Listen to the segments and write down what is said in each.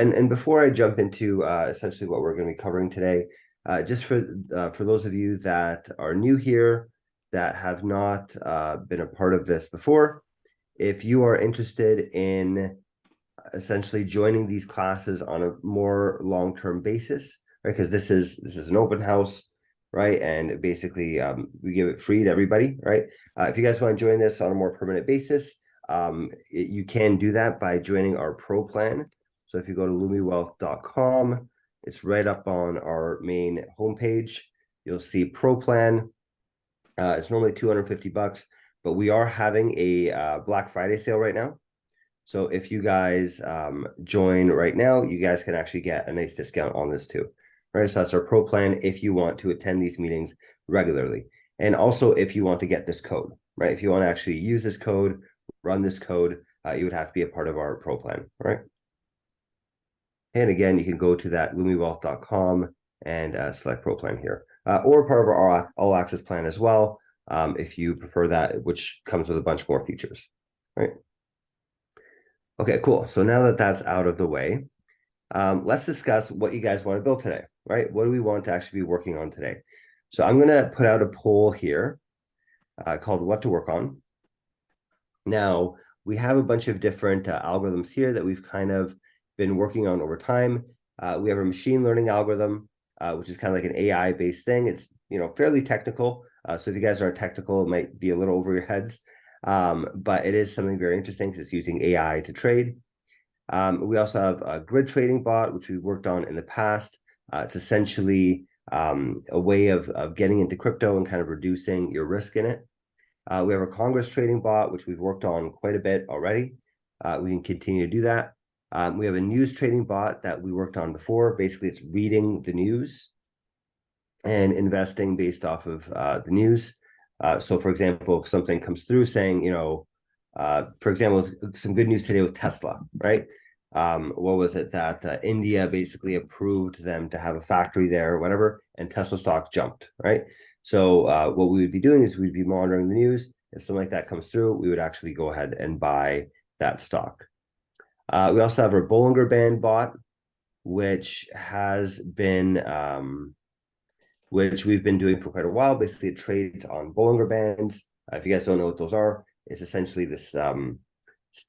And before I jump into essentially what we're going to be covering today, just for those of you that are new here, that have not been a part of this before, if you are interested in essentially joining these classes on a more long-term basis, right? Because this is an open house, right? And basically, we give it free to everybody, right? If you guys want to join this on a more permanent basis, you can do that by joining our pro plan. So if you go to lumiwealth.com, it's right up on our main homepage. You'll see pro plan. It's normally $250, but we are having a Black Friday sale right now. So if you guys join right now, you guys can actually get a nice discount on this too, right? So that's our pro plan if you want to attend these meetings regularly. And also if you want to get this code, right? If you want to actually use this code, run this code, you would have to be a part of our pro plan, right? And again, you can go to that lumiwealth.com and select pro plan here, or part of our all access plan as well, if you prefer that, which comes with a bunch more features, right? Okay, cool. So now that that's out of the way, let's discuss what you guys want to build today, right? What do we want to actually be working on today? So I'm going to put out a poll here called What to Work On. Now, we have a bunch of different algorithms here that we've kind of been working on over time. We have a machine learning algorithm, which is kind of like an AI-based thing. It's, fairly technical. So if you guys are technical, it might be a little over your heads. But it is something very interesting because it's using AI to trade. We also have a grid trading bot, which we worked on in the past. It's essentially a way of getting into crypto and kind of reducing your risk in it. We have a Congress trading bot, which we've worked on quite a bit already. We can continue to do that. We have a news trading bot that we worked on before. Basically, it's reading the news and investing based off of the news. So, for example, if something comes through saying, for example, some good news today with Tesla, right? What was it that India basically approved them to have a factory there or whatever, and Tesla stock jumped, right? So what we would be doing is we'd be monitoring the news. If something like that comes through, we would actually go ahead and buy that stock. We also have our Bollinger Band bot, which has been which we've been doing for quite a while. Basically, it trades on Bollinger Bands. If you guys don't know what those are, it's essentially this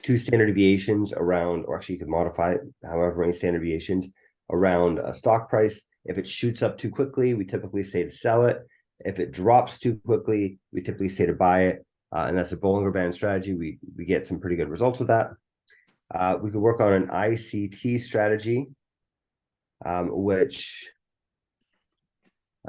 two standard deviations around, or actually you can modify it however many standard deviations around a stock price. If it shoots up too quickly, we typically say to sell it. If it drops too quickly, we typically say to buy it. And that's a Bollinger Band strategy. We get some pretty good results with that. We could work on an ICT strategy, which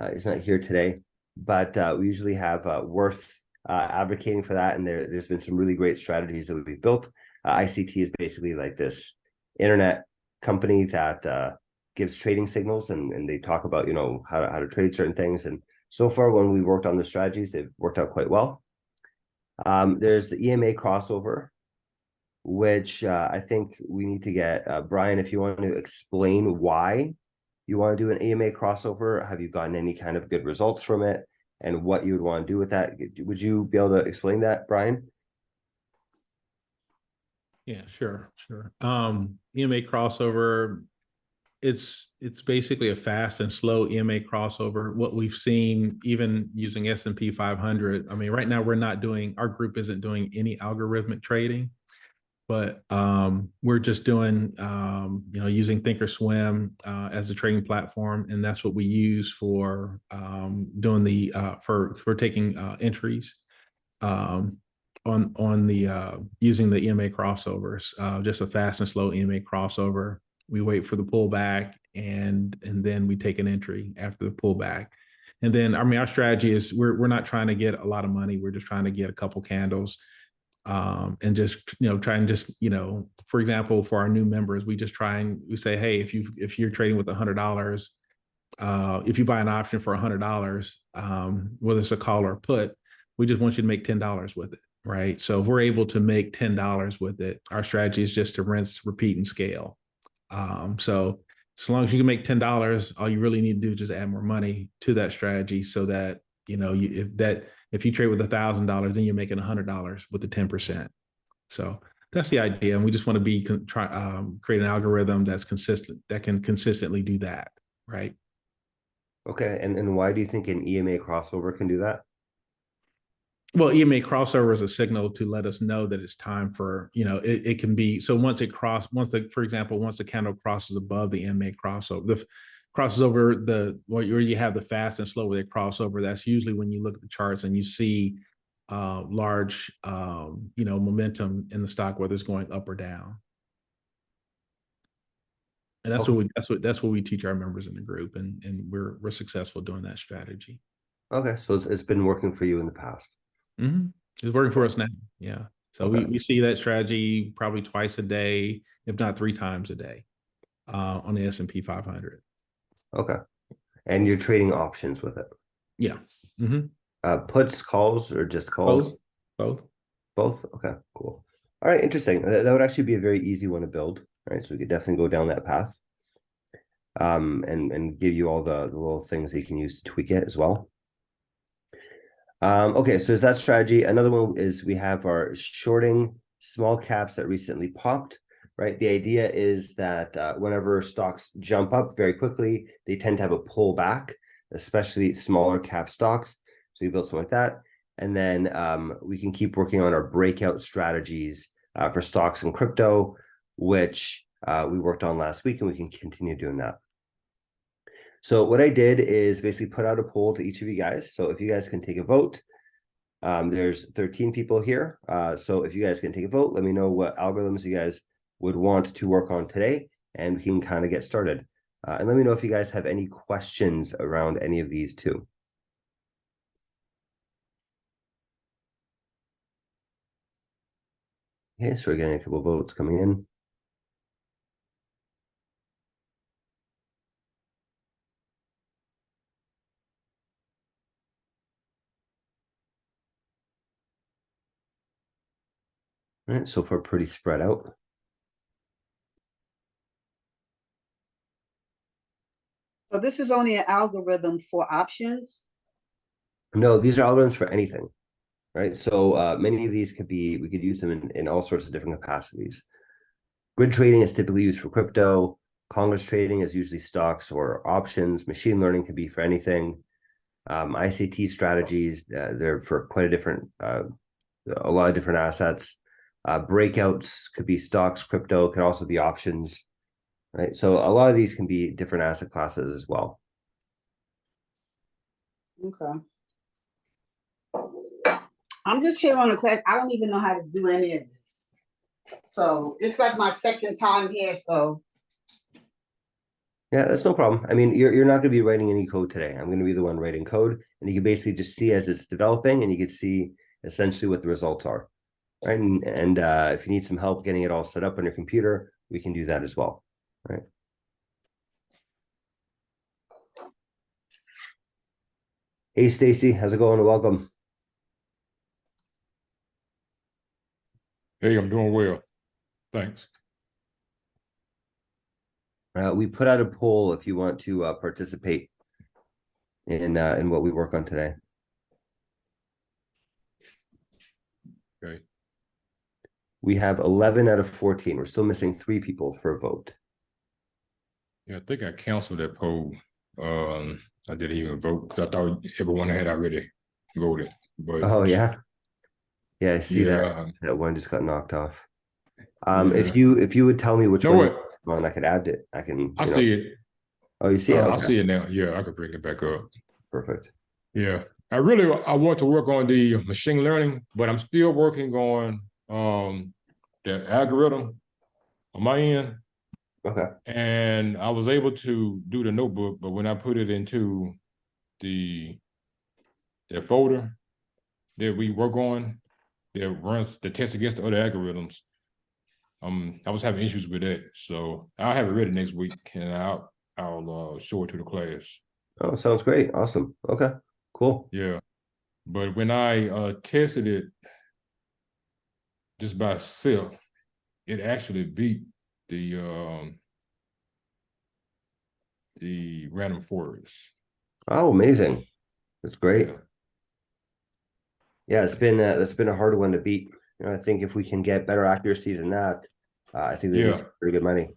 is not here today, but we usually have Worth advocating for that, and there's been some really great strategies that we've built. ICT is basically like this internet company that gives trading signals, and they talk about how to trade certain things. And so far, when we've worked on the strategies, they've worked out quite well. There's the EMA crossover, which I think we need to get Brian, if you want to explain why you want to do an EMA crossover. Have you gotten any kind of good results from it, and what you would want to do with that? Would you be able to explain that, Brian? Yeah, sure. EMA crossover, it's basically a fast and slow EMA crossover. What we've seen, even using S&P 500, I mean, right now our group isn't doing any algorithmic trading, but we're just doing, using Thinkorswim as a trading platform, and that's what we use for doing for taking entries on the using the EMA crossovers. Just a fast and slow EMA crossover. We wait for the pullback, and then we take an entry after the pullback. And then, I mean, our strategy is we're not trying to get a lot of money. We're just trying to get a couple candles. And just try and just for example, for our new members, we say, hey, if you're trading with $100, if you buy an option for $100, whether it's a call or a put, we just want you to make $10 with it, right? So if we're able to make $10 with it, our strategy is just to rinse, repeat, and scale. So as long as you can make $10, all you really need to do is just add more money to that strategy, so that if you trade with $1,000, then you're making $100 with the 10%. So That's the idea, and we just want to create an algorithm that's consistent, that can consistently do that, right? Okay, and why do you think an EMA crossover can do that? Well, EMA crossover is a signal to let us know that it's time for, it can be, so for example, once the candle crosses above the EMA crossover, the crosses over where you have the fast and slow where they cross over. That's usually when you look at the charts and you see large, momentum in the stock, whether it's going up or down. And Okay. that's what we teach our members in the group, and we're successful doing that strategy. Okay, so it's been working for you in the past. Mm-hmm. It's working for us now. Yeah. So Okay. we see that strategy probably twice a day, if not 3 times a day, on the S&P 500. Okay. And you're trading options with it. Yeah. Mm-hmm. Puts, calls, or just calls? Both. Both. Both? Okay, cool. All right, interesting. That would actually be a very easy one to build, right? So we could definitely go down that path. And give you all the little things that you can use to tweak it as well. Okay, so is that strategy. Another one is we have our shorting small caps that recently popped, right? The idea is that whenever stocks jump up very quickly, they tend to have a pullback, especially smaller cap stocks. So we built something like that. And then we can keep working on our breakout strategies for stocks and crypto, which we worked on last week, and we can continue doing that. So what I did is basically put out a poll to each of you guys. So if you guys can take a vote, there's 13 people here. So if you guys can take a vote, let me know what algorithms you guys would want to work on today, and we can kind of get started. And let me know if you guys have any questions around any of these too. Okay, so we're getting a couple of votes coming in. All right, so far pretty spread out. So this is only an algorithm for options? No, these are algorithms for anything, right? So many of these we could use them in all sorts of different capacities. Grid trading is typically used for crypto. Congress trading is usually stocks or options. Machine learning can be for anything. ICT strategies, they're for quite a lot of different assets. Breakouts could be stocks, crypto, could also be options, right? So a lot of these can be different asset classes as well. Okay. I'm just here on the class. I don't even know how to do any of this. So it's like my second time here. So Yeah, that's no problem. I mean, you're not going to be writing any code today. I'm going to be the one writing code, and you can basically just see as it's developing, and you can see essentially what the results are, right? And if you need some help getting it all set up on your computer, we can do that as well, right? Hey, Stacy, how's it going? Welcome. Hey, I'm doing well. Thanks. We put out a poll if you want to participate in what we work on today. Okay. We have 11 out of 14. We're still missing 3 people for a vote. Yeah, I think I canceled that poll. I didn't even vote because I thought everyone had already voted. But Oh yeah, I see yeah, that one just got knocked off. yeah. If you would tell me which No, one what? on, I could add it. I can. I see it. Oh, you see it? I Okay, see it now. Yeah, I could bring it back up. perfect. Yeah, I want to work on the machine learning, but I'm still working on the algorithm on my end. Okay. And I was able to do the notebook, but when I put it into the folder that we work on that runs the test against the other algorithms, I was having issues with that. So I'll have it ready next week, and I'll show it to the class. Oh, sounds great. Awesome. Okay, cool. Yeah, but when I tested it just by itself, it actually beat the random forest. Oh, amazing. That's great. Yeah. Yeah, it's been a hard one to beat You know, I think if we can get better accuracy than that, I think we make Yeah. pretty good money.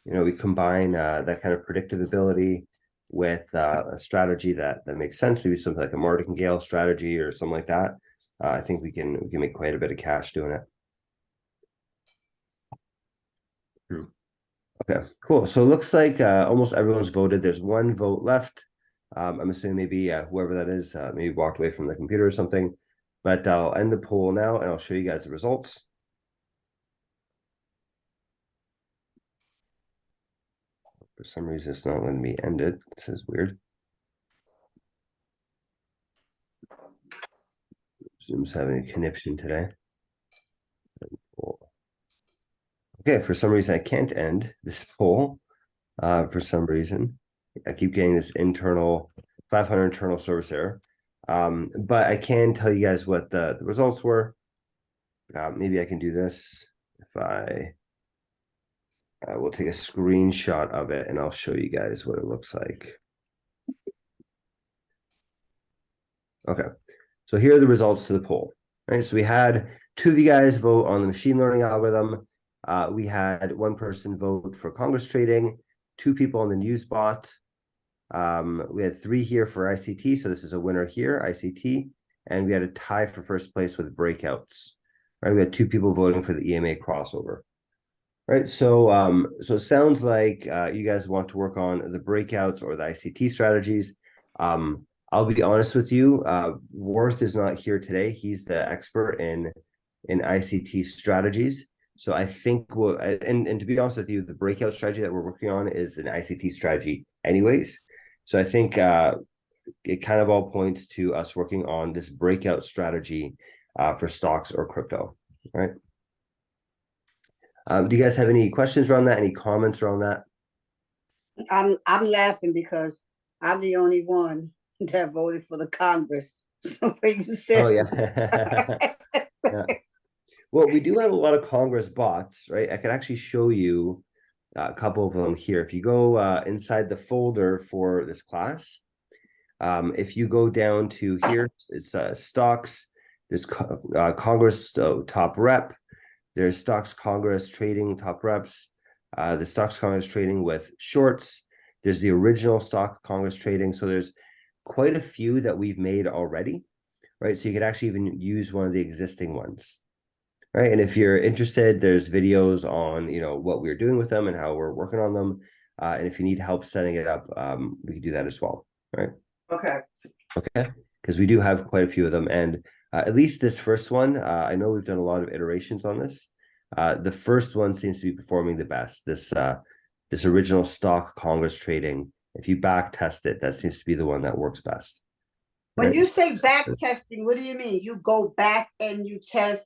We combine that kind of predictability with a strategy that makes sense. Maybe something like a martingale strategy or something like that. I think we can make quite a bit of cash doing it. True. Okay, cool. So it looks like almost everyone's voted. There's one vote left. I'm assuming maybe whoever that is, maybe walked away from the computer or something. But I'll end the poll now and I'll show you guys the results. For some reason, it's not letting me end it. This is weird. Zoom's having a connection today. Okay, for some reason, I can't end this poll. For some reason, I keep getting this internal 500 internal service error. But I can tell you guys what the results were. Maybe I can do this if I will take a screenshot of it and I'll show you guys what it looks like. Okay, so here are the results to the poll. Right, so we had 2 of you guys vote on the machine learning algorithm. We had 1 person vote for Congress trading, 2 people on the news bot. We had 3 here for ICT, so this is a winner here, ICT, and we had a tie for first place with breakouts. Right, we had 2 people voting for the EMA crossover. Right, so it sounds like you guys want to work on the breakouts or the ICT strategies. I'll be honest with you, Worth is not here today. He's the expert in ICT strategies. So I think and to be honest with you, the breakout strategy that we're working on is an ICT strategy anyways. So I think it kind of all points to us working on this breakout strategy for stocks or crypto, right? Do you guys have any questions around that? Any comments around that? I'm laughing because I'm the only one that voted for the Congress. So when you said, oh yeah. Yeah. Well, we do have a lot of Congress bots, right? I could actually show you a couple of them here. If you go inside the folder for this class, if you go down to here, it's stocks. There's Congress top rep. There's stocks Congress trading top reps. The stocks Congress trading with shorts. There's the original stock Congress trading. So there's quite a few that we've made already, right? So you could actually even use one of the existing ones, right? And if you're interested, there's videos on, what we're doing with them and how we're working on them. And if you need help setting it up, we can do that as well, right? okay. Okay, because we do have quite a few of them. And at least this first one, I know we've done a lot of iterations on this. The first one seems to be performing the best. This original stock Congress trading, if you back test it, that seems to be the one that works best. When right? you say back testing, what do you mean? You go back and you test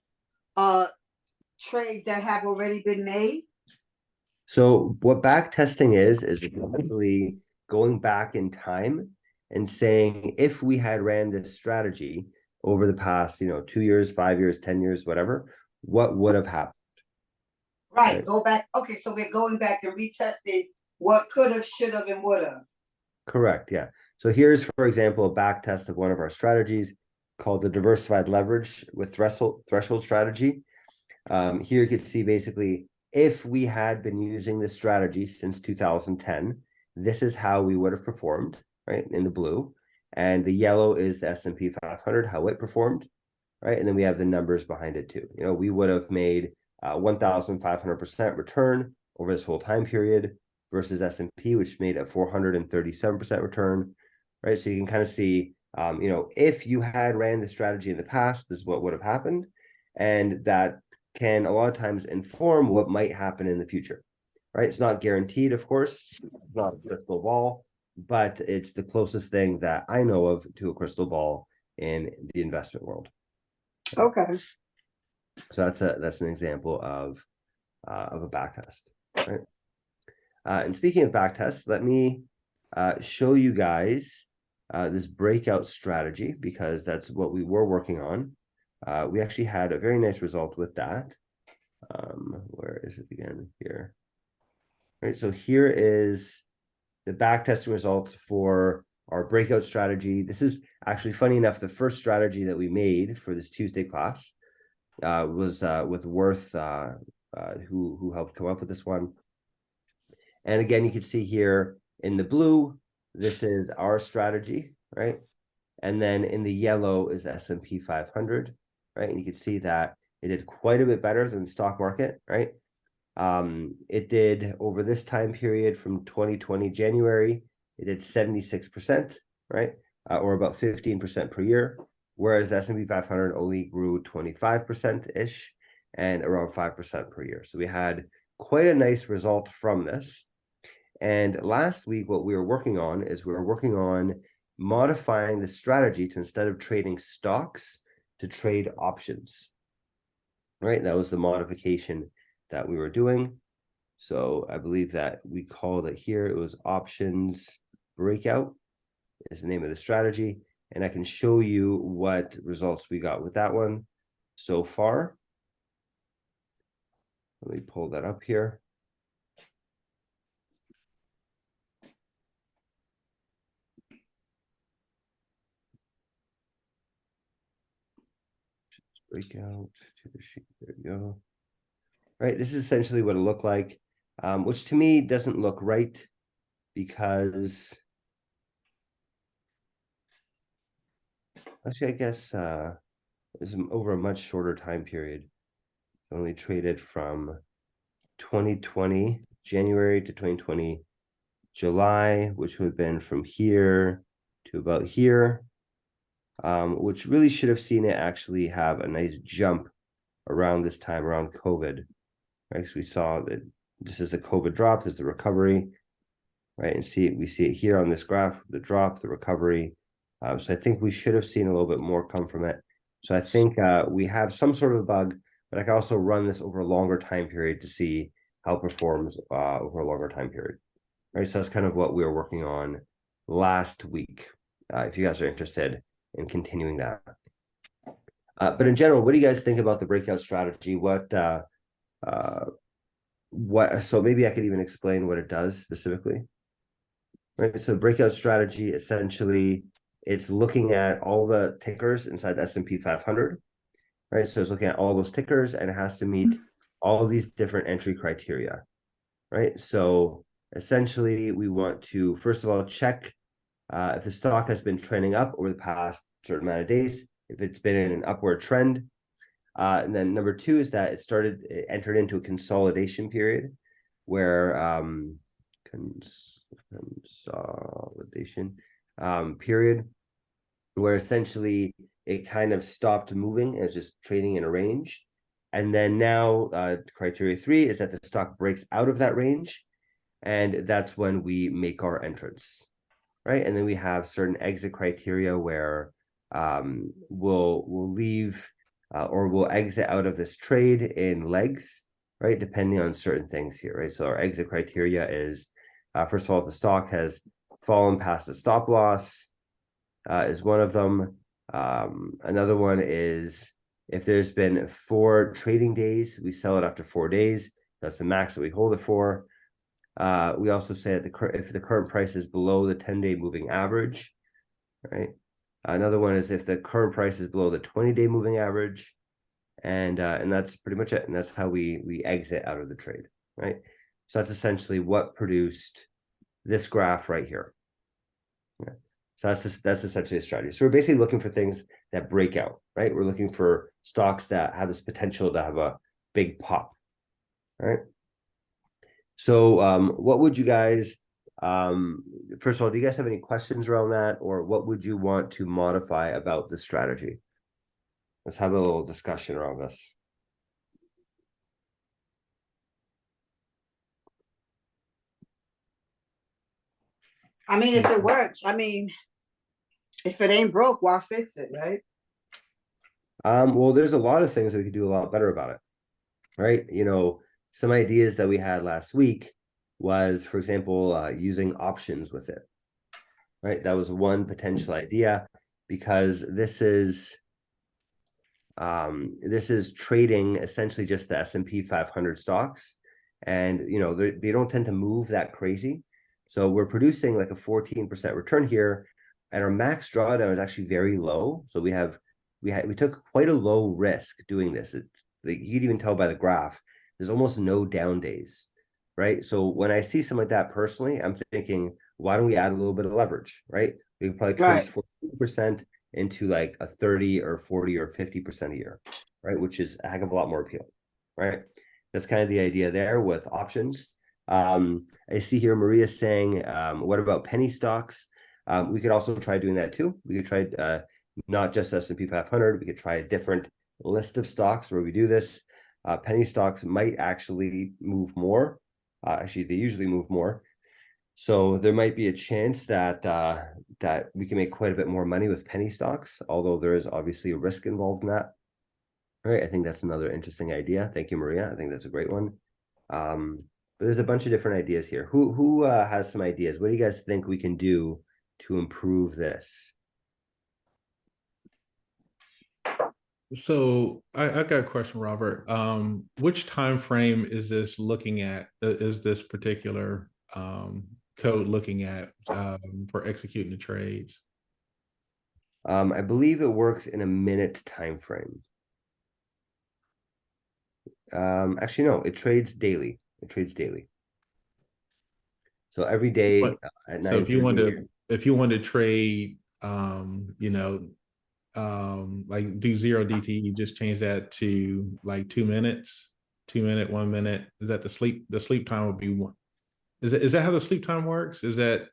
trades that have already been made? So what back testing is actually going back in time and saying, if we had ran this strategy over the past, 2 years, 5 years, 10 years, whatever, what would have happened? Right, go back. Okay, so we're going back and retesting what could have, should have, and would have. Correct, yeah. So here's, for example, a back test of one of our strategies called the diversified leverage with threshold strategy. Here you can see basically, if we had been using this strategy since 2010, this is how we would have performed, right, in the blue. And the yellow is the S&P 500, how it performed, right? And then we have the numbers behind it too. We would have made 1,500% return over this whole time period versus S&P, which made a 437% return, right? So you can kind of see, if you had ran the strategy in the past, this is what would have happened. And that can a lot of times inform what might happen in the future, right? It's not guaranteed, of course, it's not a crystal ball, but it's the closest thing that I know of to a crystal ball in the investment world. Okay. So that's an example of a back test, right? And speaking of back tests, let me show you guys this breakout strategy, because that's what we were working on. We actually had a very nice result with that. Where is it again? Here. Right, so here is the back testing results for our breakout strategy. This is actually, funny enough, the first strategy that we made for this Tuesday class was with Worth, who helped come up with this one. And again, you can see here in the blue, this is our strategy, right? And then in the yellow is S&P 500, right? And you can see that it did quite a bit better than the stock market, right? It did over this time period from 2020 January, it did 76%, right? Or about 15% per year, whereas the S&P 500 only grew 25%-ish and around 5% per year. So we had quite a nice result from this. And last week, what we were working on is we were working on modifying the strategy to, instead of trading stocks, to trade options, right? That was the modification that we were doing. So I believe that we called it here, it was options breakout is the name of the strategy. And I can show you what results we got with that one so far. Let me pull that up here. Breakout to the sheet. There you go. Right, this is essentially what it looked like, which to me doesn't look right, because actually I guess it's over a much shorter time period. It only traded from 2020 January to 2020 July, which would have been from here to about here, which really should have seen it actually have a nice jump around this time, around COVID, right? So we saw that this is the COVID drop, this is the recovery, right? And we see it here on this graph, the drop, the recovery. So I think we should have seen a little bit more come from it. So I think we have some sort of a bug, but I can also run this over a longer time period to see how it performs over a longer time period, right? So that's kind of what we were working on last week, if you guys are interested in continuing that. But in general, what do you guys think about the breakout strategy? So maybe I could even explain what it does specifically, right? So breakout strategy, essentially, it's looking at all the tickers inside the S&P 500, right? So it's looking at all those tickers, and it has to meet all of these different entry criteria, right? So essentially, we want to, first of all, check if the stock has been trending up over the past certain amount of days, if it's been in an upward trend. And then number two is that it entered into a consolidation period where consolidation period where essentially it kind of stopped moving and it's just trading in a range. And then now criteria 3 is that the stock breaks out of that range, and that's when we make our entrance, right? And then we have certain exit criteria where we'll leave or we'll exit out of this trade in legs, right? Depending on certain things here, right? So our exit criteria is, first of all, if the stock has fallen past the stop loss, is one of them. Another one is if there's been 4 trading days, we sell it after 4 days. That's the max that we hold it for. We also say that if the current price is below the 10-day moving average, right? Another one is if the current price is below the 20-day moving average, and that's pretty much it. And that's how we exit out of the trade, right? So that's essentially what produced this graph right here. Yeah. So that's essentially a strategy. So we're basically looking for things that break out, right? We're looking for stocks that have this potential to have a big pop, right? So what would you guys, first of all, do you guys have any questions around that, or what would you want to modify about the strategy? Let's have a little discussion around this. I mean, if it works, I mean, if it ain't broke, why fix it, right? Well, there's a lot of things that we could do a lot better about it, right? You know, some ideas that we had last week was, for example, using options with it, right? That was one potential idea, because this is trading essentially just the S&P 500 stocks, and you know they don't tend to move that crazy. So we're producing like a 14% return here, and our max drawdown is actually very low. So we took quite a low risk doing this. Like, you can even tell by the graph, there's almost no down days, right? So when I see something like that personally, I'm thinking, why don't we add a little bit of leverage, right? We could probably turn Right. 40% into like a 30 or 40 or 50% a year, right? Which is a heck of a lot more appealing, right? That's kind of the idea there with options. I see here Maria saying, what about penny stocks? We could also try doing that too. We could try not just S&P 500. We could try a different list of stocks where we do this. Penny stocks might actually move more. Actually, they usually move more. So there might be a chance that that we can make quite a bit more money with penny stocks, although there is obviously a risk involved in that. All right, I think that's another interesting idea. Thank you, Maria. I think that's a great one. But there's a bunch of different ideas here. Who has some ideas? What do you guys think we can do to improve this? So I got a question, Robert. Which time frame is this looking at? Is this particular code looking at for executing the trades? I believe it works in a minute time frame. Actually, no, it trades daily. It trades daily. So every day at 9:30. So if you want to trade, you know, like do 0 DT, you just change that to like 2 minutes, 2 minute, 1 minute. Is that the sleep time would be one? Is that how the sleep time works? Is that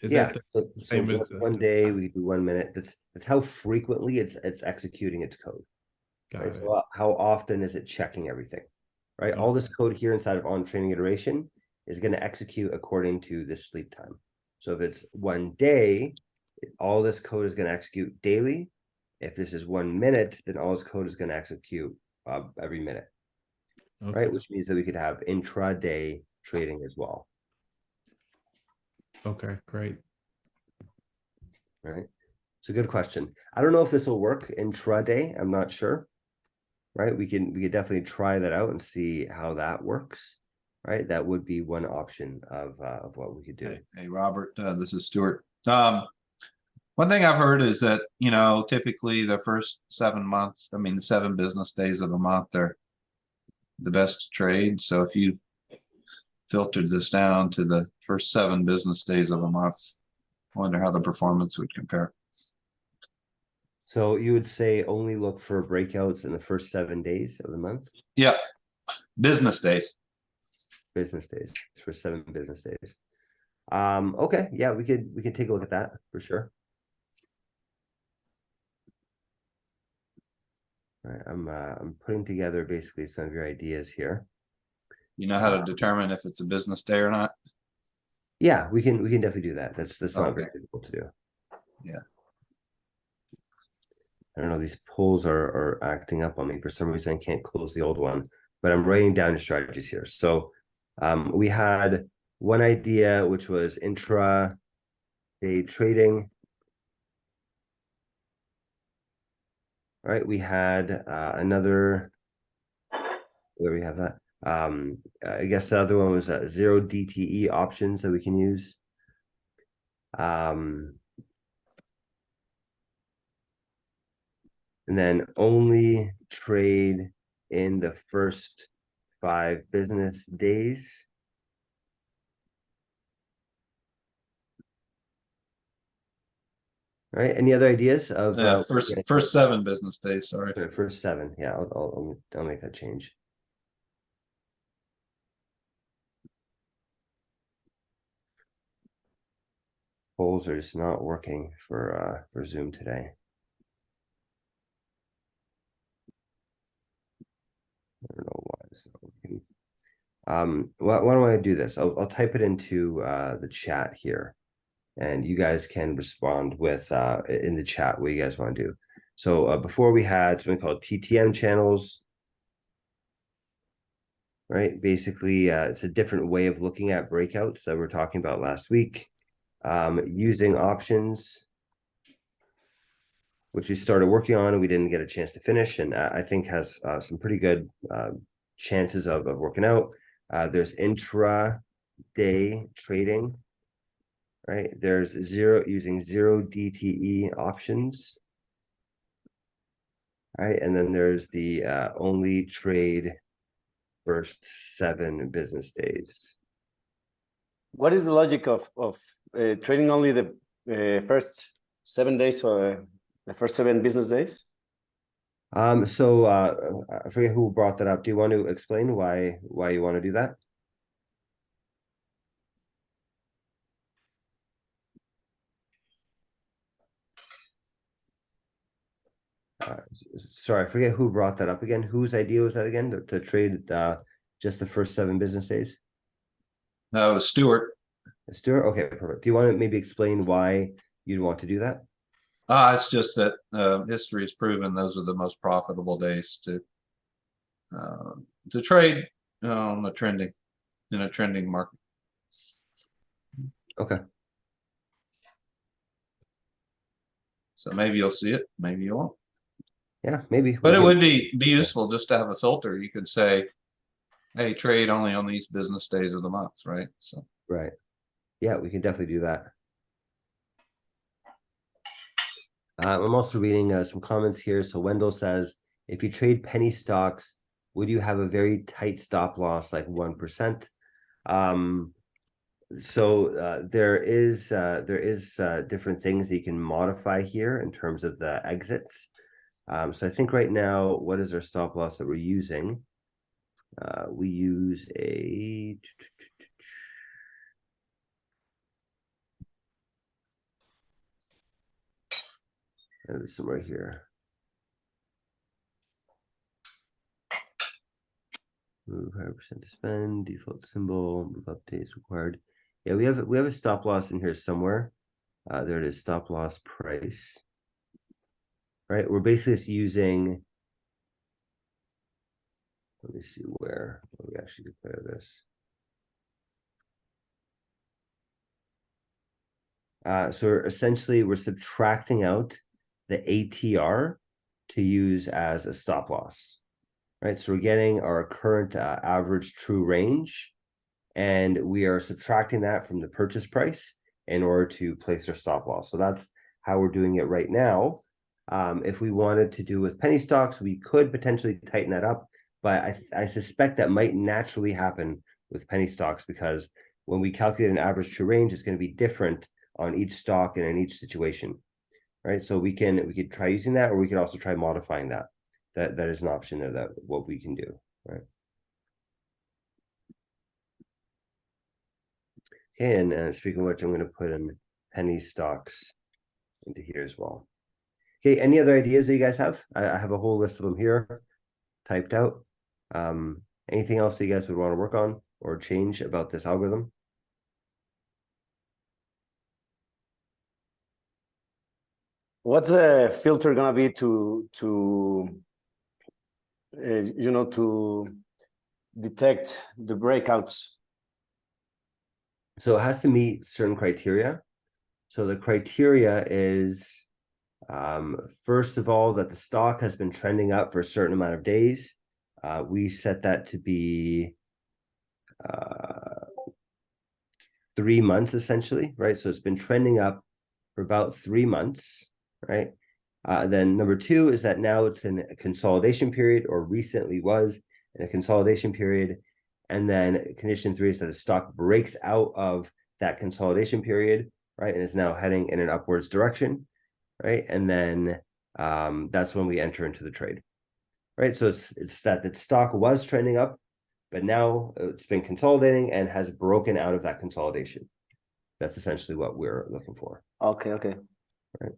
Yeah, the same so as one day we do 1 minute. That's how frequently it's executing its code. got Right? it. So how often is it checking everything? Right. All this code here inside of on training iteration is going to execute according to this sleep time. So if it's 1 day, all this code is going to execute daily. If this is 1 minute, then all this code is going to execute every minute. Okay. Right. Which means that we could have intraday trading as well. Okay, great. Right. It's a good question. I don't know if this will work intraday. I'm not sure. Right. We could definitely try that out and see how that works. Right. That would be one option of what we could do. Hey, Robert, this is Stuart. One thing I've heard is that, typically the first 7 months, the 7 business days of a month are the best to trade. So if you filtered this down to the first 7 business days of a month, I wonder how the performance would compare. So you would say only look for breakouts in the first 7 days of the month? Yeah, business days. Business days, for 7 business days. Okay, yeah, we could take a look at that for sure. All right, I'm putting together basically some of your ideas here. You know how to determine if it's a business day or not? Yeah, we can definitely do that. That's not very Okay. difficult to do. Yeah. I don't know, these polls are acting up on me. For some reason, I can't close the old one, but I'm writing down your strategies here. So we had one idea, which was intra-day trading. All right, we had another, where we have that. I guess the other one was 0 DTE options that we can use. And then only trade in the first 5 business days. All right. Any other ideas of first 7 business days? Sorry. First 7. Yeah, I'll make that change. Polls are just not working for Zoom today. I don't know why it's not working. Why don't I do this? I'll type it into the chat here, and you guys can respond with in the chat what you guys want to do. So before we had something called TTM channels, right? Basically, it's a different way of looking at breakouts that we were talking about last week. Using options, which we started working on and we didn't get a chance to finish, and I think has some pretty good chances of working out. There's intra-day trading, right? There's using zero DTE options. Right, and then there's the only trade first 7 business days. What is the logic of trading only the first 7 days or the first 7 business days? So I forget who brought that up. Do you want to explain why you want to do that? Sorry, I forget who brought that up again. Whose idea was that again to trade just the first 7 business days? No, Stuart. Stuart? Okay, perfect. Do you want to maybe explain why you'd want to do that? It's just that history has proven those are the most profitable days to trade on in a trending market. Okay. So maybe you'll see it, maybe you won't. Yeah, maybe. But it would be useful just to have a filter. You could say, hey, trade only on these business days of the month, right? So right. Yeah, we can definitely do that. I'm also reading some comments here. So Wendell says, if you trade penny stocks, would you have a very tight stop loss like 1%? So there is different things that you can modify here in terms of the exits. So I think right now, what is our stop loss that we're using? We use a somewhere here. Move 100% to spend, default symbol, move updates required. Yeah, we have a stop loss in here somewhere. There it is, stop loss price. Right, we're basically just using. Let me see where we actually declare this. So essentially, we're subtracting out the ATR to use as a stop loss. Right, so we're getting our current average true range, and we are subtracting that from the purchase price in order to place our stop loss. So that's how we're doing it right now. If we wanted to do with penny stocks, we could potentially tighten that up, but I suspect that might naturally happen with penny stocks, because when we calculate an average true range, it's going to be different on each stock and in each situation, right? So we could try using that, or we could also try modifying that. That is an option there, that what we can do, right? And speaking of which, I'm going to put in penny stocks into here as well. Okay, any other ideas that you guys have? I have a whole list of them here typed out. Anything else that you guys would want to work on or change about this algorithm? What's the filter gonna be to to detect the breakouts? So it has to meet certain criteria. So the criteria is, first of all, that the stock has been trending up for a certain amount of days. We set that to be 3 months essentially, right? So it's been trending up for about 3 months, right? Then number 2 is that now it's in a consolidation period, or recently was in a consolidation period. And then condition 3 is that the stock breaks out of that consolidation period, right? And is now heading in an upwards direction, right? And then that's when we enter into the trade, right? So it's that the stock was trending up, but now it's been consolidating and has broken out of that consolidation. That's essentially what we're looking for. Okay. Right.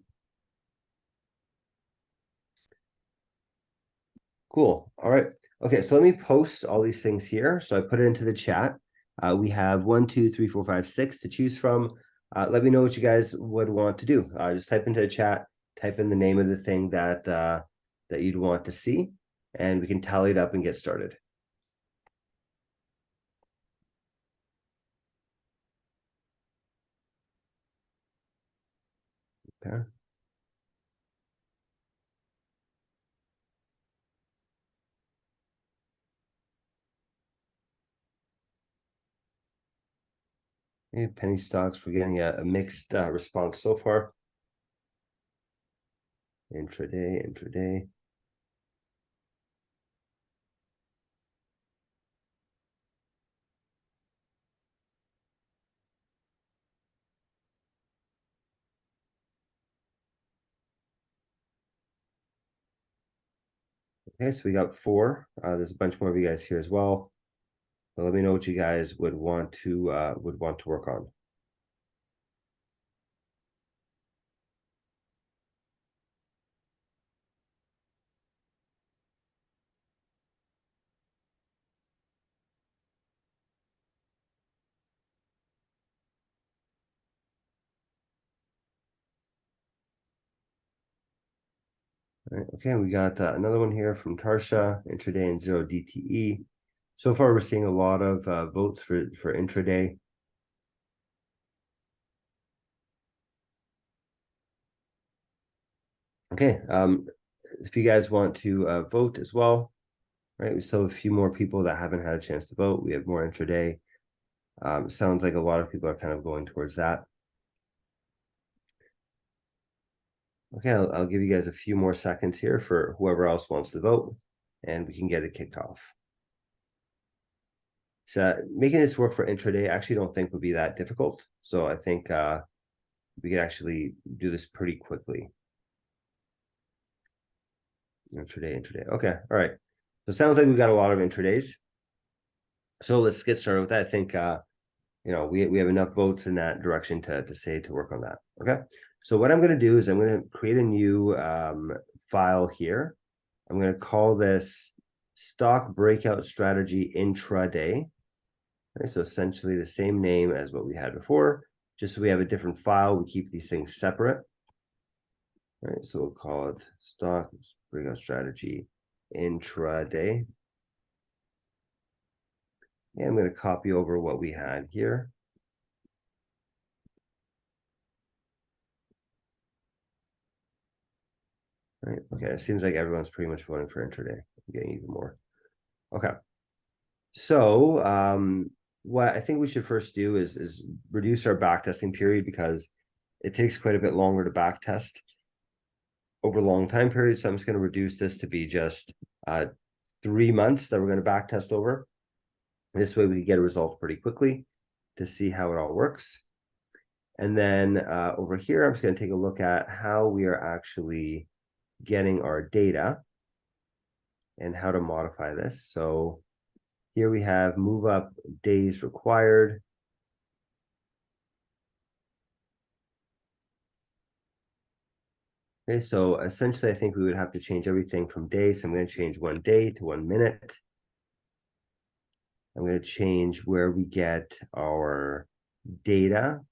Cool. All right. Okay, so let me post all these things here. So I put it into the chat. We have 1, 2, 3, 4, 5, 6 to choose from. Let me know what you guys would want to do. Just type into the chat, type in the name of the thing that that you'd want to see, and we can tally it up and get started. Okay. Okay, penny stocks, we're getting a mixed response so far. Intraday, intraday. Okay, so we got 4. There's a bunch more of you guys here as well. So let me know what you guys would want to work on. All right, okay, we got another one here from Tarsha, intraday and 0 DTE. So far, we're seeing a lot of votes for intraday. Okay, if you guys want to vote as well, right? We still have a few more people that haven't had a chance to vote. We have more intraday. Sounds like a lot of people are kind of going towards that. Okay, I'll give you guys a few more seconds here for whoever else wants to vote, and we can get it kicked off. So making this work for intraday, I actually don't think would be that difficult. So I think we could actually do this pretty quickly. Intraday. Okay, all right. So it sounds like we've got a lot of intradays. So let's get started with that. I think we have enough votes in that direction to say to work on that. Okay. So what I'm going to do is I'm going to create a new file here. I'm going to call this stock breakout strategy intraday. Okay, so essentially the same name as what we had before, just so we have a different file. We keep these things separate. All right, so we'll call it stock breakout strategy intraday. And I'm going to copy over what we had here. Right. Okay. It seems like everyone's pretty much voting for intraday. I'm getting even more. Okay. So what I think we should first do is reduce our backtesting period, because it takes quite a bit longer to backtest over long time periods. So I'm just going to reduce this to be just 3 months that we're going to backtest over. This way we can get a result pretty quickly to see how it all works. And then over here, I'm just going to take a look at how we are actually getting our data and how to modify this. So here we have move up days required. Okay, so essentially I think we would have to change everything from days. So I'm going to change 1 day to 1 minute. I'm going to change where we get our data,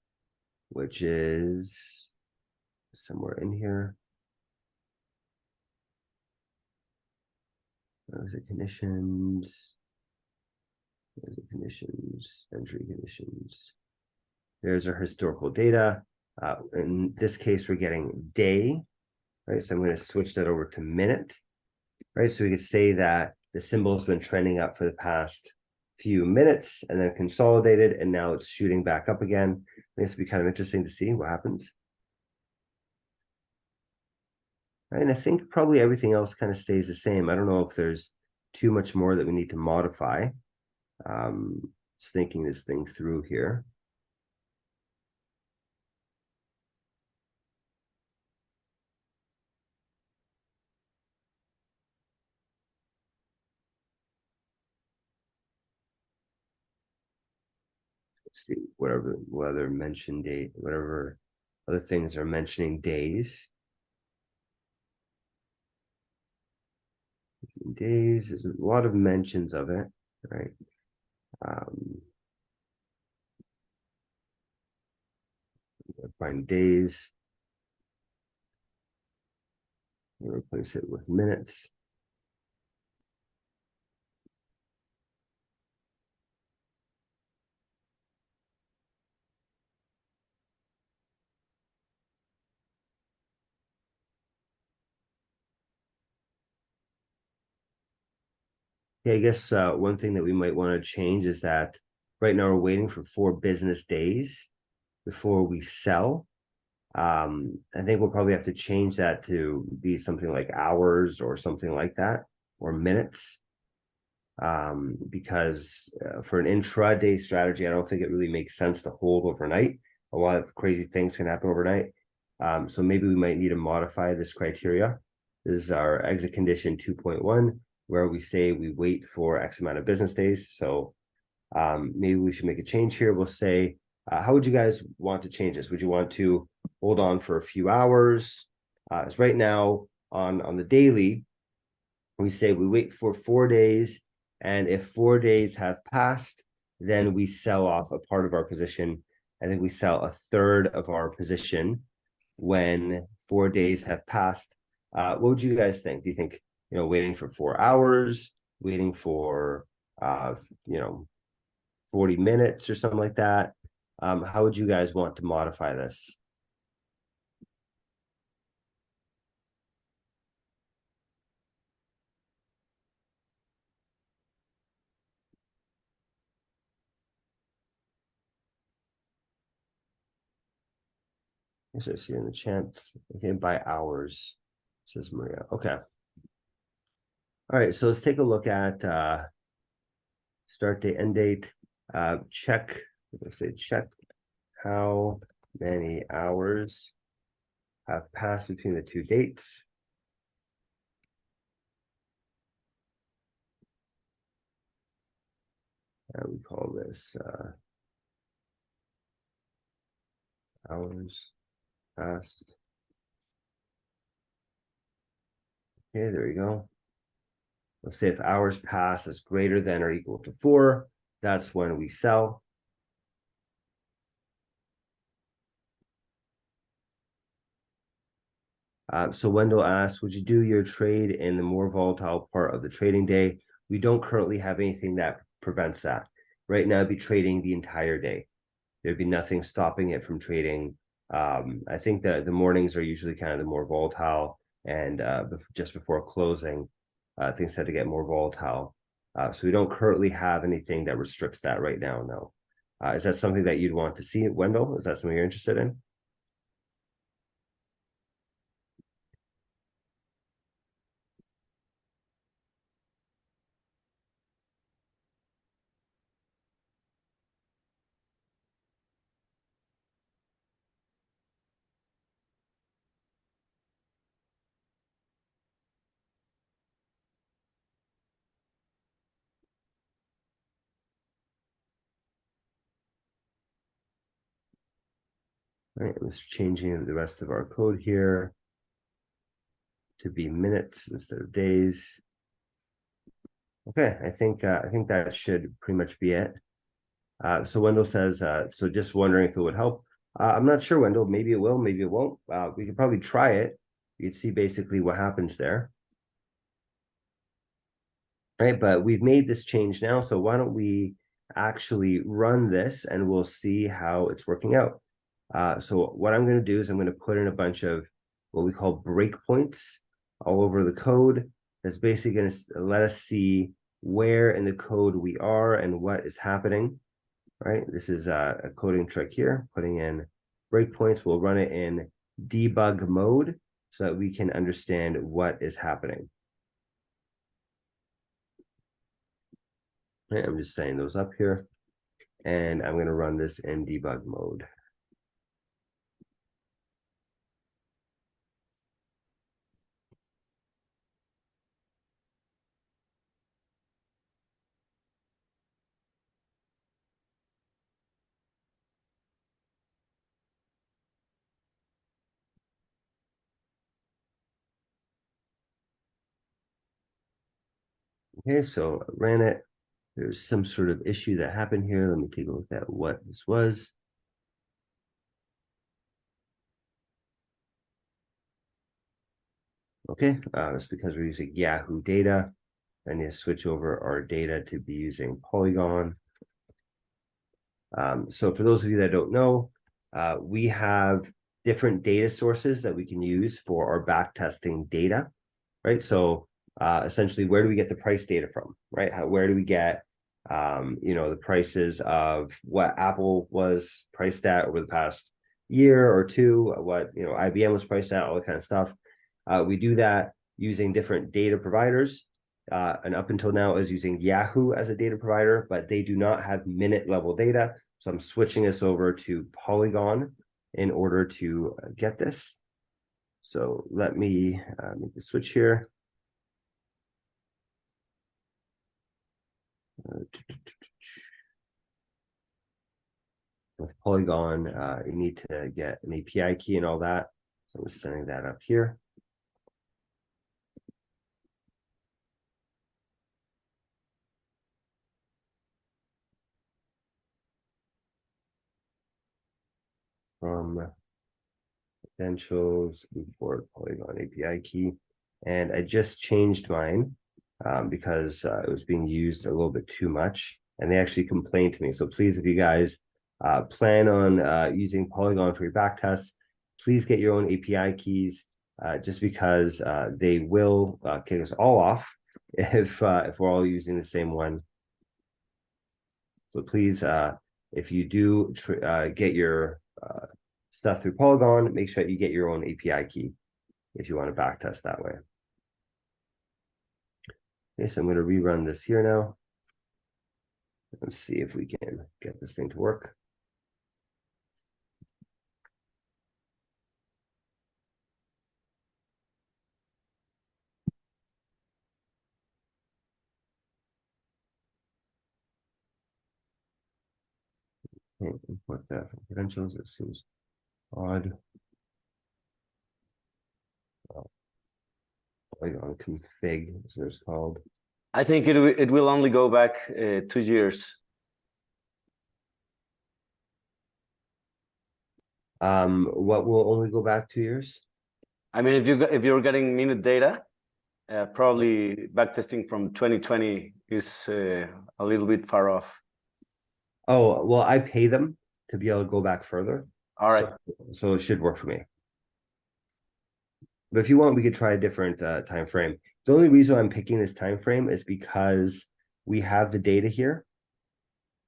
which is somewhere in here. Those are conditions. Those are conditions, entry conditions. There's our historical data. In this case, we're getting day, right? So I'm going to switch that over to minute, right? So we could say that the symbol has been trending up for the past few minutes and then consolidated, and now it's shooting back up again. This would be kind of interesting to see what happens. And I think probably everything else kind of stays the same. I don't know if there's too much more that we need to modify. Just thinking this thing through here. Let's see, whether mention date, whatever other things are mentioning days. Days, there's a lot of mentions of it, right? Find days. Replace it with minutes. Yeah, I guess one thing that we might want to change is that right now we're waiting for 4 business days before we sell. I think we'll probably have to change that to be something like hours or something like that, or minutes. Because for an intraday strategy, I don't think it really makes sense to hold overnight. A lot of crazy things can happen overnight. So maybe we might need to modify this criteria. This is our exit condition 2.1, where we say we wait for X amount of business days. So maybe we should make a change here. We'll say, how would you guys want to change this? Would you want to hold on for a few hours? It's right now on the daily, we say we wait for 4 days, and if 4 days have passed, then we sell off a part of our position. I think we sell a third of our position when 4 days have passed. What would you guys think? Do you think, waiting for 4 hours, waiting for 40 minutes or something like that? How would you guys want to modify this? Yes, I see in the chat. Okay, by hours, says Maria. Okay. All right, so let's take a look at start date, end date. Check, let's say check how many hours have passed between the 2 dates. We call this hours passed. Okay, there you go. Let's say if hours pass is greater than or equal to 4, that's when we sell. So Wendell asks, would you do your trade in the more volatile part of the trading day? We don't currently have anything that prevents that. Right now, I'd be trading the entire day. There'd be nothing stopping it from trading. I think that the mornings are usually kind of the more volatile, and just before closing, things tend to get more volatile. So we don't currently have anything that restricts that right now, no. Is that something that you'd want to see, Wendell? Is that something you're interested in? All right, let's changing the rest of our code here to be minutes instead of days. Okay, I think that should pretty much be it. So Wendell says, so just wondering if it would help. I'm not sure, Wendell. Maybe it will, maybe it won't. We could probably try it. You can see basically what happens there. Right, but we've made this change now, so why don't we actually run this and we'll see how it's working out. So what I'm going to do is I'm going to put in a bunch of what we call breakpoints all over the code. That's basically going to let us see where in the code we are and what is happening. Right, this is a coding trick here, putting in breakpoints. We'll run it in debug mode so that we can understand what is happening. Right, I'm just setting those up here, and I'm going to run this in debug mode. Okay, so I ran it. There's some sort of issue that happened here. Let me take a look at what this was. Okay, that's because we're using Yahoo data. I need to switch over our data to be using Polygon. So for those of you that don't know, we have different data sources that we can use for our back testing data, right? So essentially, where do we get the price data from, right? Where do we get you know, the prices of what Apple was priced at over the past year or two, what, you know, IBM was priced at, all that kind of stuff. We do that using different data providers. And up until now is using Yahoo as a data provider, but they do not have minute level data. So I'm switching this over to Polygon in order to get this. So let me make the switch here. With Polygon, you need to get an API key and all that. So I'm just setting that up here. From credentials, import Polygon API key. And I just changed mine because it was being used a little bit too much. And they actually complained to me. So please, if you guys plan on using Polygon for your back tests, please get your own API keys just because they will kick us all off if we're all using the same one. So please, if you do get your stuff through Polygon, make sure that you get your own API key if you want to backtest that way. Okay, so I'm going to rerun this here now. Let's see if we can get this thing to work. Okay, import that from credentials. It seems odd. Polygon config is what it's called. I think it will only go back 2 years. What will only go back 2 years? I mean, if you're getting minute data, probably backtesting from 2020 is a little bit far off. Oh, well, I pay them to be able to go back further. All right. So it should work for me. But if you want, we could try a different time frame. The only reason I'm picking this time frame is because we have the data here,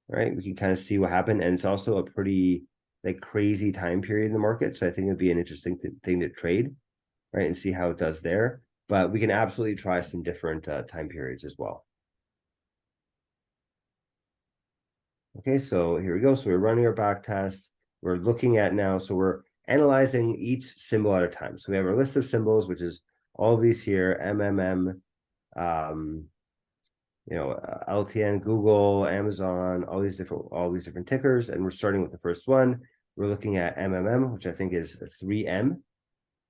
right? We can kind of see what happened, and it's also a pretty like crazy time period in the market. So I think it'd be an interesting thing to trade, right, and see how it does there. But we can absolutely try some different time periods as well. Okay, so here we go. So we're running our back test. We're looking at now, so we're analyzing each symbol at a time. So we have our list of symbols, which is all of these here, MMM, you know, LTN, Google, Amazon, all these different tickers, and we're starting with the first one. We're looking at MMM, which I think is 3M,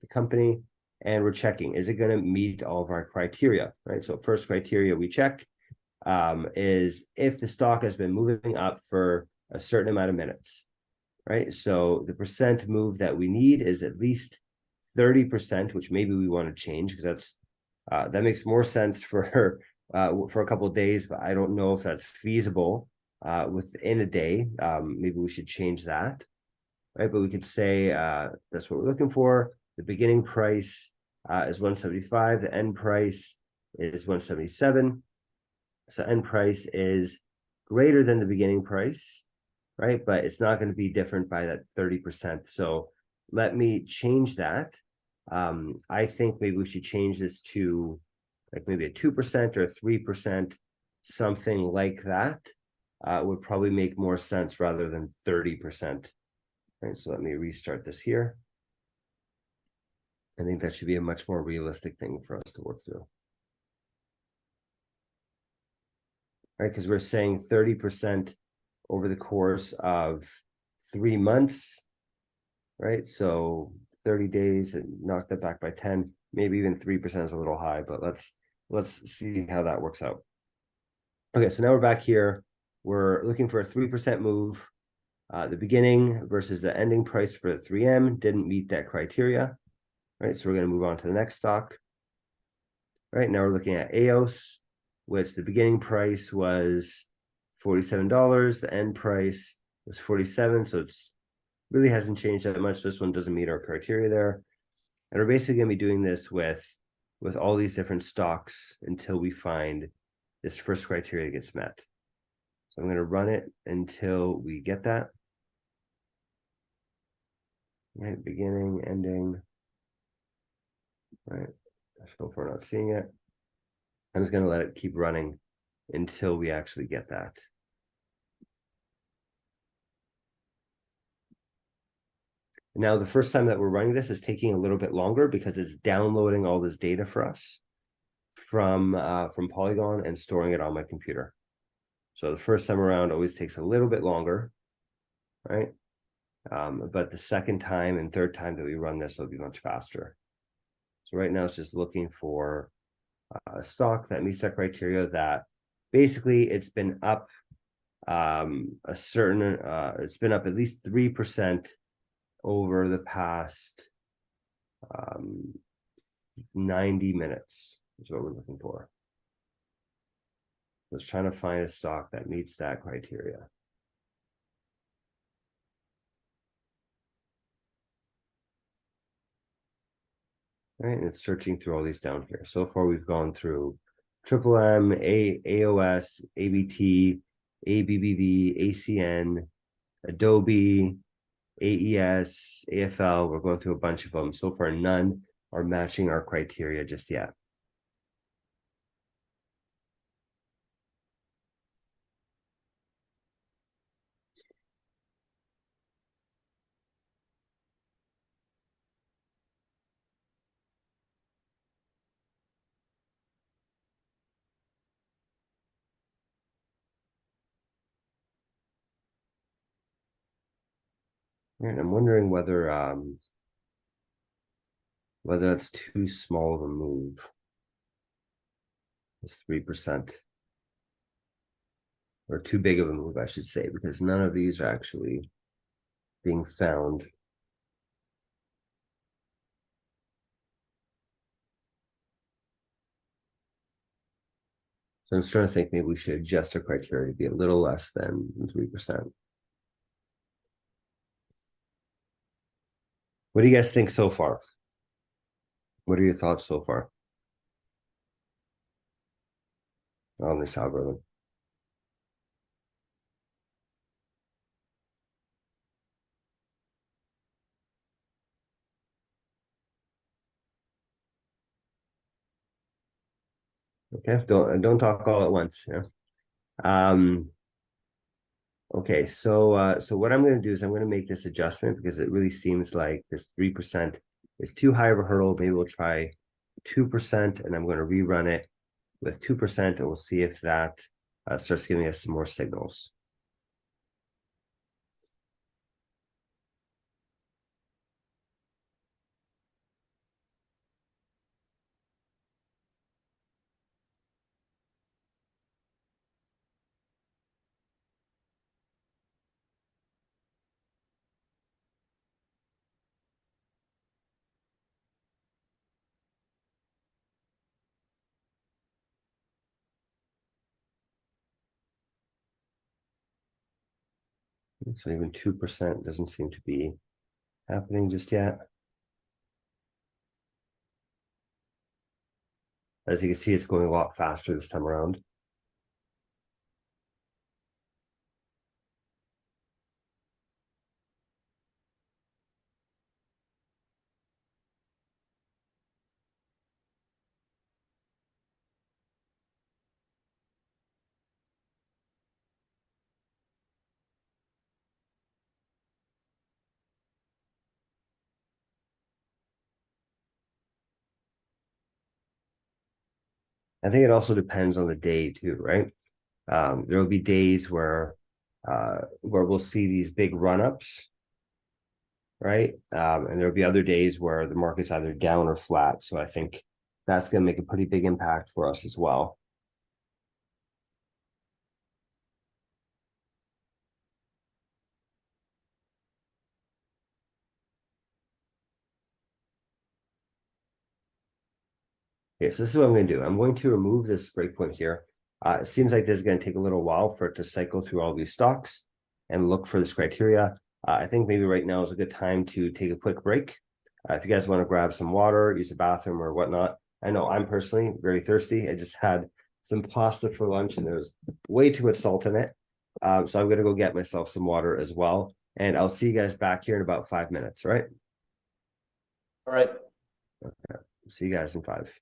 the company, and we're checking, is it going to meet all of our criteria, right? So first criteria we check is if the stock has been moving up for a certain amount of minutes, right? So the percent move that we need is at least 30%, which maybe we want to change because that's that makes more sense for a couple of days, but I don't know if that's feasible within a day. Maybe we should change that, right? But we could say that's what we're looking for. The beginning price is 175. The end price is 177. So end price is greater than the beginning price, right? But it's not going to be different by that 30%. So let me change that. I think maybe we should change this to like maybe a 2% or a 3%, something like that. Would probably make more sense rather than 30%. Right, so let me restart this here. I think that should be a much more realistic thing for us to work through. Right, because we're saying 30% over the course of 3 months, right? So 30 days and knock that back by 10, maybe even 3% is a little high, but let's see how that works out. Okay, so now we're back here. We're looking for a 3% move. The beginning versus the ending price for 3M didn't meet that criteria, right? So we're going to move on to the next stock. Right, now we're looking at EOS, which the beginning price was $47. The end price was 47. So it's really hasn't changed that much. This one doesn't meet our criteria there. And we're basically going to be doing this with all these different stocks until we find this first criteria gets met. So I'm going to run it until we get that. Right, beginning, ending. Right, so far not seeing it. I'm just going to let it keep running until we actually get that. Now, the first time that we're running this is taking a little bit longer because it's downloading all this data for us from Polygon and storing it on my computer. So the first time around always takes a little bit longer, right? But the second time and third time that we run this will be much faster. So right now it's just looking for a stock that meets that criteria, that basically it's been up it's been up at least 3% over the past 90 minutes is what we're looking for. Let's try to find a stock that meets that criteria. Right, and it's searching through all these down here. So far, we've gone through Triple M, AOS, ABT, ABBV, ACN, Adobe, AES, AFL. We're going through a bunch of them. So far, none are matching our criteria just yet. And I'm wondering whether that's too small of a move. It's 3%. Or too big of a move, I should say, because none of these are actually being found. So I'm starting to think maybe we should adjust our criteria to be a little less than 3%. What do you guys think so far? What are your thoughts so far on this algorithm? Okay, don't talk all at once. Yeah. Okay, so what I'm going to do is I'm going to make this adjustment because it really seems like this 3% is too high of a hurdle. Maybe we'll try 2%, and I'm going to rerun it with 2%, and we'll see if that starts giving us some more signals. So even 2% doesn't seem to be happening just yet. As you can see, it's going a lot faster this time around. I think it also depends on the day too, right? There will be days where we'll see these big run-ups, right? And there'll be other days where the market's either down or flat. So I think that's going to make a pretty big impact for us as well. Okay, so this is what I'm going to do. I'm going to remove this breakpoint here. It seems like this is going to take a little while for it to cycle through all these stocks and look for this criteria. I think maybe right now is a good time to take a quick break. If you guys want to grab some water, use a bathroom or whatnot. I know I'm personally very thirsty. I just had some pasta for lunch and there was way too much salt in it. So I'm gonna go get myself some water as well, and I'll see you guys back here in about 5 minutes, right? All right. See you guys in 5.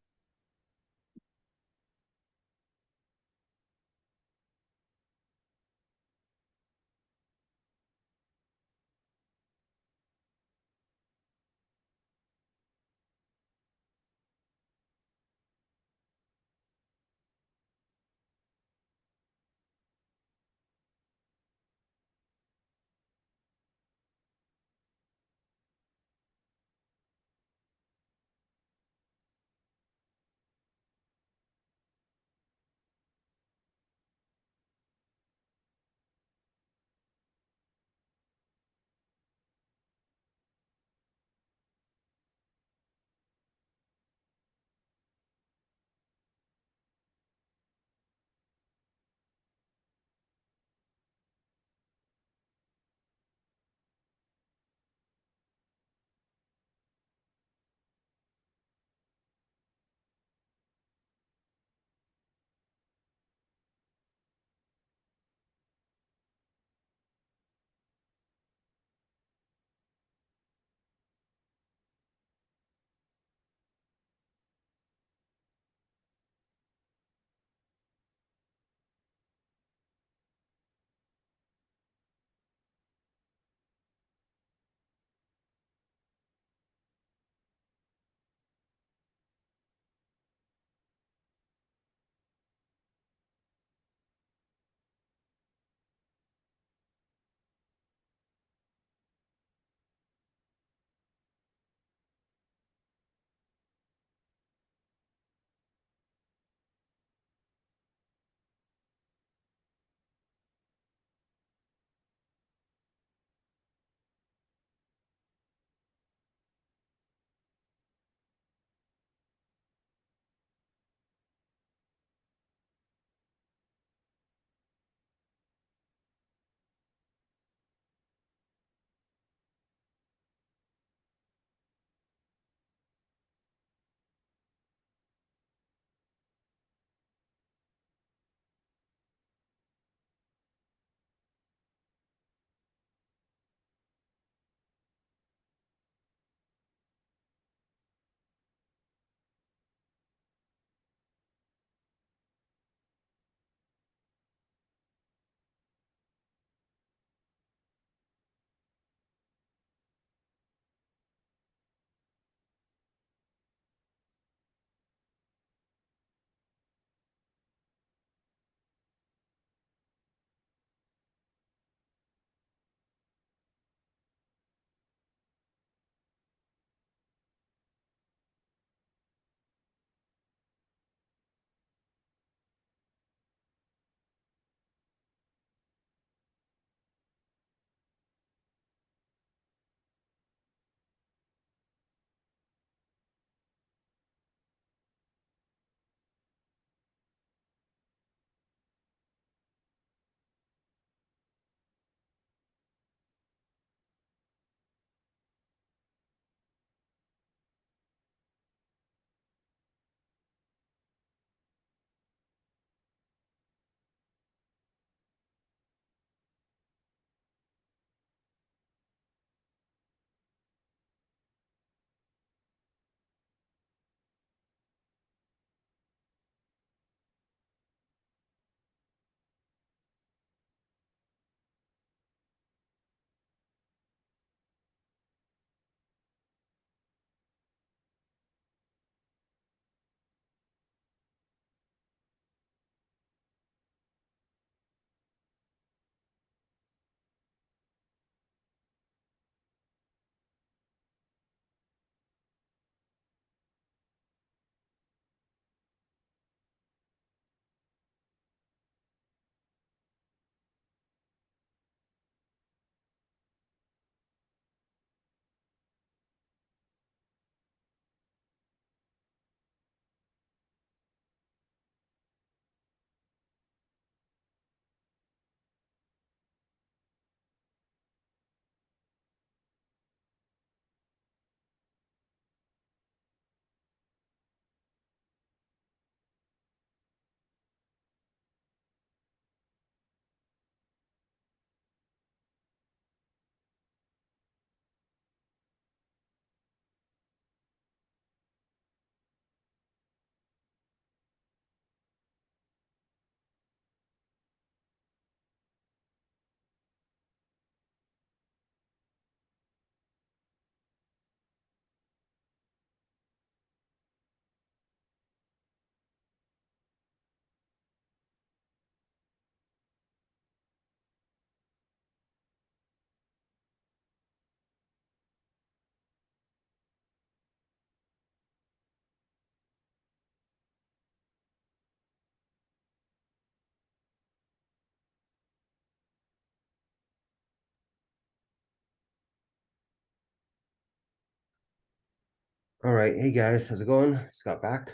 All right, hey guys, how's it going? Scott back.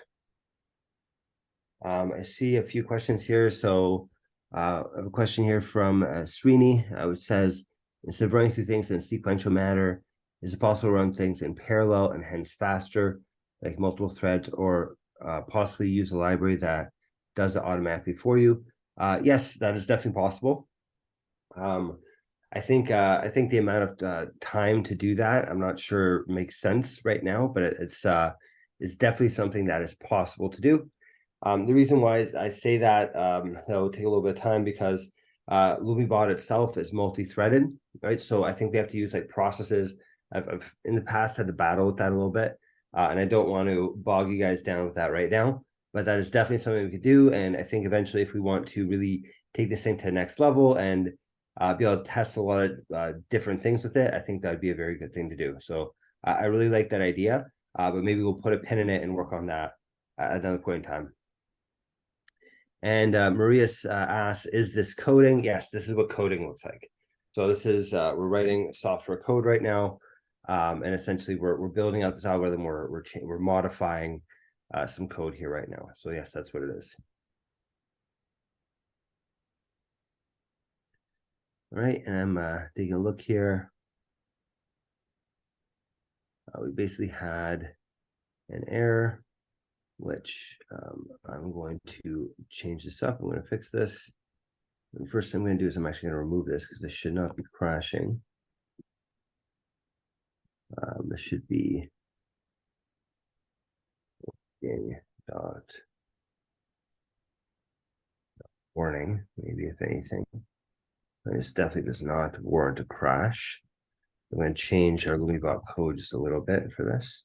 I see a few questions here. So I have a question here from Sweeney, which says, instead of running through things in a sequential manner, is it possible to run things in parallel and hence faster, like multiple threads, or possibly use a library that does it automatically for you? Yes, that is definitely possible. I think the amount of time to do that, I'm not sure makes sense right now, but it's definitely something that is possible to do. The reason why is I say that that will take a little bit of time because LumiBot itself is multi-threaded, right? So I think we have to use like processes. I've in the past had to battle with that a little bit, and I don't want to bog you guys down with that right now. But that is definitely something we could do, and I think eventually, if we want to really take this thing to the next level and be able to test a lot of different things with it, I think that'd be a very good thing to do. So I really like that idea, but maybe we'll put a pin in it and work on that at another point in time. And Maria asks, is this coding? Yes, this is what coding looks like. So this is, we're writing software code right now. And essentially we're building out this algorithm, we're modifying some code here right now. So yes, that's what it is. All right, and I'm taking a look here. We basically had an error, which I'm going to change this up. I'm going to fix this. And the first thing I'm going to do is I'm actually going to remove this because this should not be crashing. This should be dot warning, maybe if anything. This definitely does not warrant a crash. I'm going to change our LumiBot code just a little bit for this.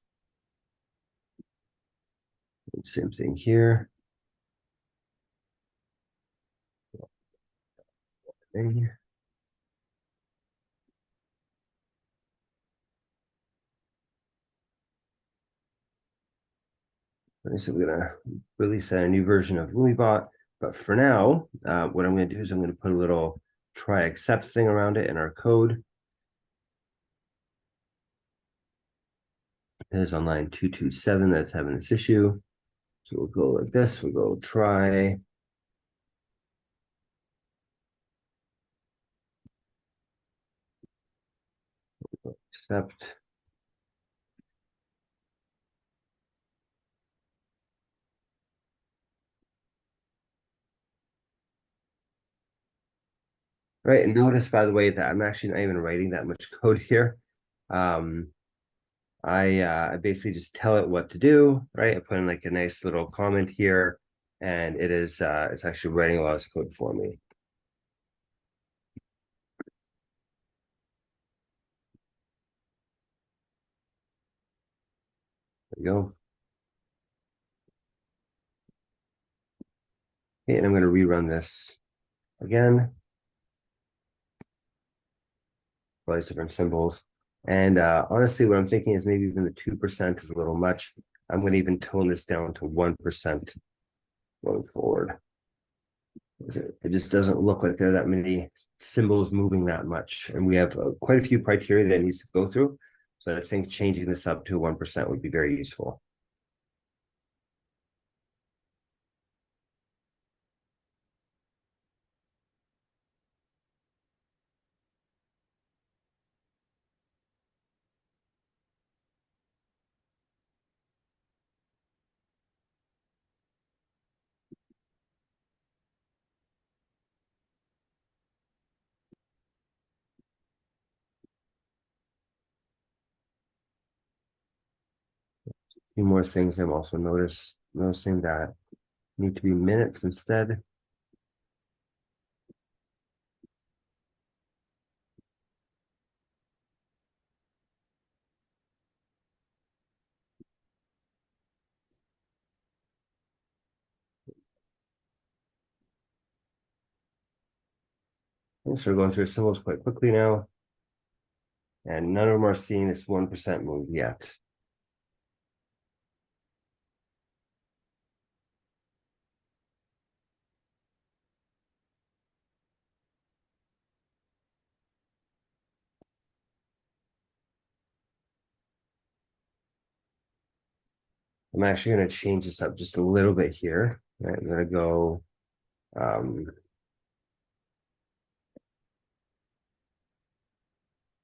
Same thing here. Thing. So we're gonna release a new version of LumiBot, but for now, what I'm gonna do is I'm gonna put a little try except thing around it in our code. It is on line 227 that's having this issue. So we'll go like this, we'll go try. Except. Right, and notice, by the way, that I'm actually not even writing that much code here. I basically just tell it what to do, right? I put in like a nice little comment here, and it's actually writing a lot of code for me. There we go. Okay, and I'm going to rerun this again. All these different symbols. And honestly, what I'm thinking is maybe even the 2% is a little much. I'm going to even tone this down to 1% going forward. It just doesn't look like there are that many symbols moving that much. And we have quite a few criteria that needs to go through. So I think changing this up to 1% would be very useful. A few more things I'm also noticing that need to be minutes instead. So we're going through symbols quite quickly now. And none of them are seeing this 1% move yet. I'm actually going to change this up just a little bit here. Right, I'm going to go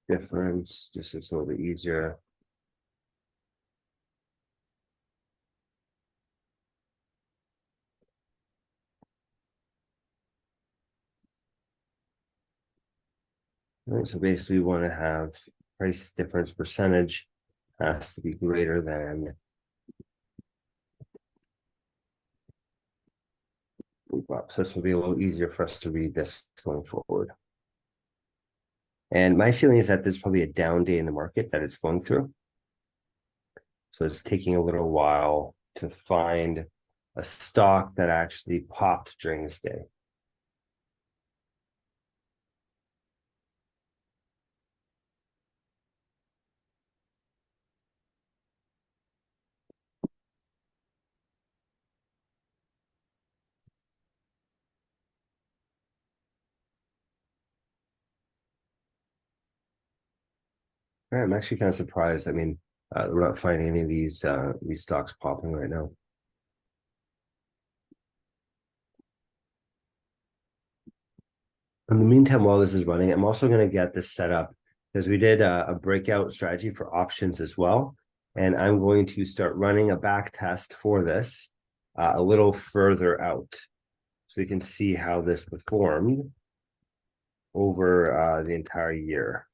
difference, just so it's a little bit easier. All right, so basically we want to have price difference percentage has to be greater than so this will be a little easier for us to read this going forward. And my feeling is that there's probably a down day in the market that it's going through. So it's taking a little while to find a stock that actually popped during this day. I'm actually kind of surprised. I mean, we're not finding any of these stocks popping right now. In the meantime, while this is running, I'm also going to get this set up because we did a breakout strategy for options as well. And I'm going to start running a back test for this a little further out. So we can see how this performed over the entire year.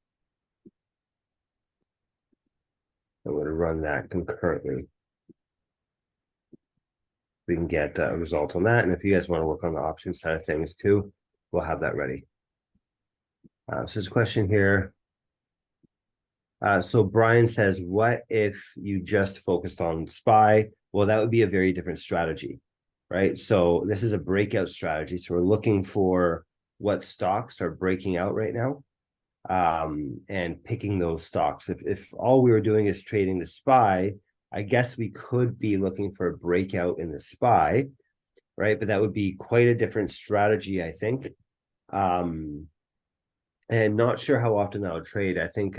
I'm going to run that concurrently. We can get a result on that. And if you guys want to work on the option side of things too, we'll have that ready. So there's a question here. So Brian says, what if you just focused on SPY? Well, that would be a very different strategy, right? So this is a breakout strategy. So we're looking for what stocks are breaking out right now and picking those stocks. If all we were doing is trading the SPY, I guess we could be looking for a breakout in the SPY, right? But that would be quite a different strategy, I think. And not sure how often that would trade. I think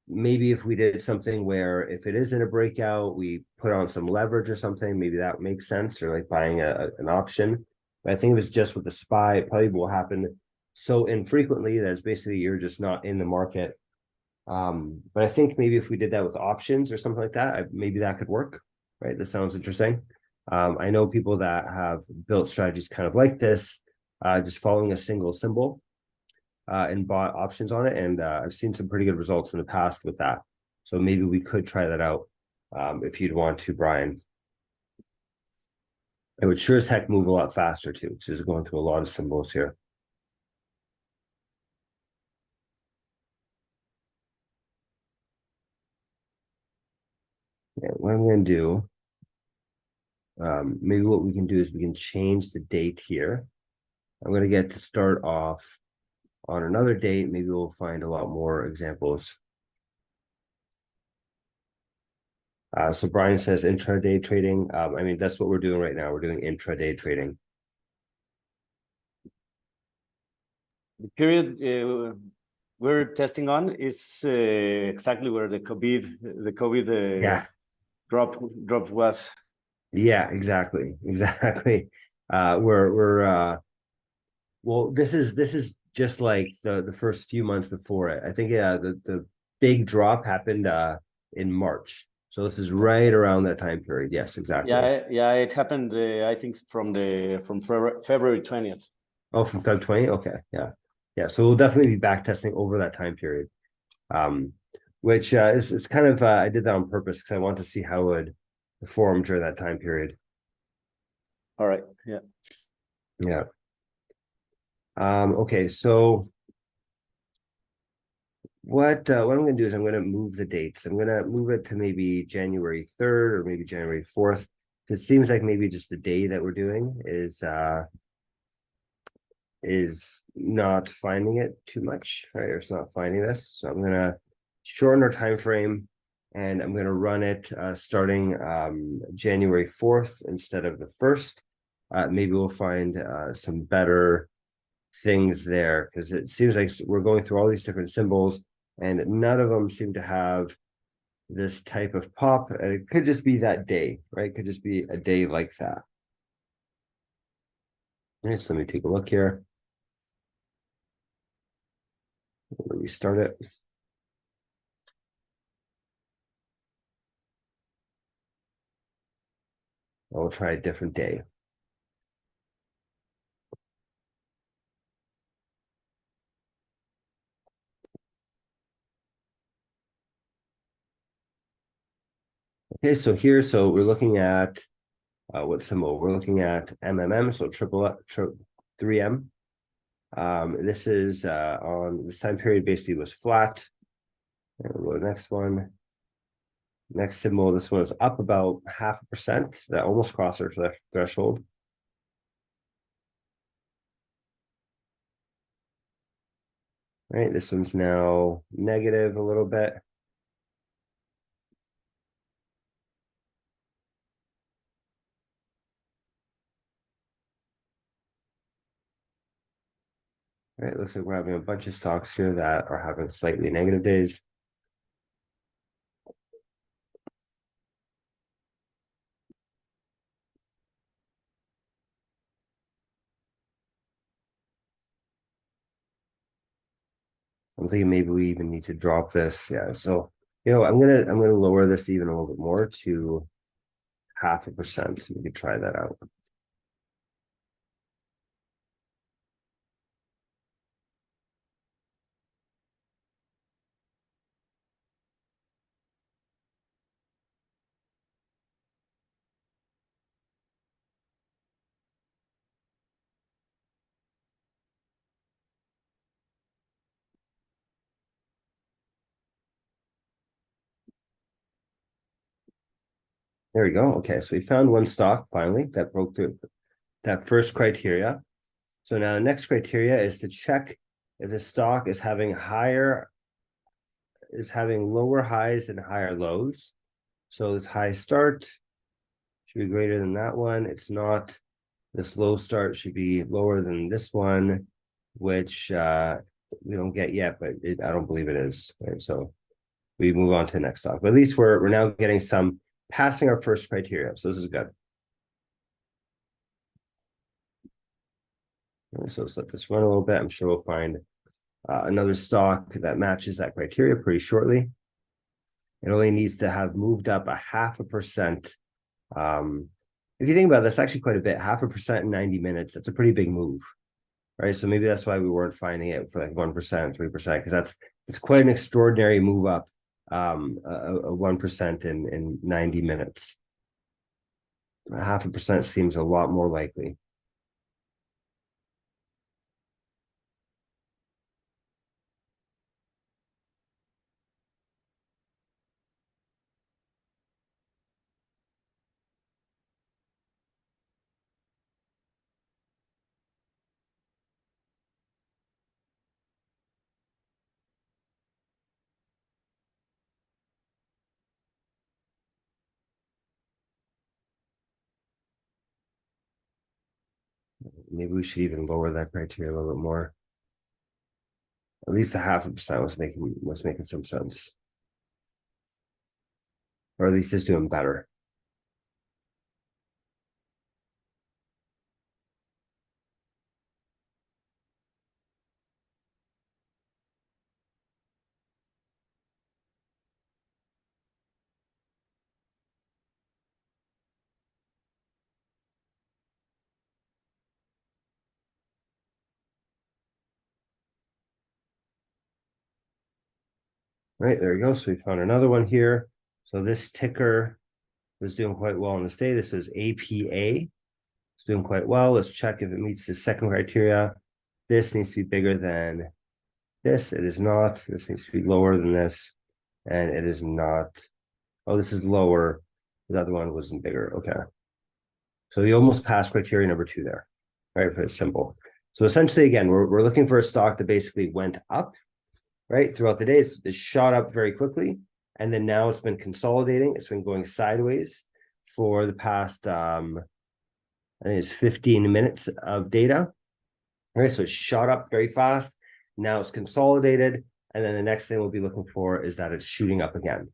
maybe if we did something where if it is in a breakout, we put on some leverage or something, maybe that makes sense, or like buying an option. But I think it was just with the SPY, it probably will happen so infrequently that it's basically you're just not in the market. But I think maybe if we did that with options or something like that, maybe that could work, right? This sounds interesting. I know people that have built strategies kind of like this, just following a single symbol and bought options on it. And I've seen some pretty good results in the past with that. So maybe we could try that out if you'd want to, Brian. It would sure as heck move a lot faster too, because it's going through a lot of symbols here. Yeah, what I'm going to do, maybe what we can do is we can change the date here. I'm going to get to start off on another date. Maybe we'll find a lot more examples. So Brian says intraday trading. I mean, that's what we're doing right now. We're doing intraday trading. The period we're testing on is exactly where the COVID Yeah. drop was. Yeah, exactly. Well, this is just like the first few months before it. I think the big drop happened in March. So this is right around that time period. Yes, exactly. Yeah, it happened I think from February 20th. Oh, from Feb 20? Okay, yeah. Yeah, so we'll definitely be back testing over that time period. Which is kind of I did that on purpose because I want to see how it would perform during that time period. All right, yeah. Yeah. Okay, so what I'm going to do is I'm going to move the dates. I'm going to move it to maybe January 3rd or maybe January 4th. It seems like maybe just the day that we're doing is not finding it too much, right? Or it's not finding this. So I'm going to shorten our time frame and I'm going to run it starting January 4th instead of the 1st. Maybe we'll find some better things there because it seems like we're going through all these different symbols and none of them seem to have this type of pop, and it could just be that day, right? It could just be a day like that. All right, so let me take a look here. Let me restart it. I'll try a different day. Okay, so here, so we're looking at what symbol? We're looking at MMM, so 3M. This is on this time period basically was flat. And we'll go to the next one. Next symbol, this one is up about 0.5%. That almost crossed our threshold. Right, this one's now negative a little bit. Right, it looks like we're having a bunch of stocks here that are having slightly negative days. I'm thinking maybe we even need to drop this. Yeah, so I'm gonna lower this even a little bit more to 0.5%. We could try that out. There we go. Okay, so we found one stock finally that broke through that first criteria. So now the next criteria is to check if the stock is having lower highs and higher lows. So this high start should be greater than that one. It's not. This low start should be lower than this one, which we don't get yet, but I don't believe it is. Right, so we move on to the next stock. But at least we're now getting some passing our first criteria. So this is good. So let's let this run a little bit. I'm sure we'll find another stock that matches that criteria pretty shortly. It only needs to have moved up 0.5%. If you think about it, that's actually quite a bit. 0.5% in 90 minutes. That's a pretty big move, right? So maybe that's why we weren't finding it for like 1%, 3%, because it's quite an extraordinary move up. A 1% in 90 minutes. 0.5% seems a lot more likely. Maybe we should even lower that criteria a little bit more. At least 0.5% was making some sense. Or at least it's doing better. Right, there we go. So we found another one here. So this ticker was doing quite well on this day. This is APA. It's doing quite well. Let's check if it meets the second criteria. This needs to be bigger than this. It is not. This needs to be lower than this. And it is not. Oh, this is lower. The other one wasn't bigger. Okay. So you almost passed criteria number 2 there. Right, for simple. So essentially, again, we're looking for a stock that basically went up, right, throughout the days. It shot up very quickly, and then now it's been consolidating. It's been going sideways for the past I think it's 15 minutes of data. All right, so it shot up very fast. Now it's consolidated, and then the next thing we'll be looking for is that it's shooting up again.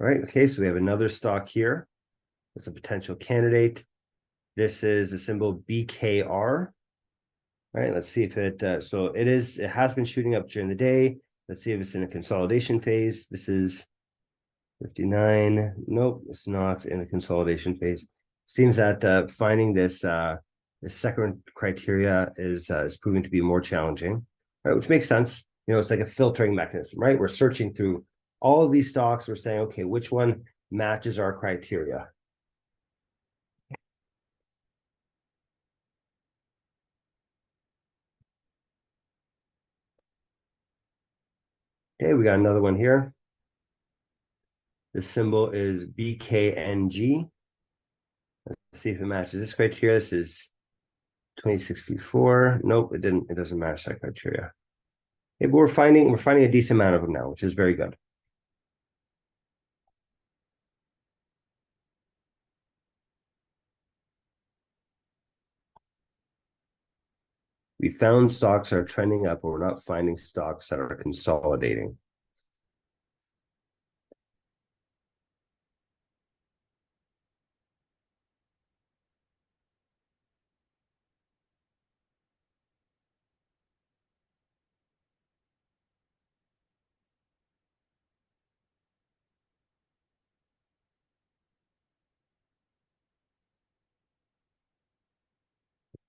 All right, okay, so we have another stock here. It's a potential candidate. This is the symbol BKR. All right, let's see if it, so it has been shooting up during the day. Let's see if it's in a consolidation phase. This is 59. Nope, it's not in the consolidation phase. Seems that finding this second criteria is proving to be more challenging, right? Which makes sense. You know, it's like a filtering mechanism, right? We're searching through all of these stocks. We're saying, okay, which one matches our criteria? Okay, we got another one here. The symbol is BKNG. Let's see if it matches this criteria. This is 2064. Nope, it doesn't match that criteria. Okay, but we're finding a decent amount of them now, which is very good. We found stocks that are trending up, but we're not finding stocks that are consolidating.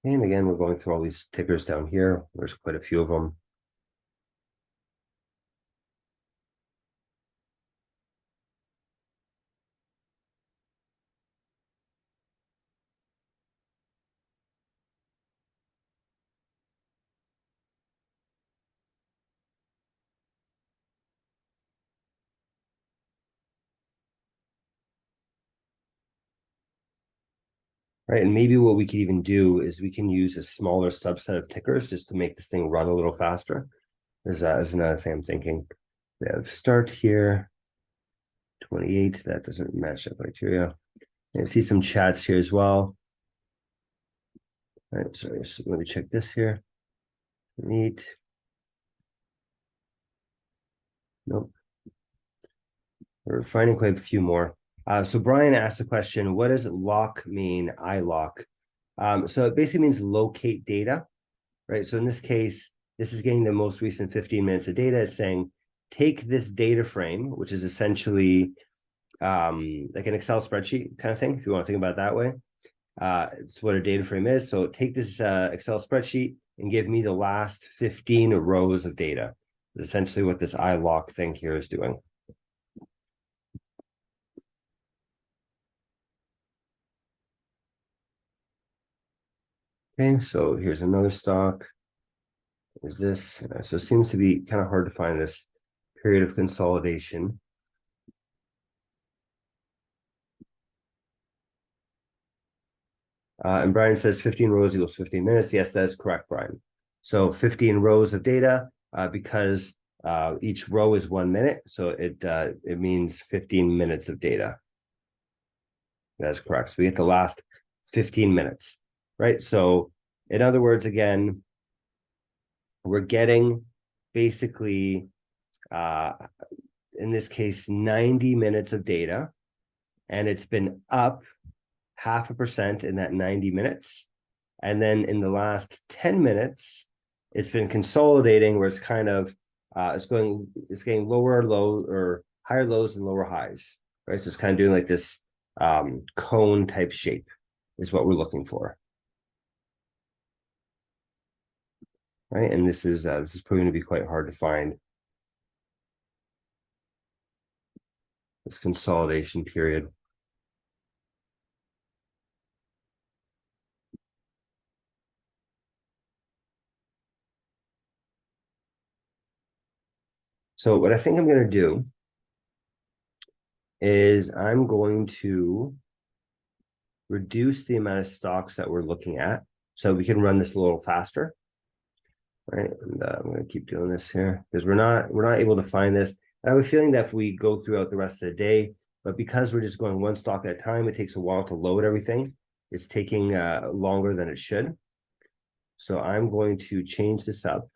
And again, we're going through all these tickers down here. There's quite a few of them. Right, and maybe what we could even do is we can use a smaller subset of tickers just to make this thing run a little faster. Is another thing I'm thinking. We have start here, 28. That doesn't match that criteria. I see some chats here as well. All right, so let me check this here. Neat. Nope. We're finding quite a few more. So Brian asked the question, what does lock mean, iLock? So it basically means locate data, right? So in this case, this is getting the most recent 15 minutes of data. It's saying, take this data frame, which is essentially like an Excel spreadsheet kind of thing, if you want to think about it that way. It's what a data frame is. So take this Excel spreadsheet and give me the last 15 rows of data. That's essentially what this iLock thing here is doing. Okay, so here's another stock. There's this. So it seems to be kind of hard to find this period of consolidation. And Brian says 15 rows equals 15 minutes. Yes, that is correct, Brian. So 15 rows of data because each row is 1 minute. So it means 15 minutes of data. That's correct. So we get the last 15 minutes, right? So in other words, again, we're getting basically, in this case, 90 minutes of data, and it's been up 0.5% in that 90 minutes. And then in the last 10 minutes, it's been consolidating where it's kind of, it's getting lower low or higher lows and lower highs, right? So it's kind of doing like this cone type shape is what we're looking for. Right, and this is proving to be quite hard to find. This consolidation period. So what I think I'm going to do is I'm going to reduce the amount of stocks that we're looking at so we can run this a little faster. Right, and I'm going to keep doing this here because we're not able to find this. And I have a feeling that if we go throughout the rest of the day, but because we're just going one stock at a time, it takes a while to load everything. It's taking longer than it should. So I'm going to change this up.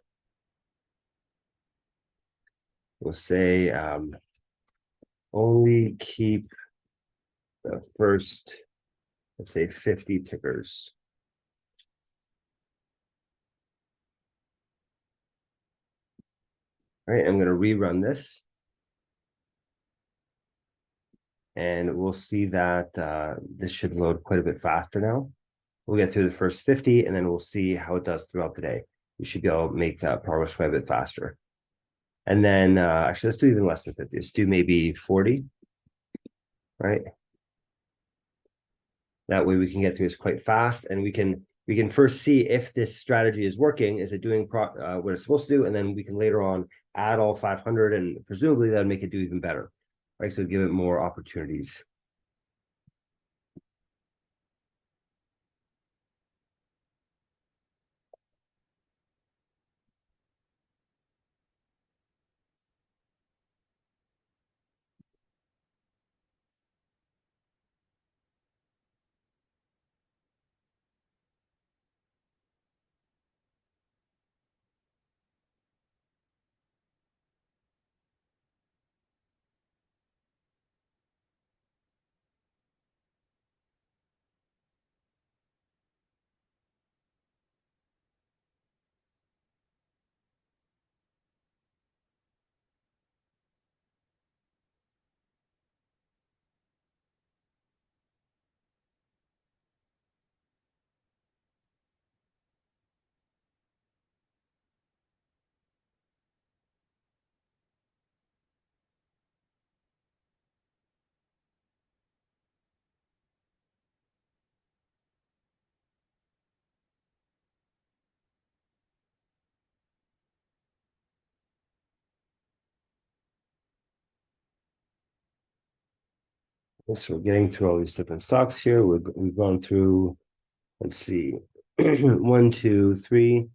We'll say only keep the first, let's say 50 tickers. All right, I'm going to rerun this. And we'll see that this should load quite a bit faster now. We'll get through the first 50 and then we'll see how it does throughout the day. We should be able to make progress quite a bit faster. And then actually, let's do even less than 50. Let's do maybe 40, right? That way we can get through this quite fast, and we can first see if this strategy is working. Is it doing what it's supposed to do? And then we can later on add all 500, and presumably that would make it do even better, right? So give it more opportunities. So we're getting through all these different stocks here. We've gone through, let's see, 1, 2, 3,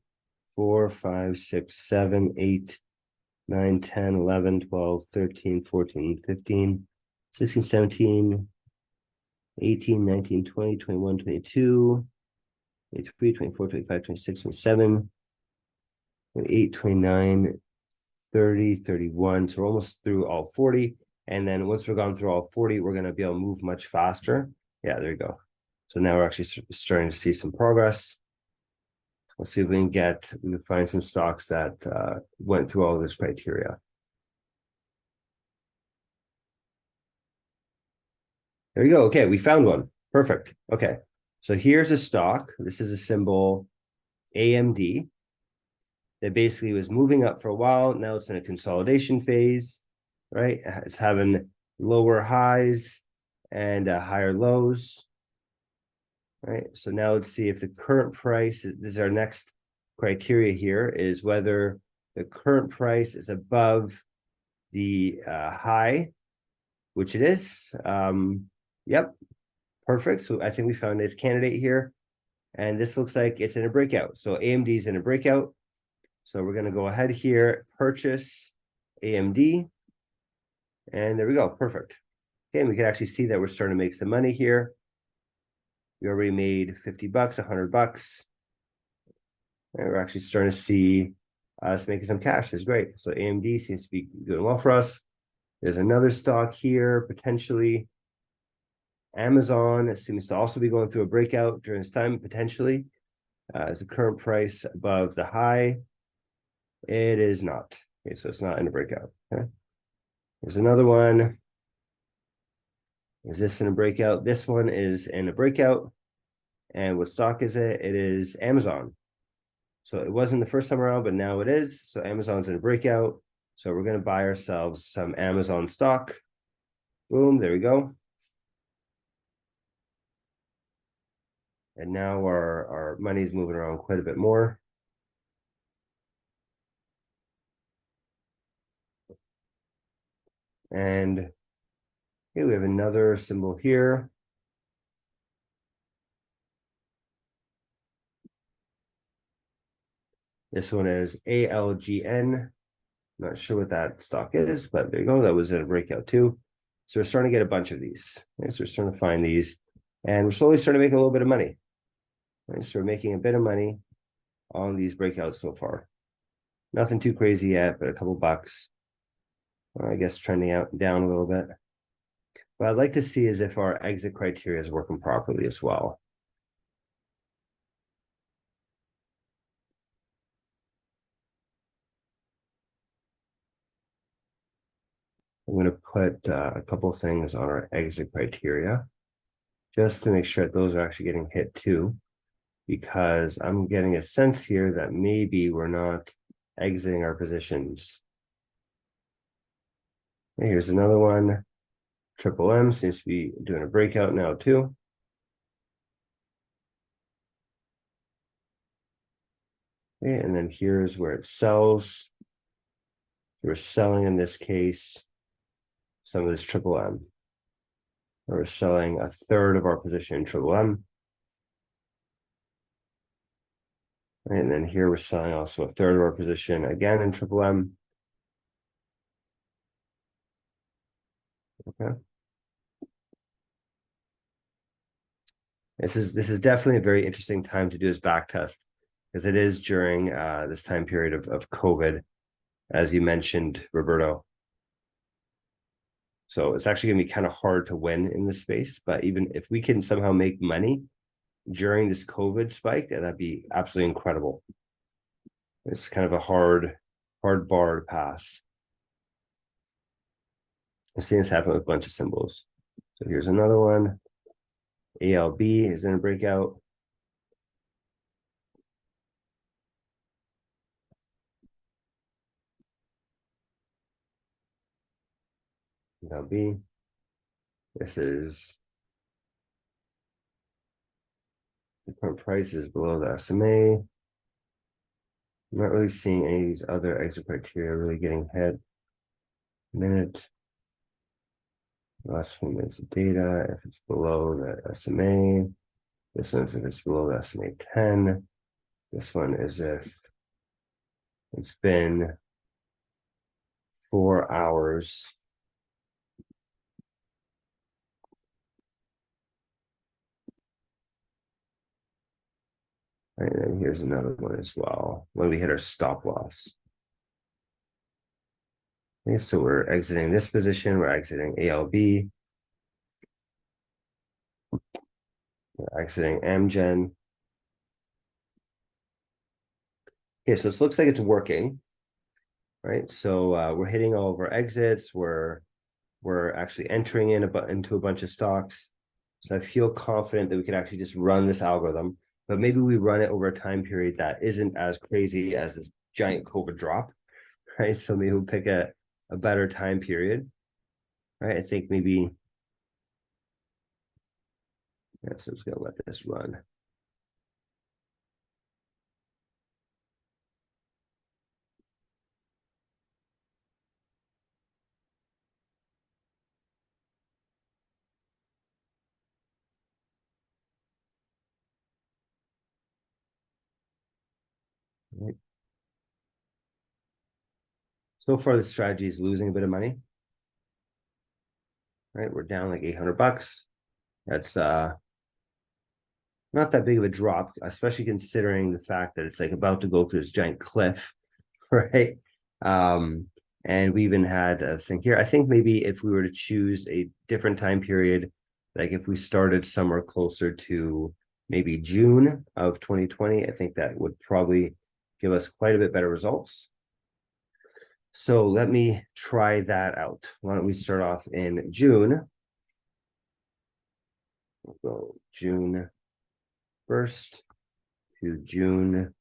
4, 5, 6, 7, 8, 9, 10, 11, 12, 13, 14, 15, 16, 17, 18, 19, 20, 21, 22, 23, 24, 25, 26, 27, 28, 29, 30, 31. So we're almost through all 40. And then once we're gone through all 40, we're going to be able to move much faster. Yeah, there you go. So now we're actually starting to see some progress. Let's see if we can find some stocks that went through all this criteria. There you go. Okay, we found one. Perfect. Okay, so here's a stock. This is a symbol AMD. That basically was moving up for a while. Now it's in a consolidation phase, right? It's having lower highs and higher lows, right? So now let's see if the current price, this is our next criteria here, is whether the current price is above the high, which it is. Yep, perfect. So I think we found this candidate here. And this looks like it's in a breakout. So AMD is in a breakout. So we're going to go ahead here, purchase AMD. And there we go. Perfect. Okay, and we can actually see that we're starting to make some money here. We already made 50 bucks, 100 bucks. And we're actually starting to see us making some cash. That's great. So AMD seems to be doing well for us. There's another stock here, potentially. Amazon seems to also be going through a breakout during this time, potentially. Is the current price above the high? It is not. Okay, so it's not in a breakout. Okay. There's another one. Is this in a breakout? This one is in a breakout. And what stock is it? It is Amazon. So it wasn't the first time around, but now it is. So Amazon's in a breakout. So we're going to buy ourselves some Amazon stock. Boom, there we go. And now our money's moving around quite a bit more. And okay, we have another symbol here. This one is ALGN. Not sure what that stock is, but there you go. That was in a breakout too. So we're starting to get a bunch of these. Okay, so we're starting to find these. And we're slowly starting to make a little bit of money. Right, so we're making a bit of money on these breakouts so far. Nothing too crazy yet, but a couple bucks. I guess trending out down a little bit. What I'd like to see is if our exit criteria is working properly as well. I'm going to put a couple of things on our exit criteria just to make sure that those are actually getting hit too, because I'm getting a sense here that maybe we're not exiting our positions. And here's another one. Triple M seems to be doing a breakout now too. Okay, and then here's where it sells. We're selling in this case some of this triple M. We're selling a third of our position in triple M. And then here we're selling also a third of our position again in triple M. Okay. This is definitely a very interesting time to do this back test, because it is during this time period of COVID, as you mentioned, Roberto. So it's actually gonna be kind of hard to win in this space, but even if we can somehow make money during this COVID spike, that'd be absolutely incredible. It's kind of a hard bar to pass. I've seen this happen with a bunch of symbols. So here's another one. ALB is in a breakout. ALB. This is the current price is below the SMA. I'm not really seeing any of these other exit criteria really getting hit. Minute. Last 4 minutes of data. If it's below the SMA. This one's if it's below the SMA 10. This one is if it's been 4 hours. Right, and then here's another one as well, when we hit our stop loss. Okay, so we're exiting this position, we're exiting ALB. We're exiting Amgen. Okay, so this looks like it's working, right? So we're hitting all of our exits. We're actually entering into a bunch of stocks. So I feel confident that we could actually just run this algorithm, but maybe we run it over a time period that isn't as crazy as this giant COVID drop, right? So maybe we'll pick a better time period, right? I think maybe, yeah, so I'm just gonna let this run. Right. So far, the strategy is losing a bit of money. Right, we're down like 800 bucks. That's not that big of a drop, especially considering the fact that it's like about to go through this giant cliff, right? And we even had a thing here. I think maybe if we were to choose a different time period, like if we started somewhere closer to maybe June of 2020, I think that would probably give us quite a bit better results. So let me try that out. Why don't we start off in June? We'll go June 1st to June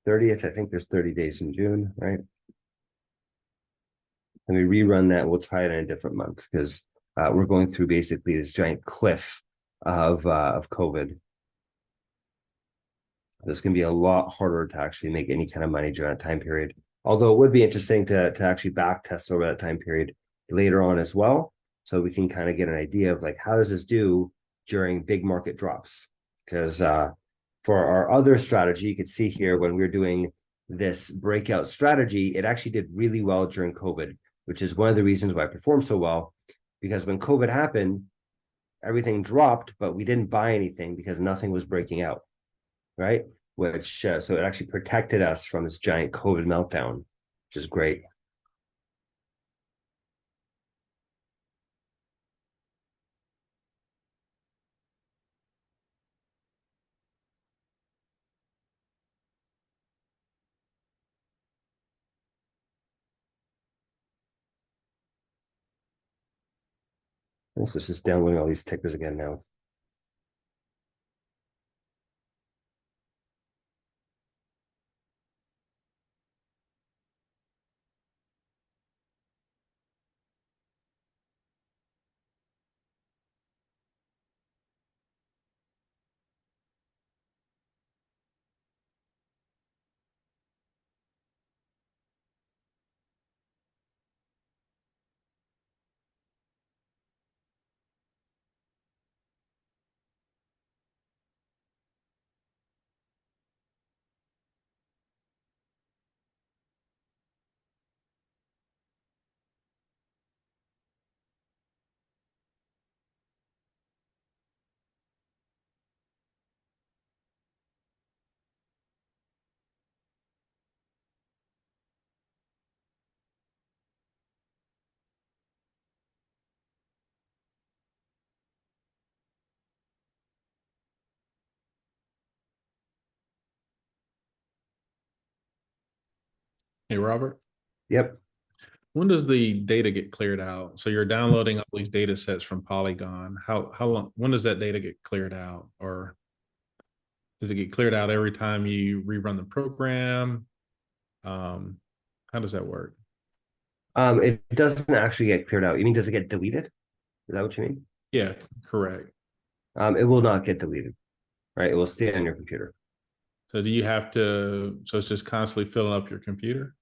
30th. I think there's 30 days in June, right? And we rerun that. We'll try it in a different month because we're going through basically this giant cliff of COVID. This can be a lot harder to actually make any kind of money during that time period. Although it would be interesting to actually back test over that time period later on as well. So we can kind of get an idea of like, how does this do during big market drops? Because for our other strategy, you can see here when we're doing this breakout strategy, it actually did really well during COVID, which is one of the reasons why it performed so well. Because when COVID happened, everything dropped, but we didn't buy anything because nothing was breaking out, right? Which so it actually protected us from this giant COVID meltdown, which is great. So it's just downloading all these tickers again now. Hey, Robert, Yep. when does the data get cleared out? So you're downloading all these data sets from Polygon. How long, when does that data get cleared out? Or does it get cleared out every time you rerun the program? How does that work? It doesn't actually get cleared out. You mean, does it get deleted? Is that what you mean? Yeah, correct. It will not get deleted, right? It will stay on your computer. So do you have to, so it's just constantly filling up your computer?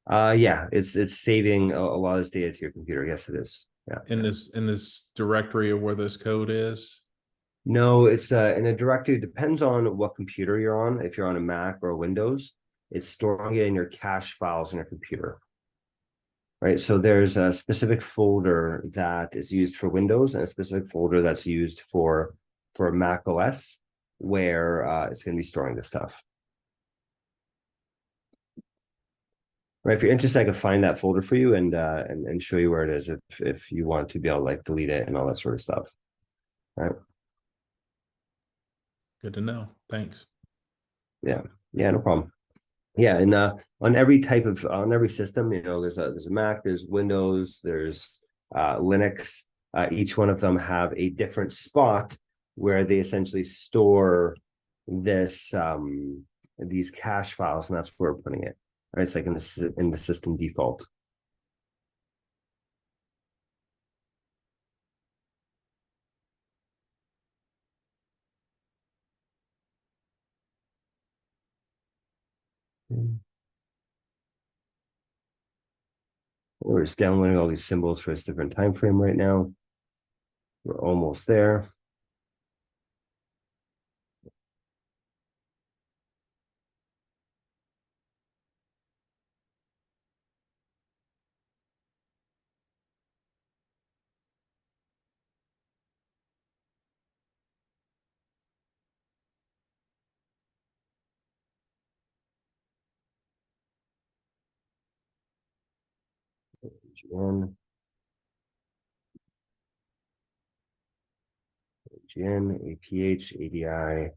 Yeah, it's saving a lot of this data to your computer. Yes, it is. Yeah. In this directory of where this code is? No, it's in a directory. Depends on what computer you're on. If you're on a Mac or a Windows, it's storing it in your cache files in your computer. Right. So there's a specific folder that is used for Windows and a specific folder that's used for Mac OS, where it's going to be storing this stuff. Right. If you're interested, I can find that folder for you and show you where it is if you want to be able to like delete it and all that sort of stuff. Right. Good to know. Thanks. Yeah. Yeah, no problem. Yeah, and on every type of on every system, you know, there's a Mac, there's Windows, there's Linux. Each one of them have a different spot where they essentially store this these cache files, and that's where we're putting it. Right, it's like in the system default. We're just downloading all these symbols for this different time frame right now. We're almost there. GN, APH, ADI,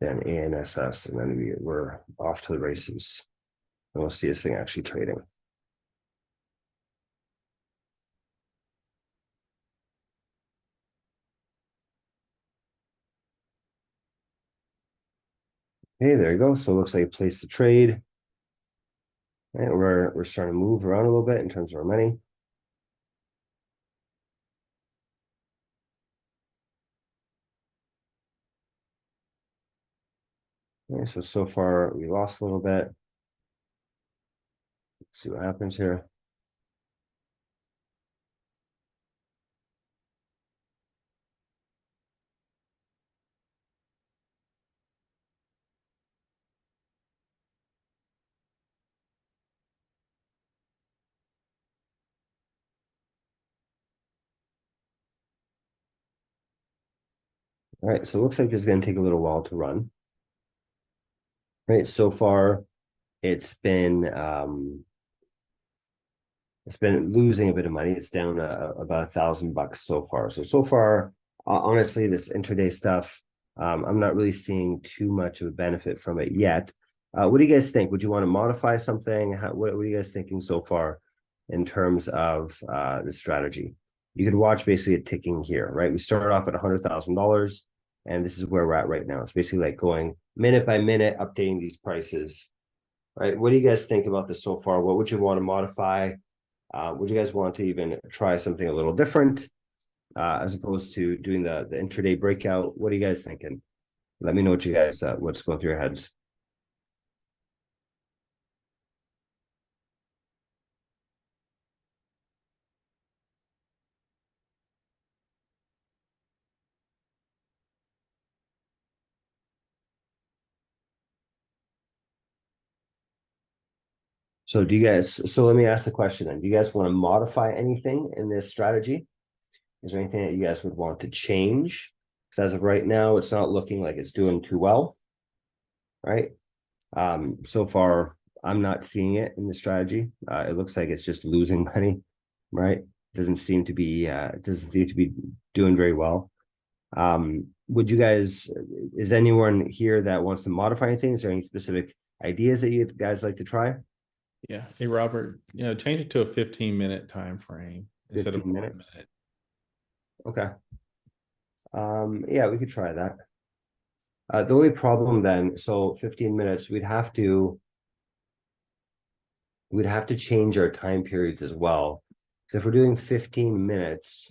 then ANSS, and then we're off to the races. And we'll see this thing actually trading. Okay, there you go. So it looks like place the trade. Right, we're starting to move around a little bit in terms of our money. Okay, so far we lost a little bit. Let's see what happens here. All right, so it looks like this is going to take a little while to run. Right, so far it's been losing a bit of money. It's down about $1,000 so far. So far, honestly, this intraday stuff, I'm not really seeing too much of a benefit from it yet. What do you guys think? Would you want to modify something? What are you guys thinking so far in terms of the strategy? you could watch basically a ticking here, right? We started off at $100,000, and this is where we're at right now. It's basically like going minute by minute, updating these prices, right? What do you guys think about this so far? What would you want to modify? Would you guys want to even try something a little different, as opposed to doing the intraday breakout? What are you guys thinking? Let me know what you guys, what's going through your heads. So do you guys, so let me ask the question then. Do you guys want to modify anything in this strategy? Is there anything that you guys would want to change? Because as of right now, it's not looking like it's doing too well, right? So far, I'm not seeing it in the strategy. It looks like it's just losing money, right? Doesn't seem to be doing very well. Would you guys, is anyone here that wants to modify anything? Is there any specific ideas that you guys like to try? Yeah. Hey, Robert, change it to a 15-minute time frame instead of 15 1 minutes? minute. Okay. Yeah, we could try that. The only problem then, so 15 minutes, we'd have to change our time periods as well. So if we're doing 15 minutes,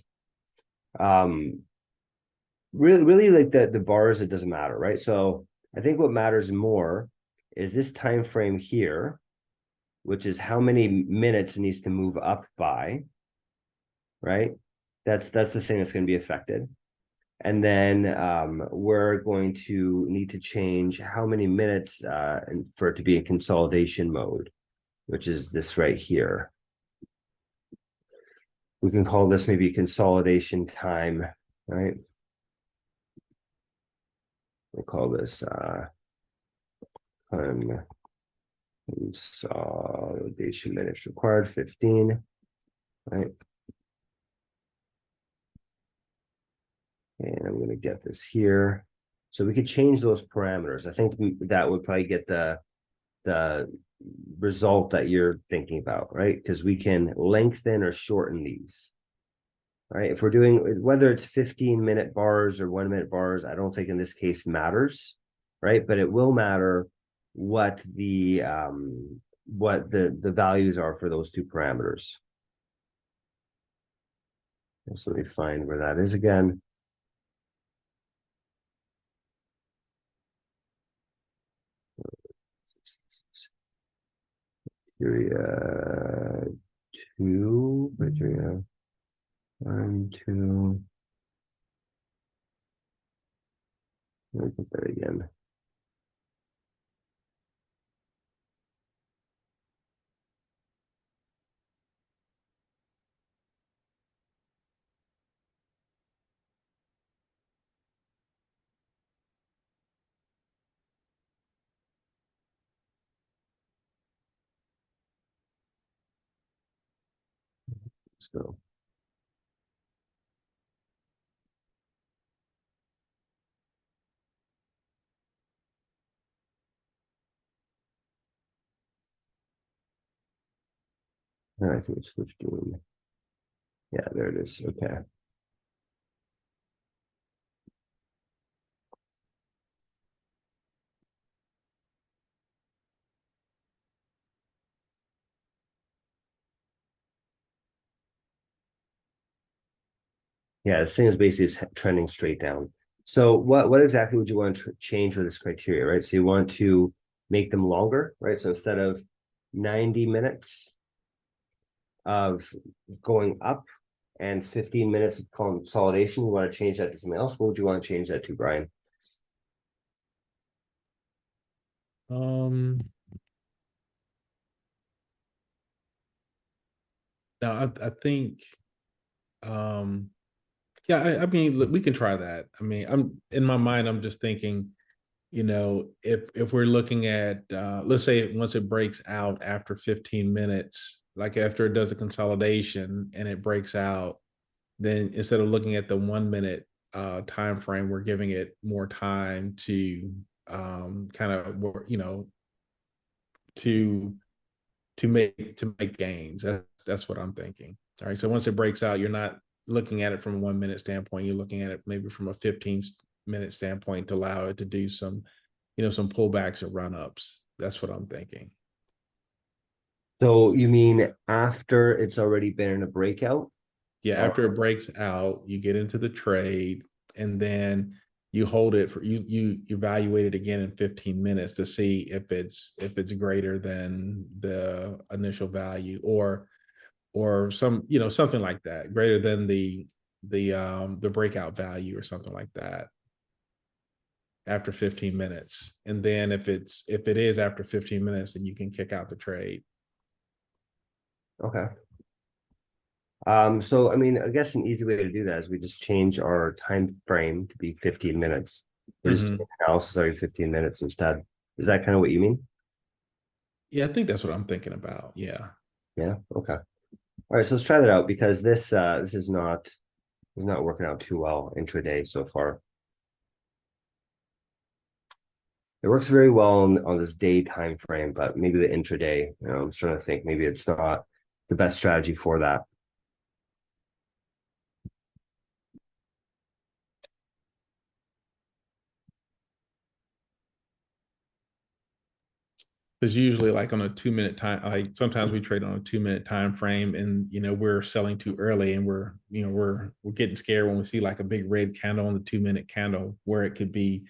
really like the bars, it doesn't matter, right? So I think what matters more is this time frame here, which is how many minutes it needs to move up by, right? That's the thing that's going to be affected. And then we're going to need to change how many minutes for it to be in consolidation mode, which is this right here. We can call this maybe consolidation time, right? We'll call this consolidation minutes required, 15, right? And I'm going to get this here. So we could change those parameters. I think that would probably get the result that you're thinking about, right? Because we can lengthen or shorten these. Right. If we're doing, whether it's 15-minute bars or 1-minute bars, I don't think in this case matters, right? But it will matter what the values are for those two parameters. So let me find where that is again. Criteria 2, criteria 1, 2. Let me put that again. So I think it's 15. Yeah, there it is. Okay. Yeah, this thing is basically trending straight down. So what exactly would you want to change with this criteria, right? So you want to make them longer, right? So instead of 90 minutes of going up and 15 minutes of consolidation, you want to change that to something else. What would you want to change that to, Brian? Now I think yeah, I mean, look, we can try that. I mean, I'm in my mind, I'm just thinking, if we're looking at let's say once it breaks out after 15 minutes, like after it does the consolidation and it breaks out, then instead of looking at the 1 minute time frame, we're giving it more time to kind of work, to make gains. That's what I'm thinking. All right. So once it breaks out, you're not looking at it from a 1 minute standpoint. You're looking at it maybe from a 15-minute standpoint to allow it to do some, some pullbacks or run ups. That's what I'm thinking. So you mean after it's already been in a breakout? Yeah, Or- after it breaks out, you get into the trade, and then you hold it for you evaluate it again in 15 minutes to see if it's greater than the initial value, or some, something like that, greater than the breakout value or something like that after 15 minutes. And then if it is after 15 minutes, then you can kick out the trade. Okay. So I mean, I guess an easy way to do that is we just change our time frame to be 15 minutes. We're just doing analysis every 15 minutes instead. Is that kind of what you mean? Yeah, I think that's what I'm thinking about. Yeah. Yeah. Okay. All right. So let's try that out because this is not working out too well intraday so far. It works very well on this day time frame, but maybe the intraday, I'm trying to think maybe it's not the best strategy for that. Because usually like on a 2 minute time, like sometimes we trade on a 2 minute time frame, and we're selling too early, and we're getting scared when we see like a big red candle on the 2 minute candle where it could be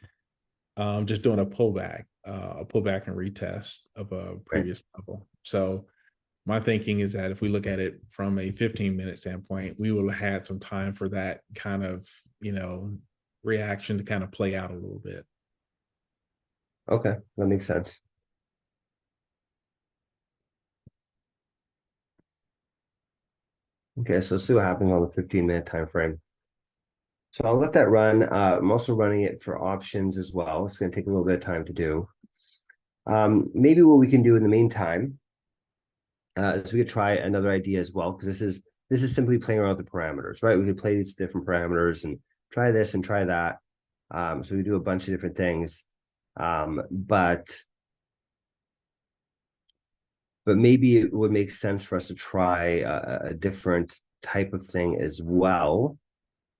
just doing a pullback and retest of a previous level. So my thinking is that if we look at it from a 15-minute standpoint, we will have had some time for that kind of reaction to kind of play out a little bit. Okay, that makes sense. Okay, so let's see what happens on the 15-minute time frame. So I'll let that run. I'm also running it for options as well. It's going to take a little bit of time to do. Maybe what we can do in the meantime is we could try another idea as well, because this is simply playing around with the parameters, right? We could play these different parameters and try this and try that. So we do a bunch of different things. But maybe it would make sense for us to try a different type of thing as well,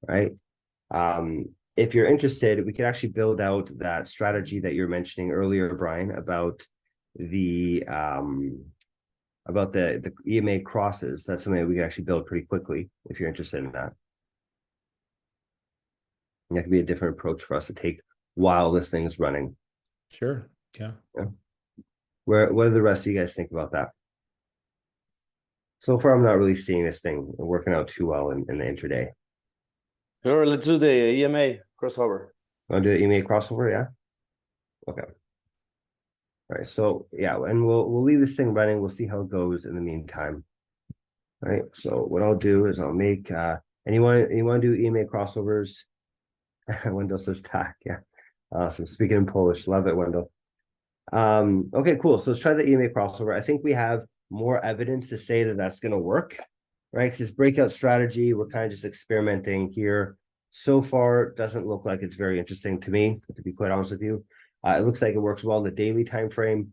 right? If you're interested, we could actually build out that strategy that you're mentioning earlier, Brian, about the EMA crosses. That's something that we can actually build pretty quickly if you're interested in that. And that could be a different approach for us to take while this thing is running. Sure. Yeah. What do the rest of you guys think about that? So far, I'm not really seeing this thing working out too well in the intraday. Sure, let's do the EMA crossover. Want to do the EMA crossover? Yeah. Okay. All right. So yeah, and we'll leave this thing running. We'll see how it goes in the meantime. All right. So what I'll do is I'll make anyone do EMA crossovers? Wendell says tak. Yeah. Awesome. Speaking in Polish, love it, Wendell. Okay, cool. So let's try the EMA crossover. I think we have more evidence to say that that's going to work, right? Because this breakout strategy, we're kind of just experimenting here. So far, it doesn't look like it's very interesting to me, to be quite honest with you. It looks like it works well in the daily time frame,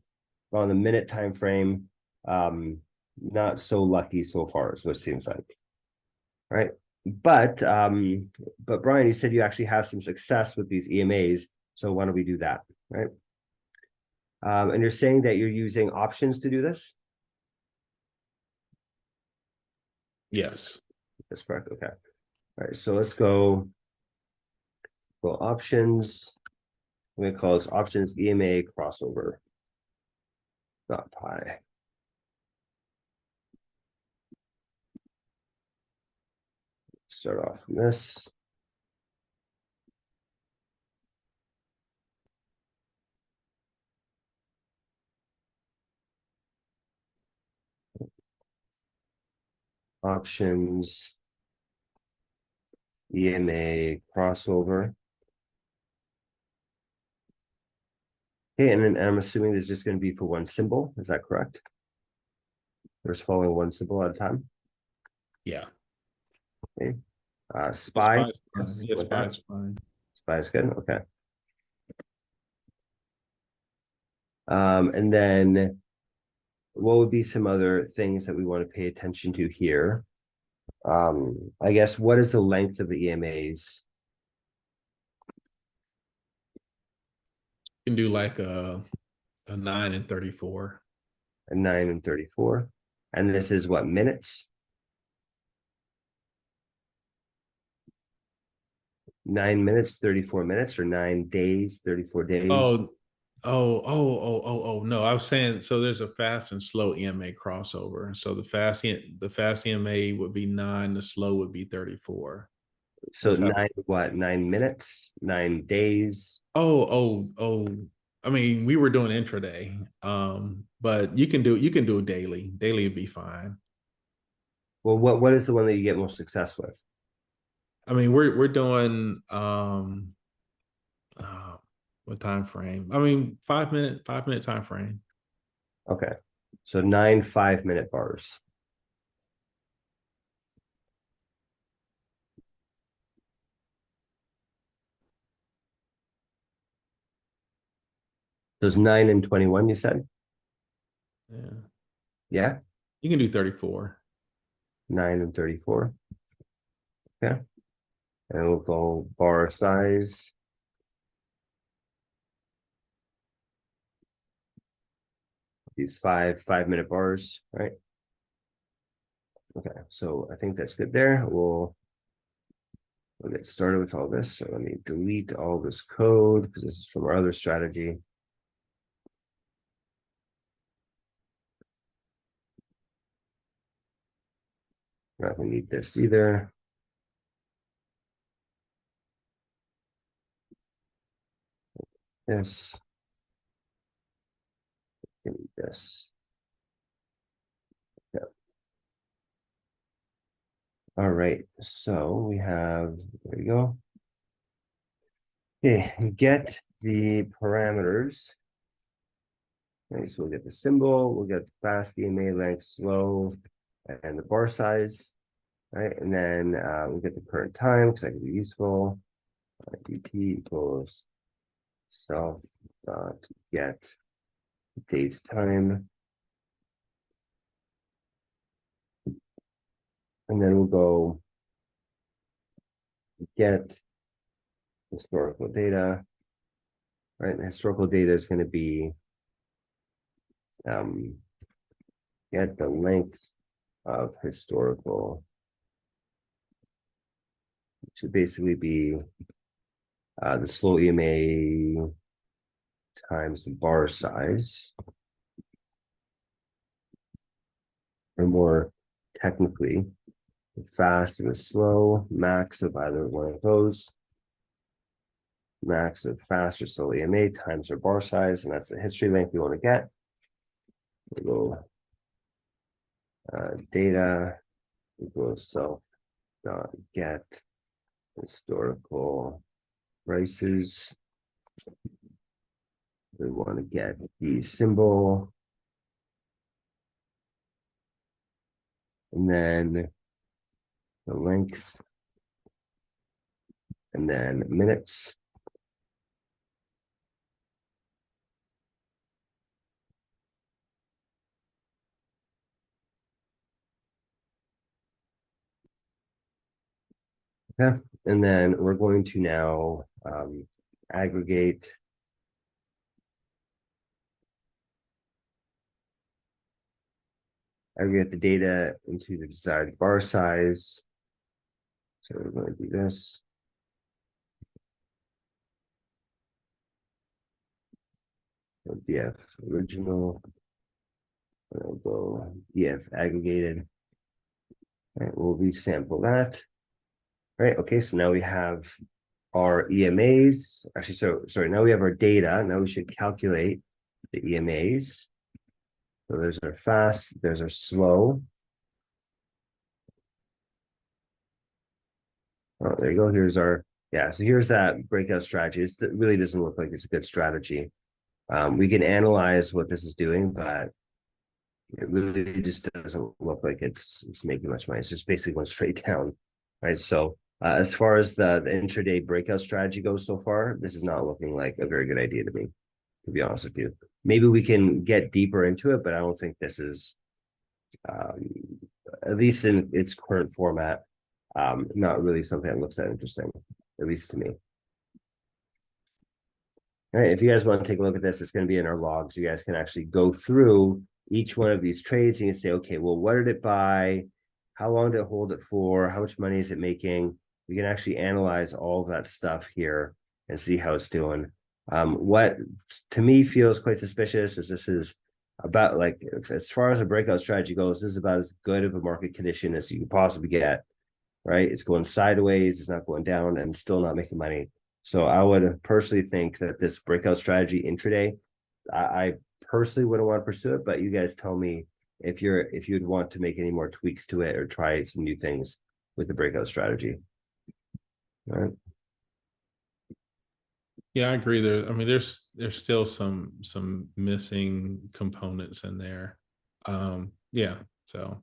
but on the minute time frame, not so lucky so far is what it seems like. All right. But Brian, you said you actually have some success with these EMAs. So why don't we do that, right? And you're saying that you're using options to do this? Yes. That's correct. Okay. All right. So let's go options. I'm going to call this options EMA crossover. .py. Start off from this. Options EMA crossover. Okay, and then I'm assuming this is just going to be for one symbol. Is that correct? We're just following one symbol at a time. Yeah. Okay. SPY. Yeah, SPY is fine. SPY is good. Okay. And then what would be some other things that we want to pay attention to here? I guess what is the length of the EMAs? You can do like a 9 and 34. A 9 and 34. And this is what, minutes? 9 minutes, 34 minutes, or 9 days, 34 days? Oh, no. I was saying, so there's a fast and slow EMA crossover. So the fast EMA would be 9, the slow would be 34. So That's how- 9 what? 9 minutes, 9 days. Oh. I mean, we were doing intraday. But you can do it daily. Daily would be fine. Well, what is the one that you get most success with? I mean, we're doing what time frame? I mean, 5 minute time frame. Okay. So 9 5-minute bars. Those 9 and 21, you said? Yeah. Yeah. You can do 34. 9 and 34. Okay. And we'll go bar size. Do 5 5-minute bars, right? Okay, so I think that's good there. We'll get started with all this. So let me delete all this code because this is from our other strategy. Not gonna need this either. This. Give me this. Yeah. All right, so we have, there you go. Okay, get the parameters. Okay, so we'll get the symbol, we'll get the fast EMA length, slow, and the bar size. Right, and then we'll get the current time because that could be useful. dt equals self dot get date time, and then we'll go get historical data. Right, the historical data is going to be get the length of historical, which should basically be the slow EMA times the bar size, or more technically, the fast and the slow, max of either one of those, max of fast or slow EMA times our bar size, and that's the history length we want to get. We'll go data equals self dot get historical prices. We want to get the symbol, and then the length, and then minutes. Okay, and then we're going to now aggregate the data into the desired bar size. So we're going to do this. So df original, and I'll go df aggregated. All right, we'll resample that. All right, okay, so now we have our EMAs. Actually, so sorry, now we have our data. Now we should calculate the EMAs. So there's our fast, there's our slow. Oh, there you go. Here's our, yeah, so here's that breakout strategy. It really doesn't look like it's a good strategy. We can analyze what this is doing, but it really just doesn't look like it's making much money. It's just basically going straight down, right? So as far as the intraday breakout strategy goes so far, this is not looking like a very good idea to me, to be honest with you. Maybe we can get deeper into it, but I don't think this is at least in its current format, not really something that looks that interesting, at least to me. All right, if you guys want to take a look at this, it's going to be in our logs. You guys can actually go through each one of these trades and you say, okay, well, what did it buy? How long did it hold it for? How much money is it making? You can actually analyze all of that stuff here and see how it's doing. What to me feels quite suspicious is this is about like, as far as a breakout strategy goes, this is about as good of a market condition as you could possibly get, right? It's going sideways, it's not going down, and still not making money. So I would personally think that this breakout strategy intraday, I personally wouldn't want to pursue it, but you guys tell me if you'd want to make any more tweaks to it or try some new things with the breakout strategy. All right. Yeah, I agree. There's still some missing components in there. Yeah, so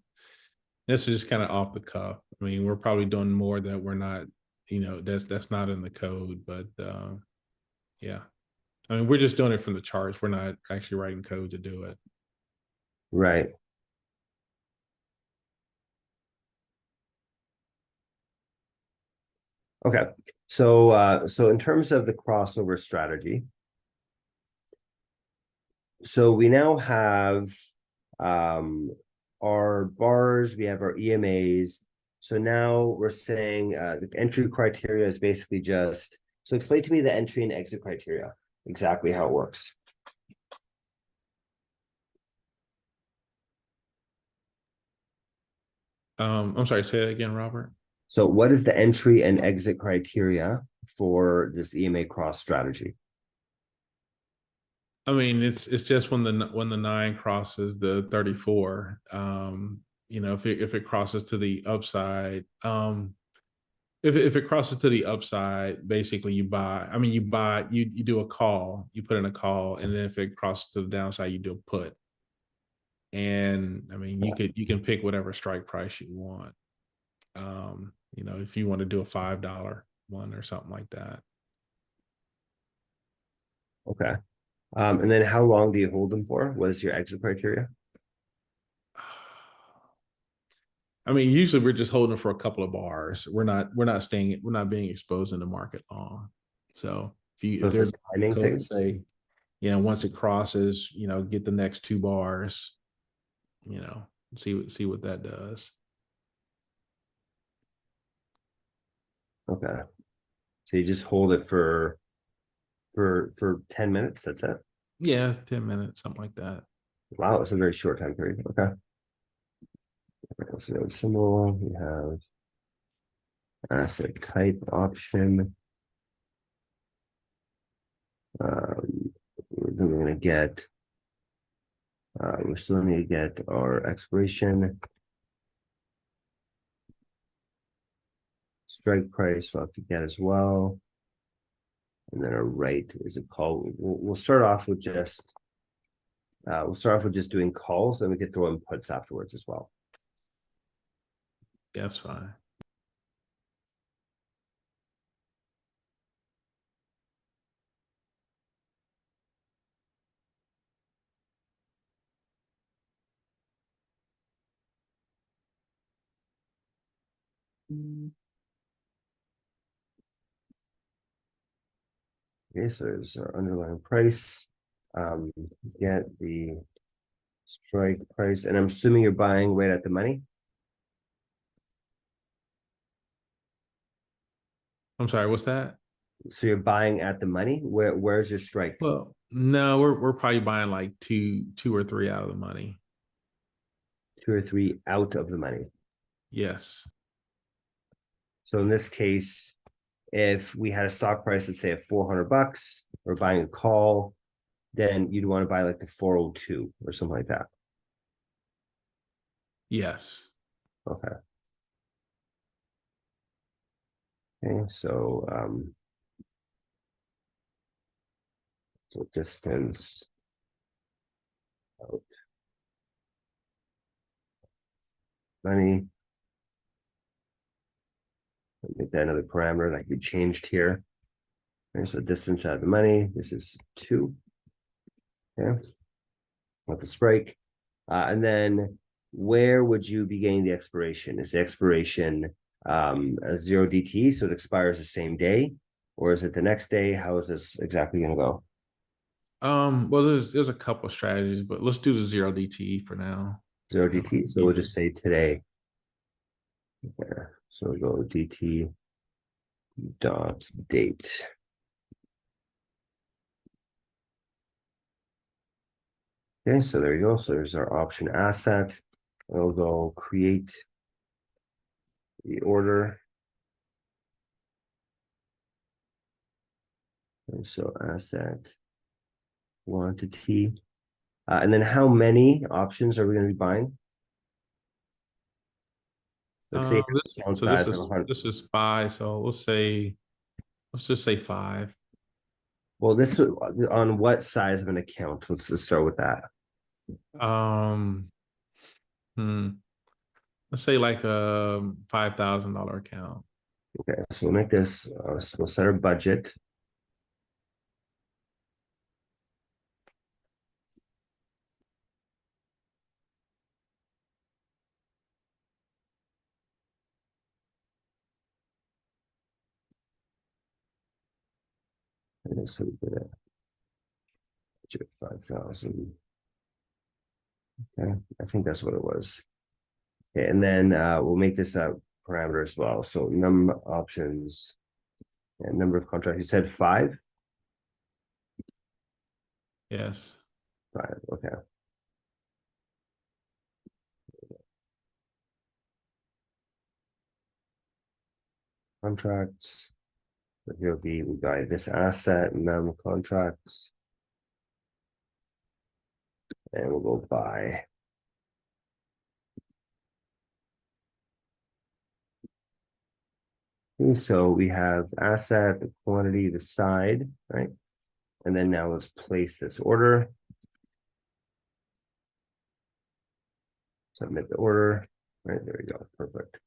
this is just kind of off the cuff. I mean, we're probably doing more that we're not, that's not in the code, but yeah. I mean, we're just doing it from the charts. We're not actually writing code to do it. Right. Okay. So in terms of the crossover strategy, so we now have our bars, we have our EMAs. So now we're saying the entry criteria is basically just, so explain to me the entry and exit criteria, exactly how it works. I'm sorry, say that again, Robert. So what is the entry and exit criteria for this EMA cross strategy? I mean, it's just when the 9 crosses the 34. If it crosses to the upside, if it crosses to the upside, basically you buy. I mean, you do a call, you put in a call, and then if it crosses to the downside, you do a put. And I mean, you can pick whatever strike price you want. If you want to do a $5 one or something like that. Okay. And then how long do you hold them for? What is your exit criteria? I mean, usually we're just holding for a couple of bars. We're not being exposed in the market long. So if there's a timing code thing, to say, once it crosses, get the next 2 bars, see what that does. okay. So you just hold it for 10 minutes. That's it. Yeah, 10 minutes, something like that. Wow, it's a very short time period. Okay. So symbol, we have asset type option. Then we're gonna get. We still need to get our expiration. Strike price we'll have to get as well. And then our rate is a call. We'll start off with just doing calls, and we could throw in puts afterwards as well. That's fine. Okay, so there's our underlying price. Get the strike price, and I'm assuming you're buying right at the money. I'm sorry, what's that? So you're buying at the money. Where's your strike? Well, no, we're probably buying like two or three out of the money. 2 or 3 out of the money. Yes. So in this case, if we had a stock price, let's say at $400, we're buying a call, then you'd want to buy like the 402 or something like that. Yes. Okay. Okay, so distance out money. Make that another parameter that could be changed here. Okay, so distance out of the money. This is 2. Okay. With the strike. And then where would you be getting the expiration? Is the expiration a 0 DT, so it expires the same day, or is it the next day? How is this exactly going to go? Well, there's a couple of strategies, but let's do the 0 DTE for now. 0 DT, so we'll just say today. Okay, so we'll go DT dot date. Okay, so there you go. So there's our option asset. We'll go create the order. And so asset quantity. And then how many options are we going to be buying? Let's say account size of 100. This is 5, so let's just say 5. Well, this on what size of an account? Let's start with that. Let's say like a $5,000 account. Okay, so we'll make this. So we'll set our budget. And so we put a budget 5,000. Okay, I think that's what it was. Okay, and then we'll make this a parameter as well. So num options and number of contracts. You said 5? Yes. 5, okay. Contracts. So here will be, we got this asset, num contracts. And we'll go buy. Okay, so we have asset, the quantity, the side, right? And then now let's place this order. Submit the order. Right, there we go. Perfect.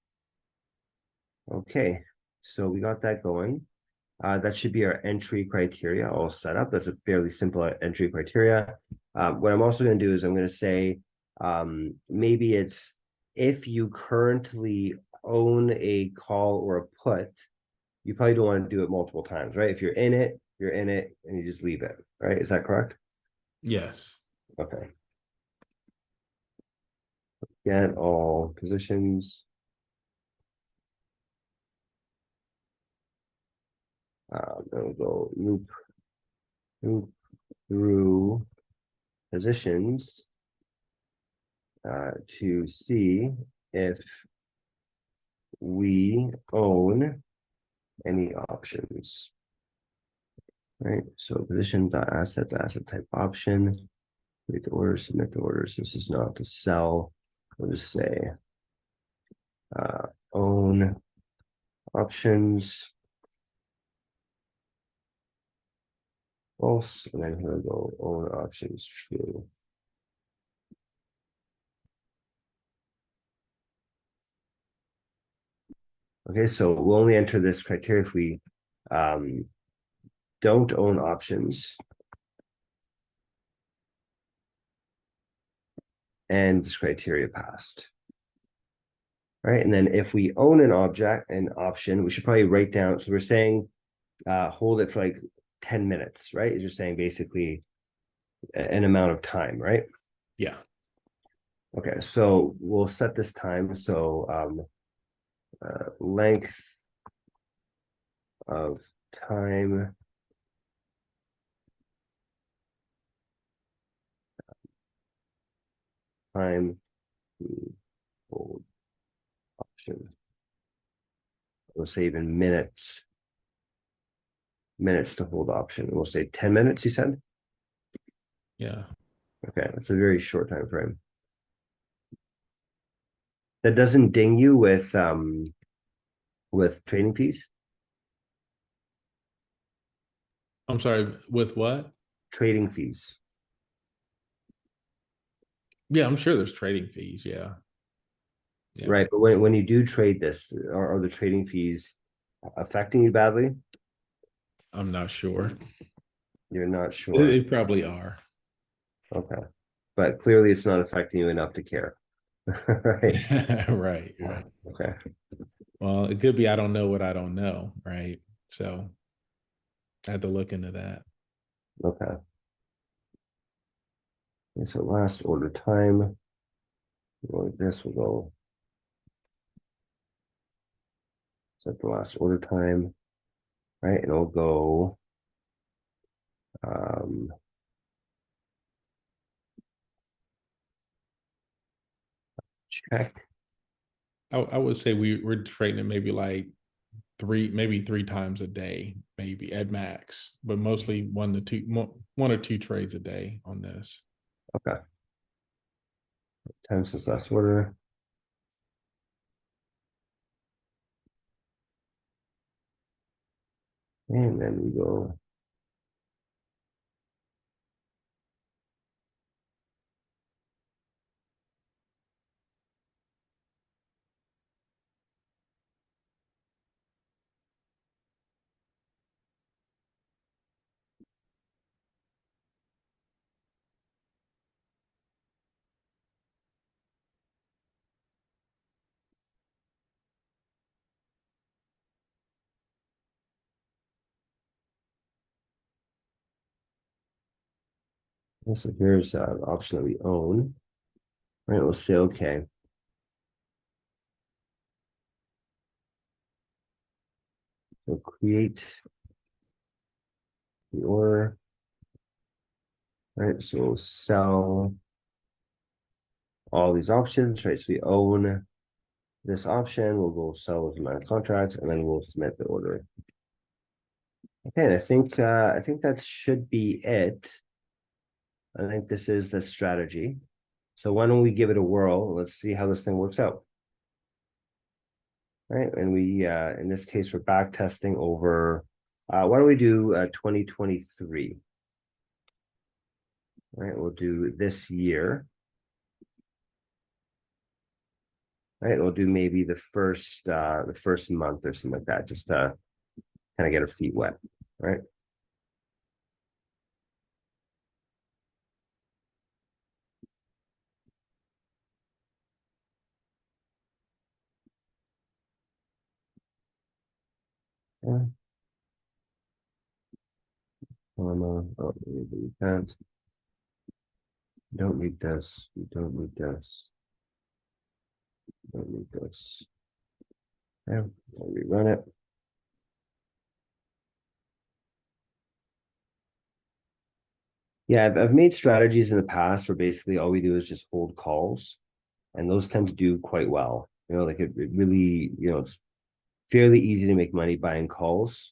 Okay, so we got that going. That should be our entry criteria all set up. That's a fairly simple entry criteria. What I'm also going to do is I'm going to say maybe it's if you currently own a call or a put, you probably don't want to do it multiple times, right? If you're in it, and you just leave it, right? Is that correct? Yes. Okay. Get all positions. Then we'll go loop through positions to see if we own any options. Right, so position asset type option. Create the orders, submit the orders. This is not to sell. We'll just say own options. False, and then here we go, own options true. Okay, so we'll only enter this criteria if we don't own options. And this criteria passed. Right, and then if we own an option, we should probably write down, so we're saying hold it for like 10 minutes, right? Is you're saying basically an amount of time, right? Yeah. Okay, so we'll set this time. So length of time to hold option. We'll say even minutes to hold option. We'll say 10 minutes, you said? Yeah. Okay, that's a very short time frame. That doesn't ding you with trading fees? I'm sorry, with what? Trading fees. Yeah, I'm sure there's trading fees. Yeah. Yeah. Right, but when you do trade this, are the trading fees affecting you badly? I'm not sure. You're not They sure. probably are. Okay, but clearly it's not affecting you enough to care. Right. Right, right. Okay. Well, it could be I don't know what I don't know, right? So I had to look into that. Okay. Okay, so last order time. Like this will go. Set the last order time. Right, and it'll go. Check. I would say we're trading it maybe like maybe three times a day, maybe at max, but mostly one or two trades a day on this. Okay. Time since last order. And then we go. So here's an option that we own. Right, we'll say okay. So create the order. Right, so we'll sell all these options, right? So we own this option, we'll go sell those amount of contracts, and then we'll submit the order. Okay, and I think that should be it. I think this is the strategy. So why don't we give it a whirl? Let's see how this thing works out. Right, and we in this case we're back testing over why don't we do 2023? Right, we'll do this year. Right, we'll do maybe the first month or something like that, just to kind of get our feet wet, right? Yeah. Oh, we can't. We don't need this. We don't need this. We don't need this. Yeah, I'll rerun it. Yeah, I've made strategies in the past where basically all we do is just hold calls, and those tend to do quite well. You know, like it really, you know, it's fairly easy to make money buying calls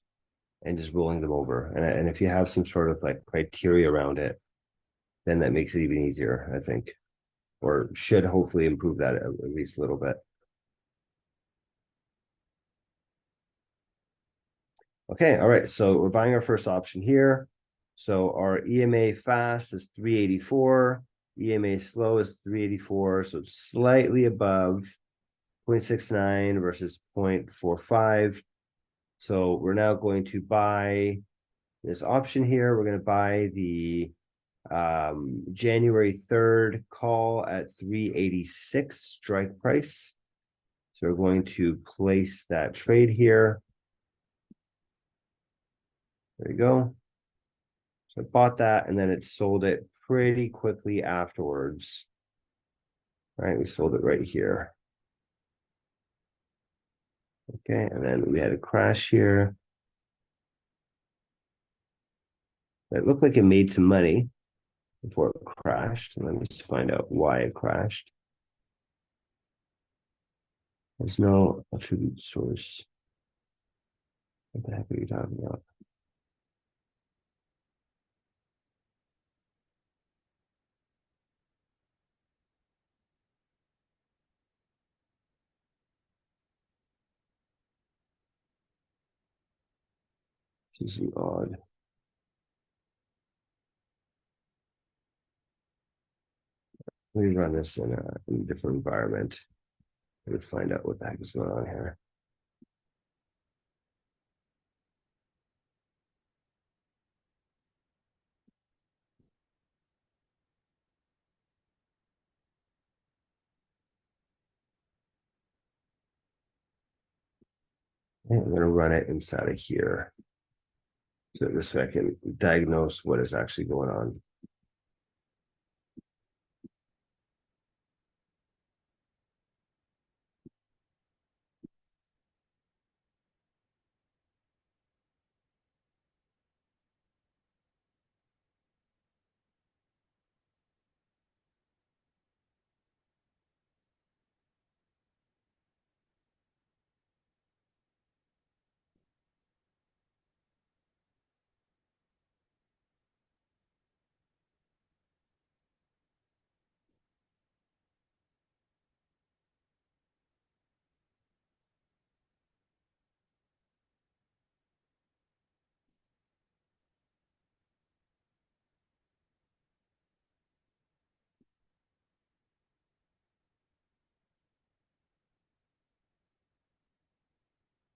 and just rolling them over. And if you have some sort of like criteria around it, then that makes it even easier, I think, or should hopefully improve that at least a little bit. Okay, all right. So we're buying our first option here. So our EMA fast is 384. EMA slow is 384. So it's slightly above 0.69 versus 0.45. So we're now going to buy this option here. We're going to buy the January 3rd call at 386 strike price. So we're going to place that trade here. There you go. So I bought that and then it sold it pretty quickly afterwards. All right, we sold it right here. Okay, and then we had a crash here. It looked like it made some money before it crashed. And let me just find out why it crashed. There's no attribute source. What the heck are you talking about? This is odd. Let me run this in a different environment. Let me find out what the heck is going on here. I'm going to run it inside of here. So this way I can diagnose what is actually going on.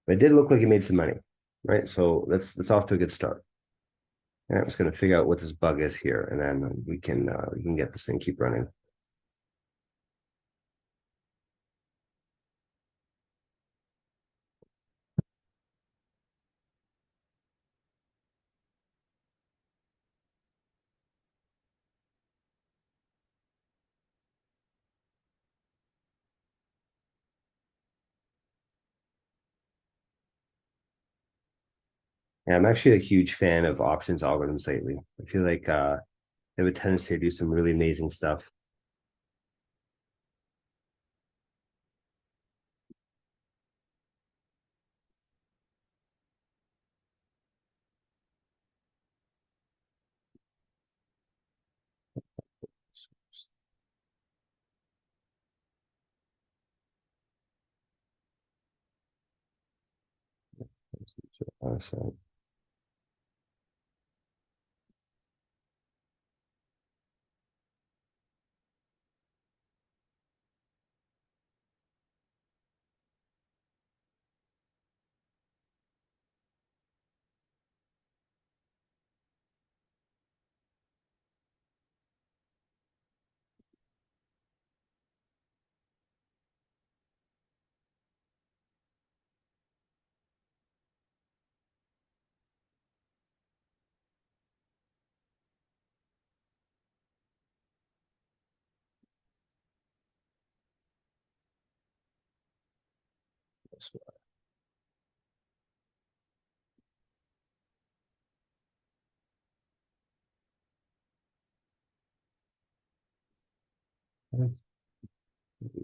It did look like it made some money, right? So that's off to a good start. And I'm just going to figure out what this bug is here, and then we can get this thing keep running. Yeah, I'm actually a huge fan of options algorithms lately. I feel like they have a tendency to do some really amazing stuff. So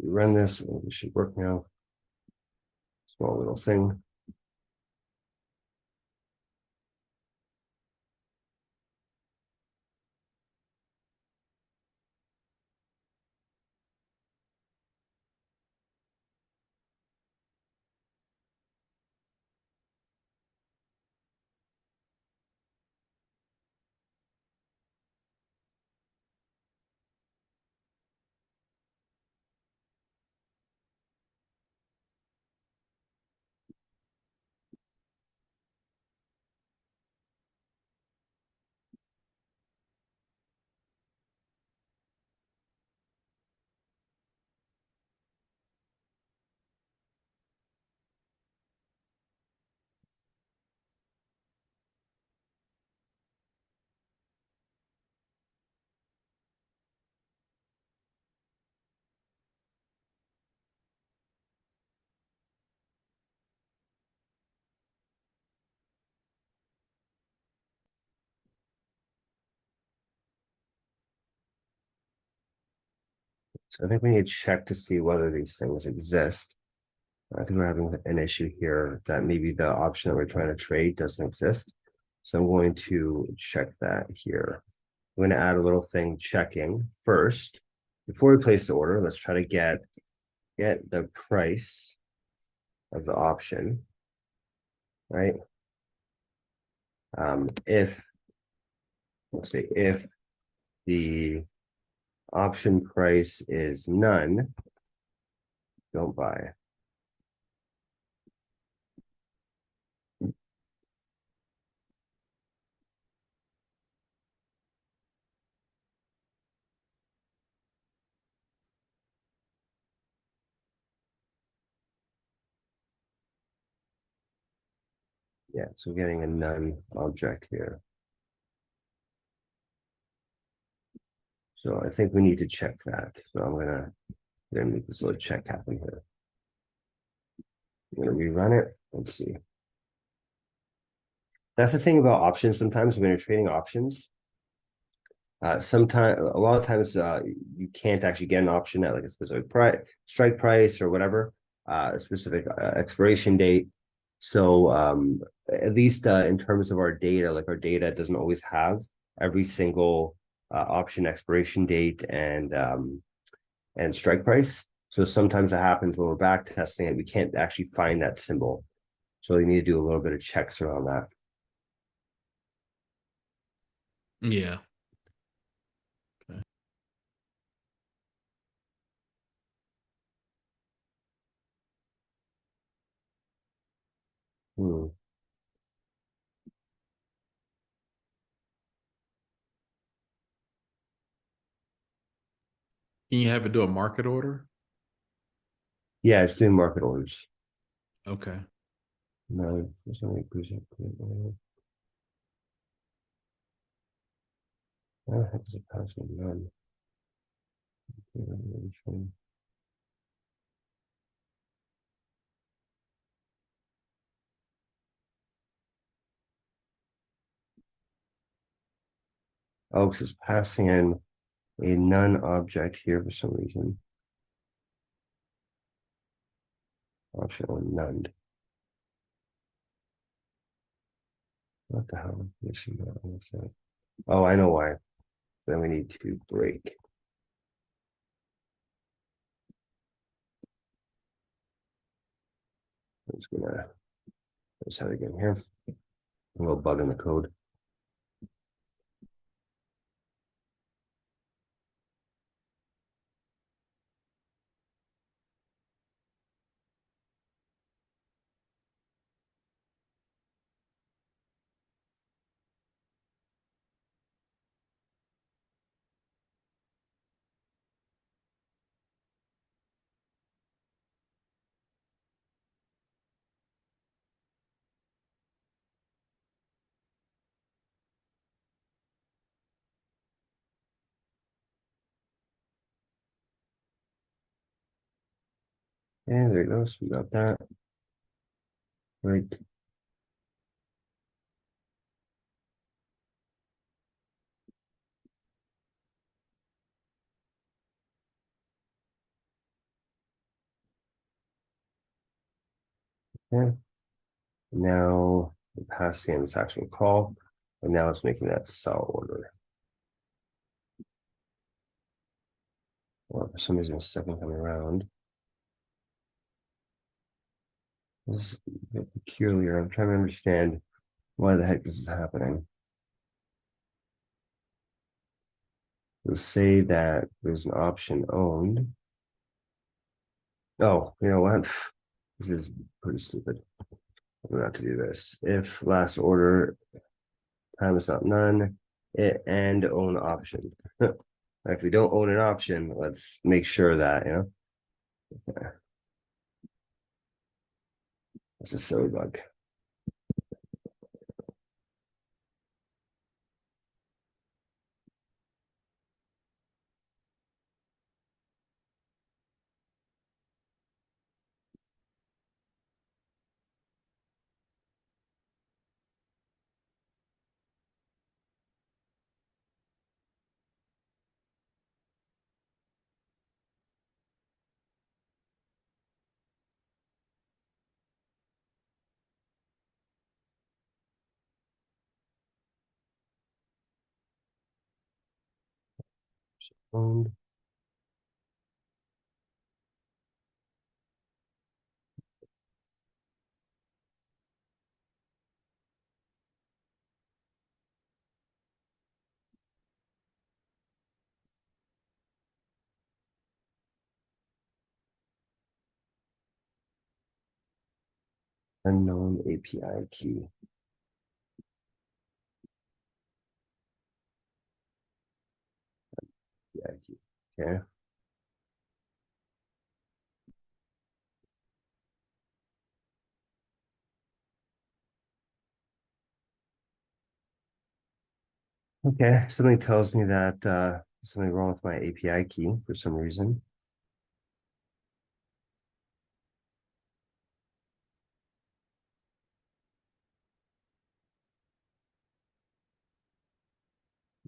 run this, it should work now. Small little thing. So I think we need to check to see whether these things exist. I think we're having an issue here that maybe the option that we're trying to trade doesn't exist. So I'm going to check that here. I'm going to add a little thing checking first. Before we place the order, let's try to get the price of the option, right? If, let's see, if the option price is none, don't buy. Yeah, so getting a none object here. So I think we need to check that. So I'm gonna make this little check happen here. I'm gonna rerun it. Let's see. That's the thing about options. Sometimes when you're trading options, sometimes a lot of times you can't actually get an option at like a specific price, strike price or whatever, a specific expiration date. So at least in terms of our data, like our data doesn't always have every single option expiration date and strike price. So sometimes it happens when we're back testing it, we can't actually find that symbol. So we need to do a little bit of checks around that. Yeah. Hmm. Can you have it do a market order? Yeah, it's doing market orders. Okay. No, there's only percent. How the heck is it passing none? Oh, because it's passing in a none object here for some reason. Option on none. What the hell? Let me see that one sec. Oh, I know why. Then we need to break. I'm just gonna let's have it again here. A little bug in the code. And there it goes. We got that. Right. Yeah. Now the passing in this actual call, and now it's making that sell order. Well, for some reason, it's second coming around. This is a bit peculiar. I'm trying to understand why the heck this is happening. We'll say that there's an option owned. Oh, you know what? This is pretty stupid. I'm gonna have to do this. If last order time is not none, it and own option. If we don't own an option, let's make sure that, you know. Okay. That's a silly bug. Owned. Unknown API key. API key. Okay. Okay, something tells me that something wrong with my API key for some reason.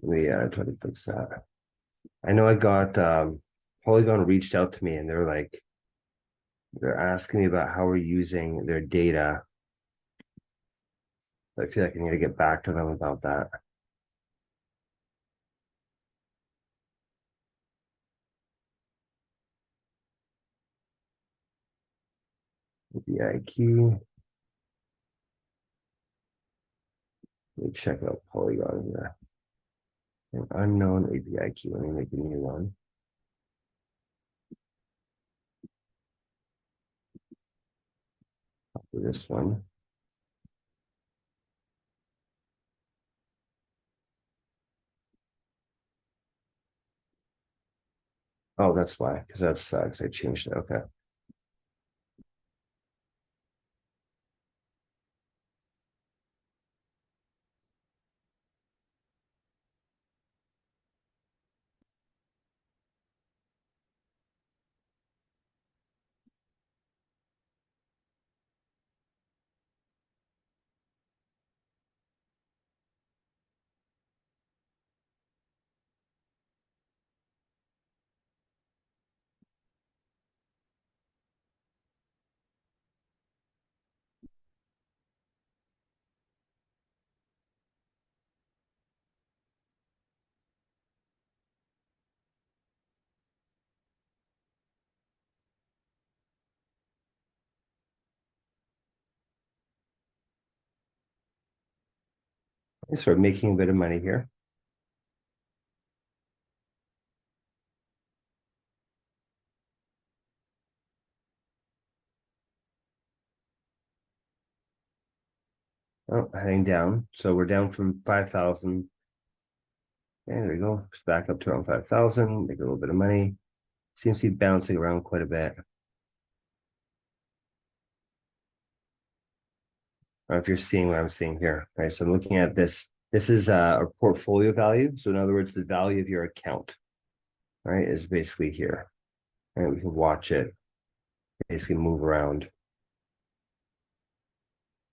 Let me try to fix that. I know I got Polygon reached out to me and they're asking me about how we're using their data. I feel like I need to get back to them about that. API key. Let me check out Polygon here. An unknown API key. Let me make a new one. Copy this one. Oh, that's why, because because I changed it. Okay. I start making a bit of money here. Oh, heading down. So we're down from 5,000. And there we go. It's back up to around 5,000. Make a little bit of money. Seems to be bouncing around quite a bit. I don't know if you're seeing what I'm seeing here. Right. So I'm looking at this. This is a portfolio value. So in other words, the value of your account, right, is basically here. And we can watch it basically move around.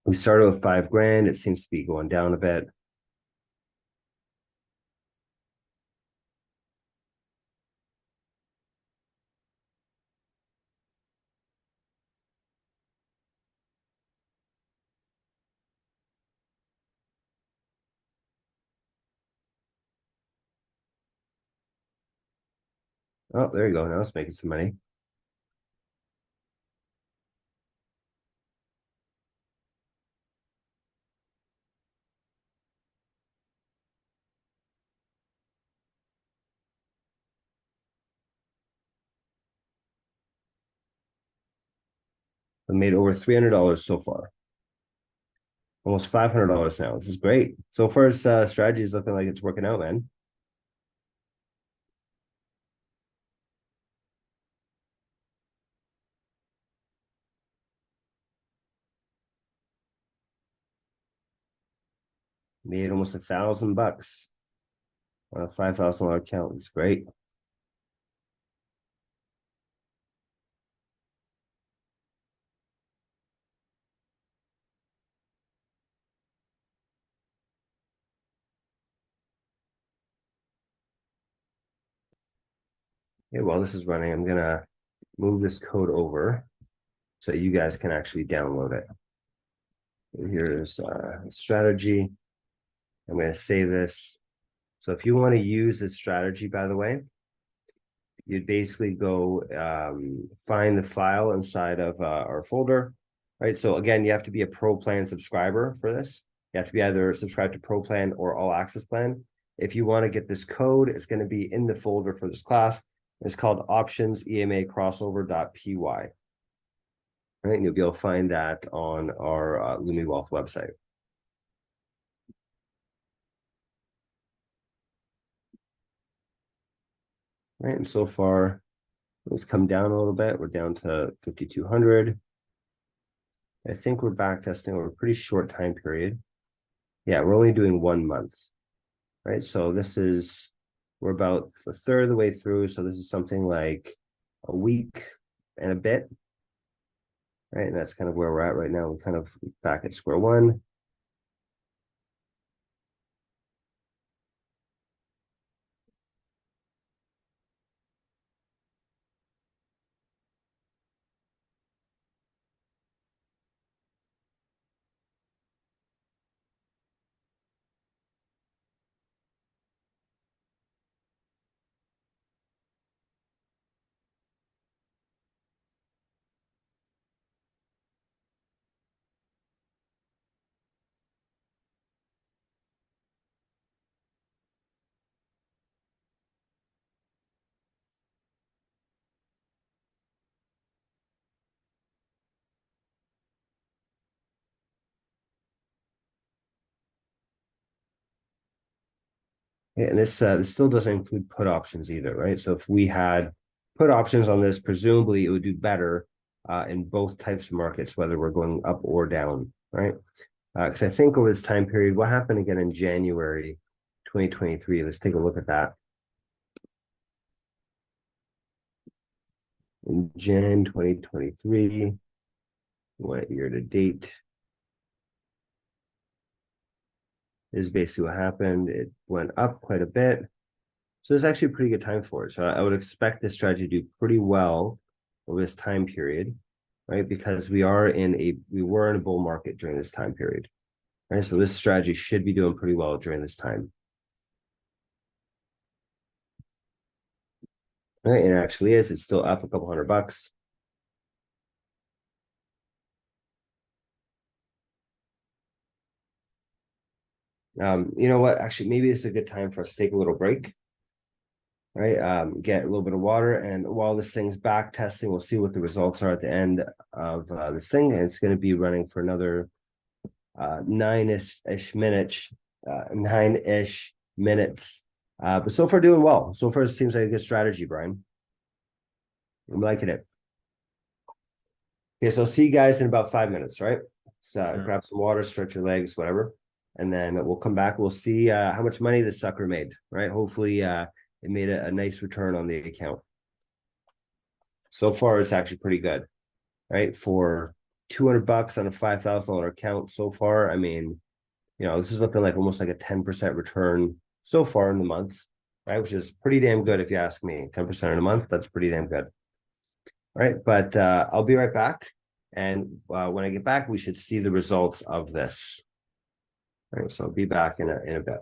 We started with 5 grand. It seems to be going down a bit. Oh, there you go. Now it's making some money. I made over $300 so far. Almost $500 now. This is great. So far, strategy is looking like it's working out, man. Made almost $1,000 on a $5,000 account. It's great. Okay, while this is running, I'm gonna move this code over so you guys can actually download it. Here's strategy. I'm gonna save this. So if you want to use this strategy, by the way, you'd basically go find the file inside of our folder, right? So again, you have to be a Pro Plan subscriber for this. You have to be either subscribed to Pro Plan or All Access Plan. If you want to get this code, it's going to be in the folder for this class. It's called options EMA crossover.py. Right, and you'll be able to find that on our Lumi Wealth website. Right, and so far, let's come down a little bit. We're down to 5,200. I think we're back testing over a pretty short time period. Yeah, we're only doing 1 month. right? So we're about a third of the way through. So this is something like a week and a bit, right? And that's kind of where we're at right now. We're kind of back at square one. Yeah, and this still doesn't include put options either, right? So if we had put options on this, presumably it would do better in both types of markets, whether we're going up or down, right? Because I think over this time period, what happened again in January 2023? Let's take a look at that. In Jan 2023, what year to date is basically what happened. It went up quite a bit. So it's actually a pretty good time for it. So I would expect this strategy to do pretty well over this time period, right? Because we were in a bull market during this time period, right? So this strategy should be doing pretty well during this time. Right, and it actually is. It's still up a couple $100. You know what? Actually, maybe it's a good time for us to take a little break, right? Get a little bit of water, and while this thing's back testing, we'll see what the results are at the end of this thing, and it's going to be running for another 9-ish minutes, 9-ish minutes. But so far doing well. So far it seems like a good strategy, Brian. I'm liking it. Okay, so I'll see you guys in about 5 minutes, right? So grab some water, stretch your legs, whatever. And then we'll come back. We'll see how much money this sucker made, right? Hopefully it made a nice return on the account. So far, it's actually pretty good, right? For $200 on a $5,000 account so far, I mean, this is looking like almost like a 10% return so far in the month, right? Which is pretty damn good if you ask me. 10% in a month, that's pretty damn good. All right, but I'll be right back. And when I get back, we should see the results of this. All right, so I'll be back in a bit.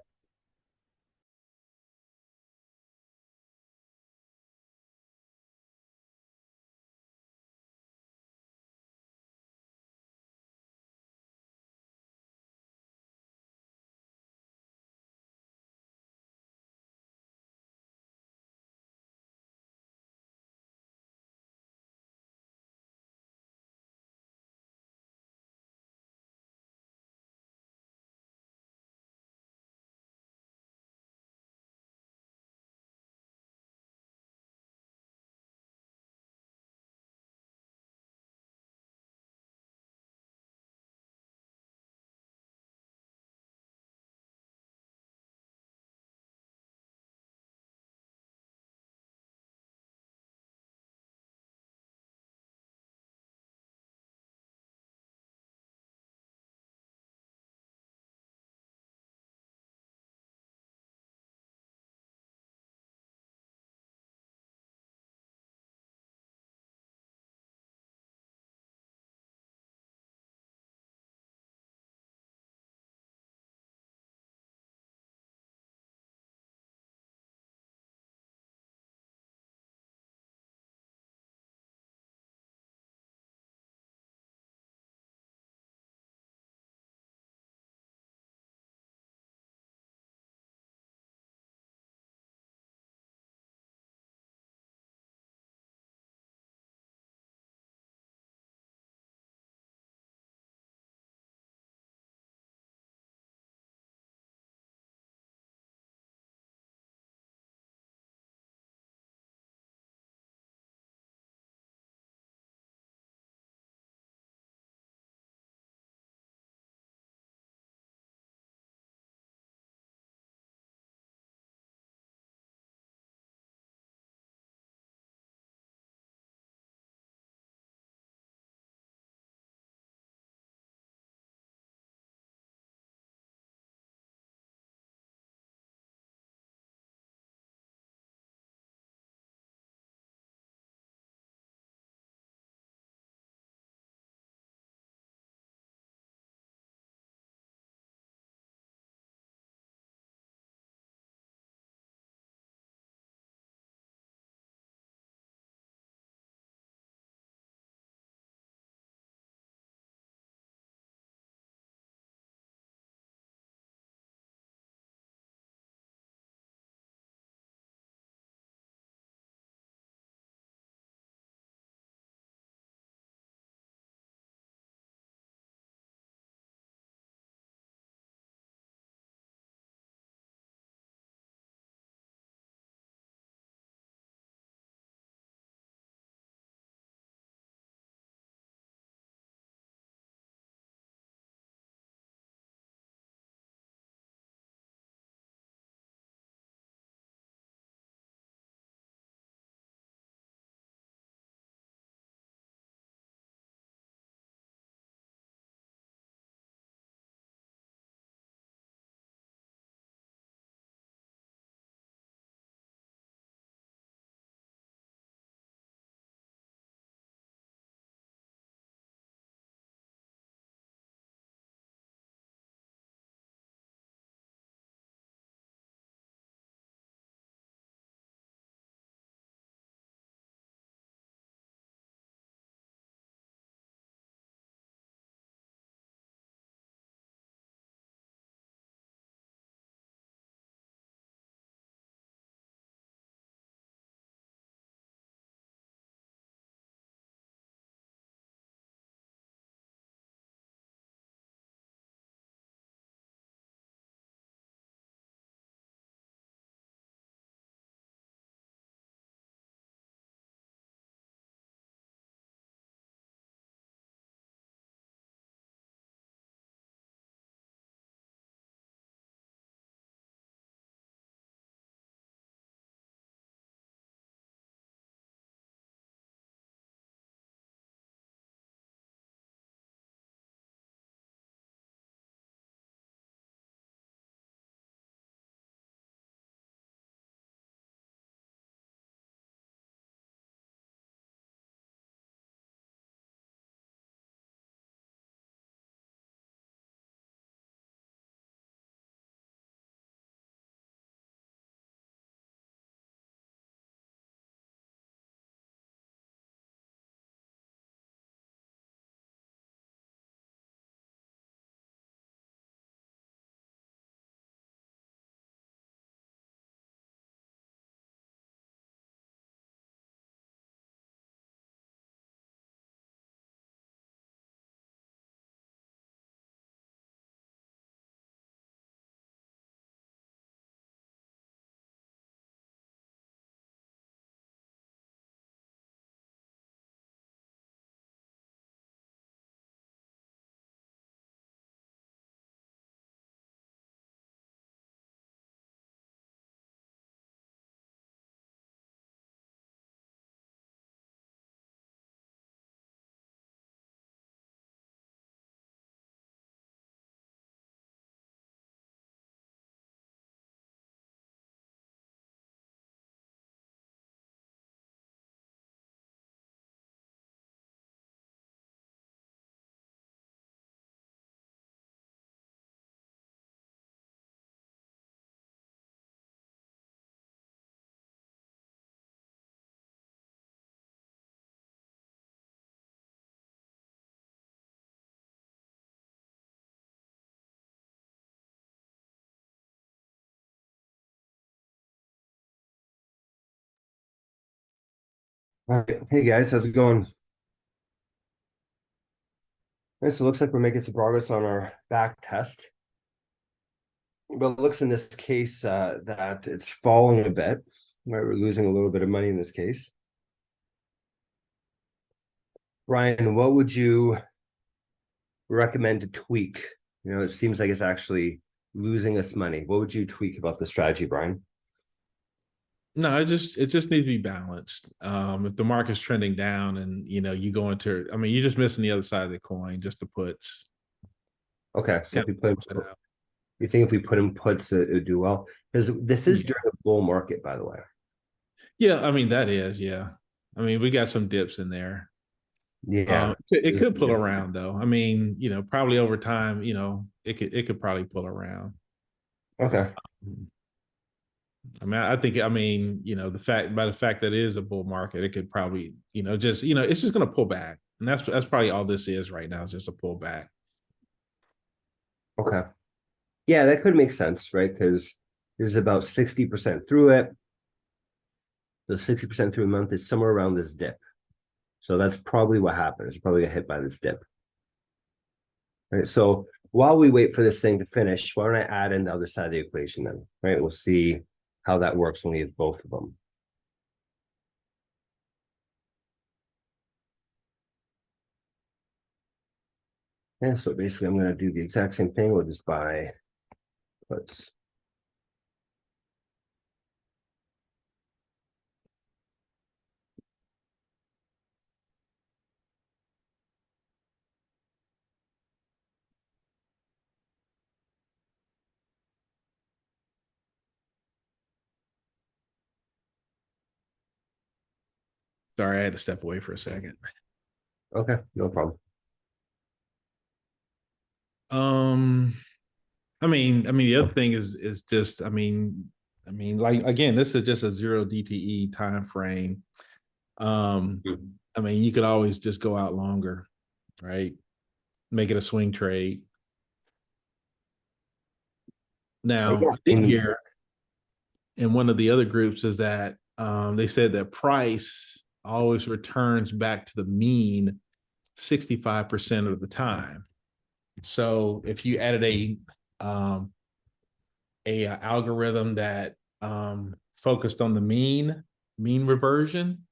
All right. Hey guys, how's it going? Okay, so it looks like we're making some progress on our back test. But it looks in this case that it's falling a bit. Right, we're losing a little bit of money in this case. Ryan, what would you recommend to tweak? You know, it seems like it's actually losing us money. What would you tweak about the strategy, Brian? No, it just needs to be balanced. If the market's trending down and you go into, I mean, you're just missing the other side of the coin, just the puts. Okay, so Yeah, if we put, balance it out. you think if we put in puts, it would do well? Because this is Yeah. during a bull market, by the way. Yeah, I mean that is, yeah. I mean, we got some dips in there. Yeah. It could pull around though. I mean, probably over time, it could probably pull around. Okay. I mean, the fact that it is a bull market, it could probably, it's just gonna pull back. And that's probably all this is right now, is just a pullback. Okay. Yeah, that could make sense, right? Because there's about 60% through it. So 60% through a month is somewhere around this dip. So that's probably what happened. It's probably got hit by this dip. Right. So while we wait for this thing to finish, why don't I add in the other side of the equation then? Right. We'll see how that works when we have both of them. Yeah, so basically I'm going to do the exact same thing. We'll just buy puts. Sorry, I had to step away for a second. Okay, no problem. The other thing is just, like again, this is just a 0 DTE time frame. You could always just go out longer, right? Make it a swing trade. Now, Yeah, I think here in one of the other groups is that they said that price always returns back to the mean 65% of the time. So if you added a algorithm that focused on the mean reversion,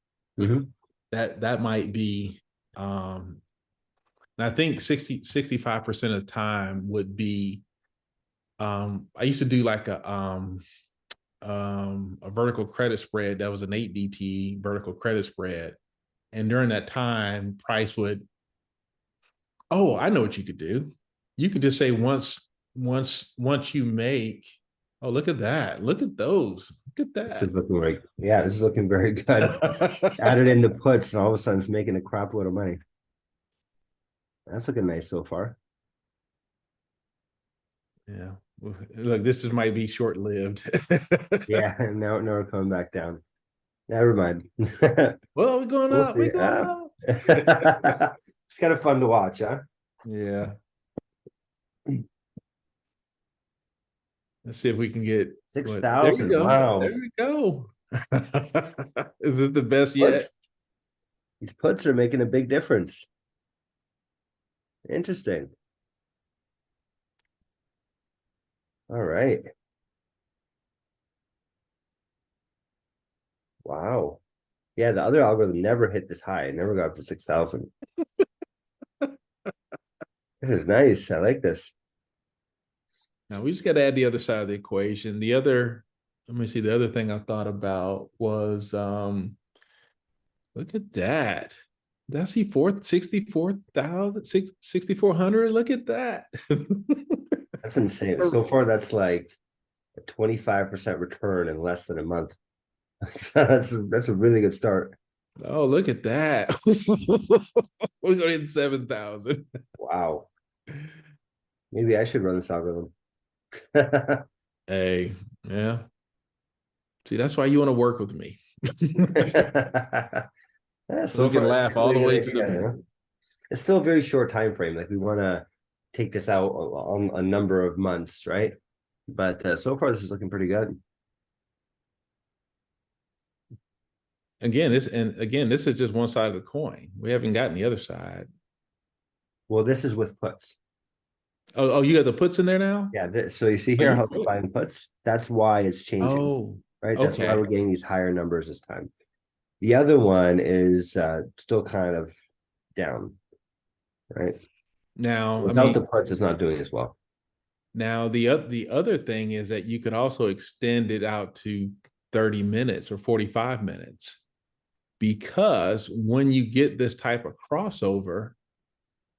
that might be and I think 65% of the time would be I used to do like a vertical credit spread that was an 8 DT vertical credit spread. And during that time, price would, oh, I know what you could do. You could just say once you make, oh, look at that. Look at those. Look at that. This is looking right. Yeah, this is looking very good. Add it into puts, and all of a sudden it's making a crap load of money. That's looking nice so far. Yeah. Look, this just might be short-lived. Yeah, and now we're coming back down. Never mind. Well, we're going We'll up. see. We're going up. It's kind of fun to watch, huh? Yeah. Let's see if we can get 6,000. There we go. Wow. There we go. Is it the best yet? These puts are making a big difference. Interesting. All right. Wow. Yeah, the other algorithm never hit this high. It never got up to 6,000. This is nice. I like this. Now we just got to add the other side of the equation. Let me see. The other thing I thought about was, look at that. Did I see 64,000, 6,400? Look at that. That's insane. So far, that's like a 25% return in less than a month. So that's a really good start. Oh, look at that. We're going to hit 7,000. Wow. Maybe I should run this algorithm. Hey, yeah. See, that's why you want to work with me. Yeah, So we can laugh all the way to the bank. It's still a very short time frame. Like we want to take this out on a number of months, right? But so far, this is looking pretty good. Again, this is just one side of the coin. We haven't gotten the other side. Well, this is with puts. Oh, you got the puts in there now? Yeah, so you see Oh, here you how it's did. buying puts? That's why it's changing, Oh, right? That's why okay. we're getting these higher numbers this time. The other one is still kind of down, right? Now, I Without the mean, puts, it's not doing as well. now the other thing is that you could also extend it out to 30 minutes or 45 minutes, because when you get this type of crossover,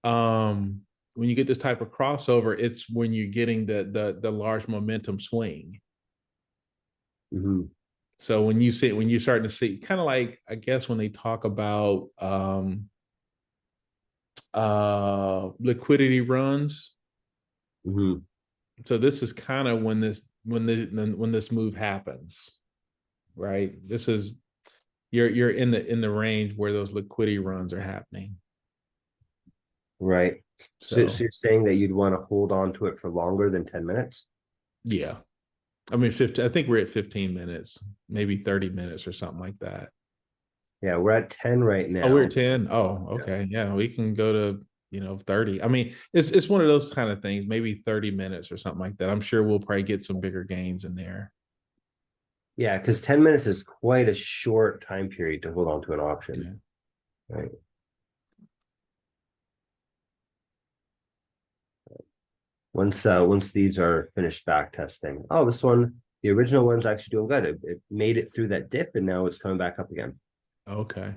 um, it's when you're getting the large momentum swing. Mhm. So when you're starting to see, kind of like, I guess when they talk about liquidity runs. Mhm. So this is kind of when this move happens, right? This is you're in the range where those liquidity runs are happening. Right. So So you're saying that you'd want to hold on to it for longer than 10 minutes? yeah, I mean 15. I think we're at 15 minutes, maybe 30 minutes or something like that. Yeah, we're at 10 right Oh, we're now. at 10. Oh, Yeah. okay. Yeah, we can go to 30. I mean, it's one of those kind of things, maybe 30 minutes or something like that. I'm sure we'll probably get some bigger gains in there. Yeah, because 10 minutes is quite a short time period to hold on to an option, Yeah. right? Once these are finished back testing. Oh, this one, the original one's actually doing good. It made it through that dip and now it's coming back up again. Okay.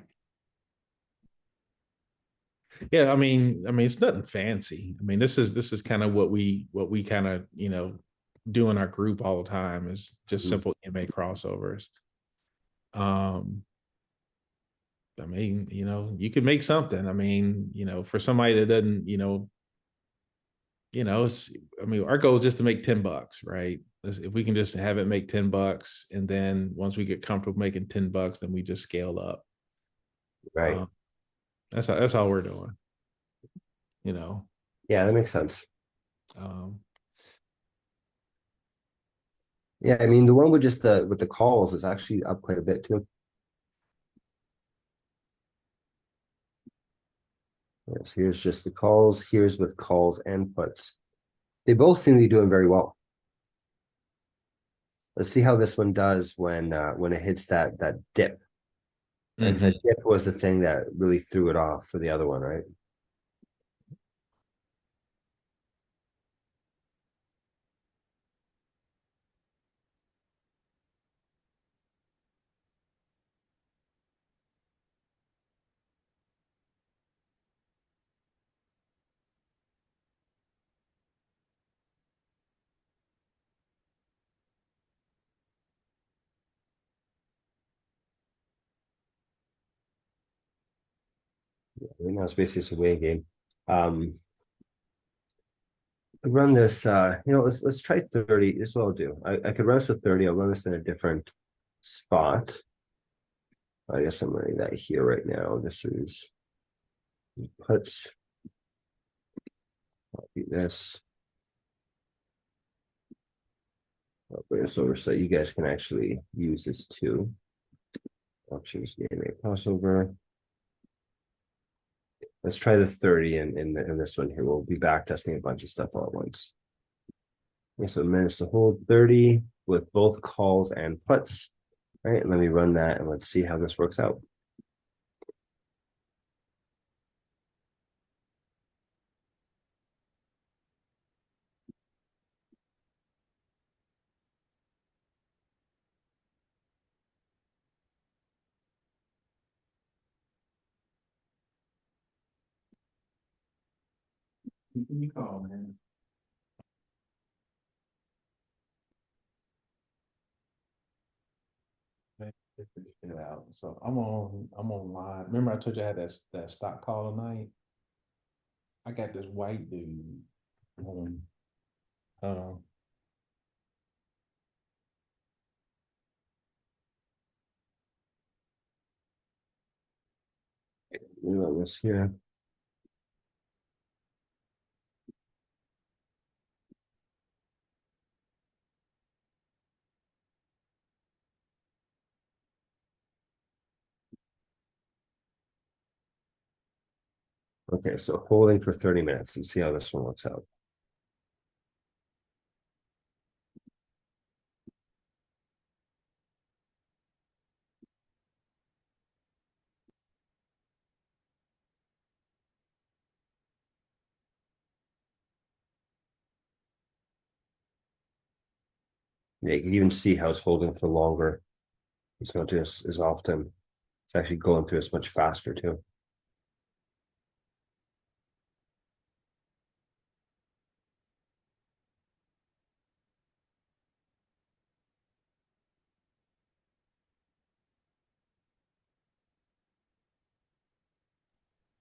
Yeah, I mean, it's nothing fancy. I mean, this is kind of what we kind of do in our group all the time, is just Mhm. simple MA crossovers. Um, I mean, you could make something. I mean, for somebody that doesn't, it's, I mean, our goal is just to make $10, right? If we can just have it make $10, and then once we get comfortable making $10, then we just scale up. Right. Um, that's all we're doing. You know. Yeah, that makes sense. Um, Yeah, I mean the one with the calls is actually up quite a bit too. Yes, here's just the calls. Here's with calls and puts. They both seem to be doing very well. Let's see how this one does when it hits that dip. Because that dip was the thing that really threw it off for the other one, right? Right now it's basically a away game. Run this let's try 30. This is what I'll do. I could run this with 30. I'll run this in a different spot. I guess I'm running that here right now. This is puts. I'll do this. I'll bring this over so you guys can actually use this too. Options game a crossover. Let's try the 30 in this one here. We'll be back testing a bunch of stuff all at once. Okay, so managed to hold 30 with both calls and puts. All right, let me run that and let's see how this works out. You call, man. It out. So I'm on live. Remember I told you I had that stock call tonight? I got this white dude. Uh, Let me run this here. Okay, so holding for 30 minutes and see how this one works out. Yeah, you can even see how it's holding for longer. It's not just as often. It's actually going through this much faster too.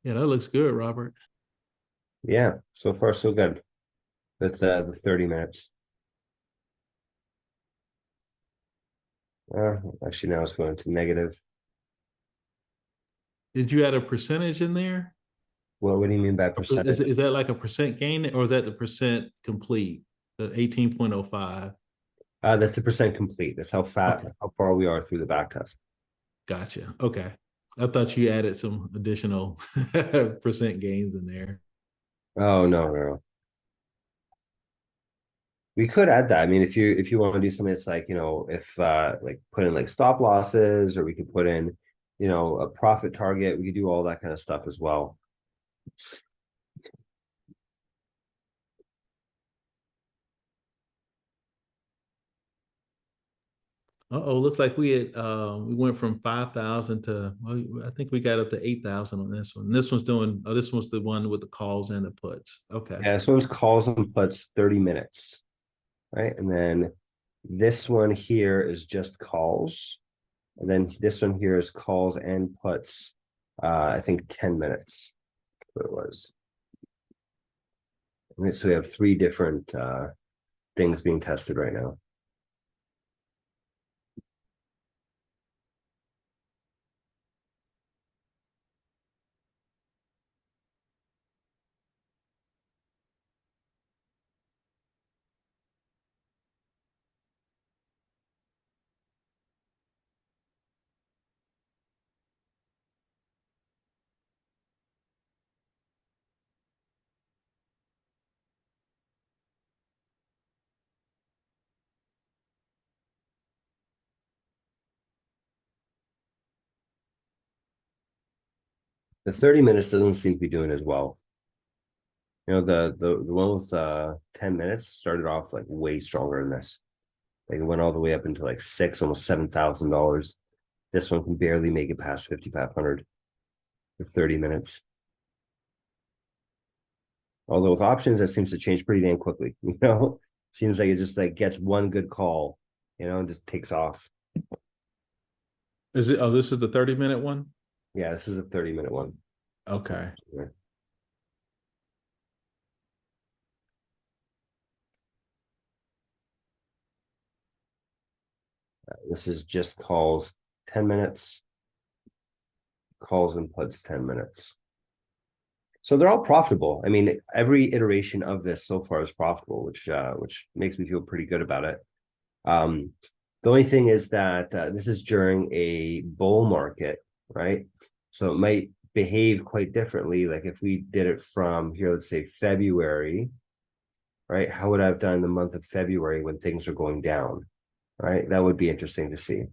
Yeah, that looks good, Robert. Yeah, so far so good with the 30 minutes. Actually, now it's going to negative. Did you add a percentage in there? Well, what do you mean by percentage? Is that like a percent gain or is that the percent complete? The 18.05. That's the percent complete. That's how fat, Okay. how far we are through the back test. Gotcha. Okay. I thought you added some additional percent gains in there. Oh no. We could add that. I mean, if you want to do something that's like, if like put in like stop losses, or we could put in, a profit target, we could do all that kind of stuff as well. Uh-oh, looks like we went from 5,000 to, well, I think we got up to 8,000 on this one. This one's this one's the one with the calls and the puts. Okay. Yeah, this one's calls and puts 30 minutes, right? And then this one here is just calls. And then this one here is calls and puts, I think 10 minutes, what it was. And so we have three different things being tested right now. The 30 minutes doesn't seem to be doing as well. The one with 10 minutes started off like way stronger than this. Like it went all the way up into like almost $7,000. This one can barely make it past 5,500 for 30 minutes. Although with options, that seems to change pretty damn quickly. Seems like it just like gets one good call, and just takes off. Is it? Oh, this is the 30-minute one? Yeah, this is a 30-minute one. Okay. This is just calls 10 minutes, calls and puts 10 minutes. So they're all profitable. I mean, every iteration of this so far is profitable, which makes me feel pretty good about it. The only thing is that this is during a bull market, right? So it might behave quite differently. Like if we did it from here, let's say February, right? How would I have done in the month of February when things are going down, right? That would be interesting to see.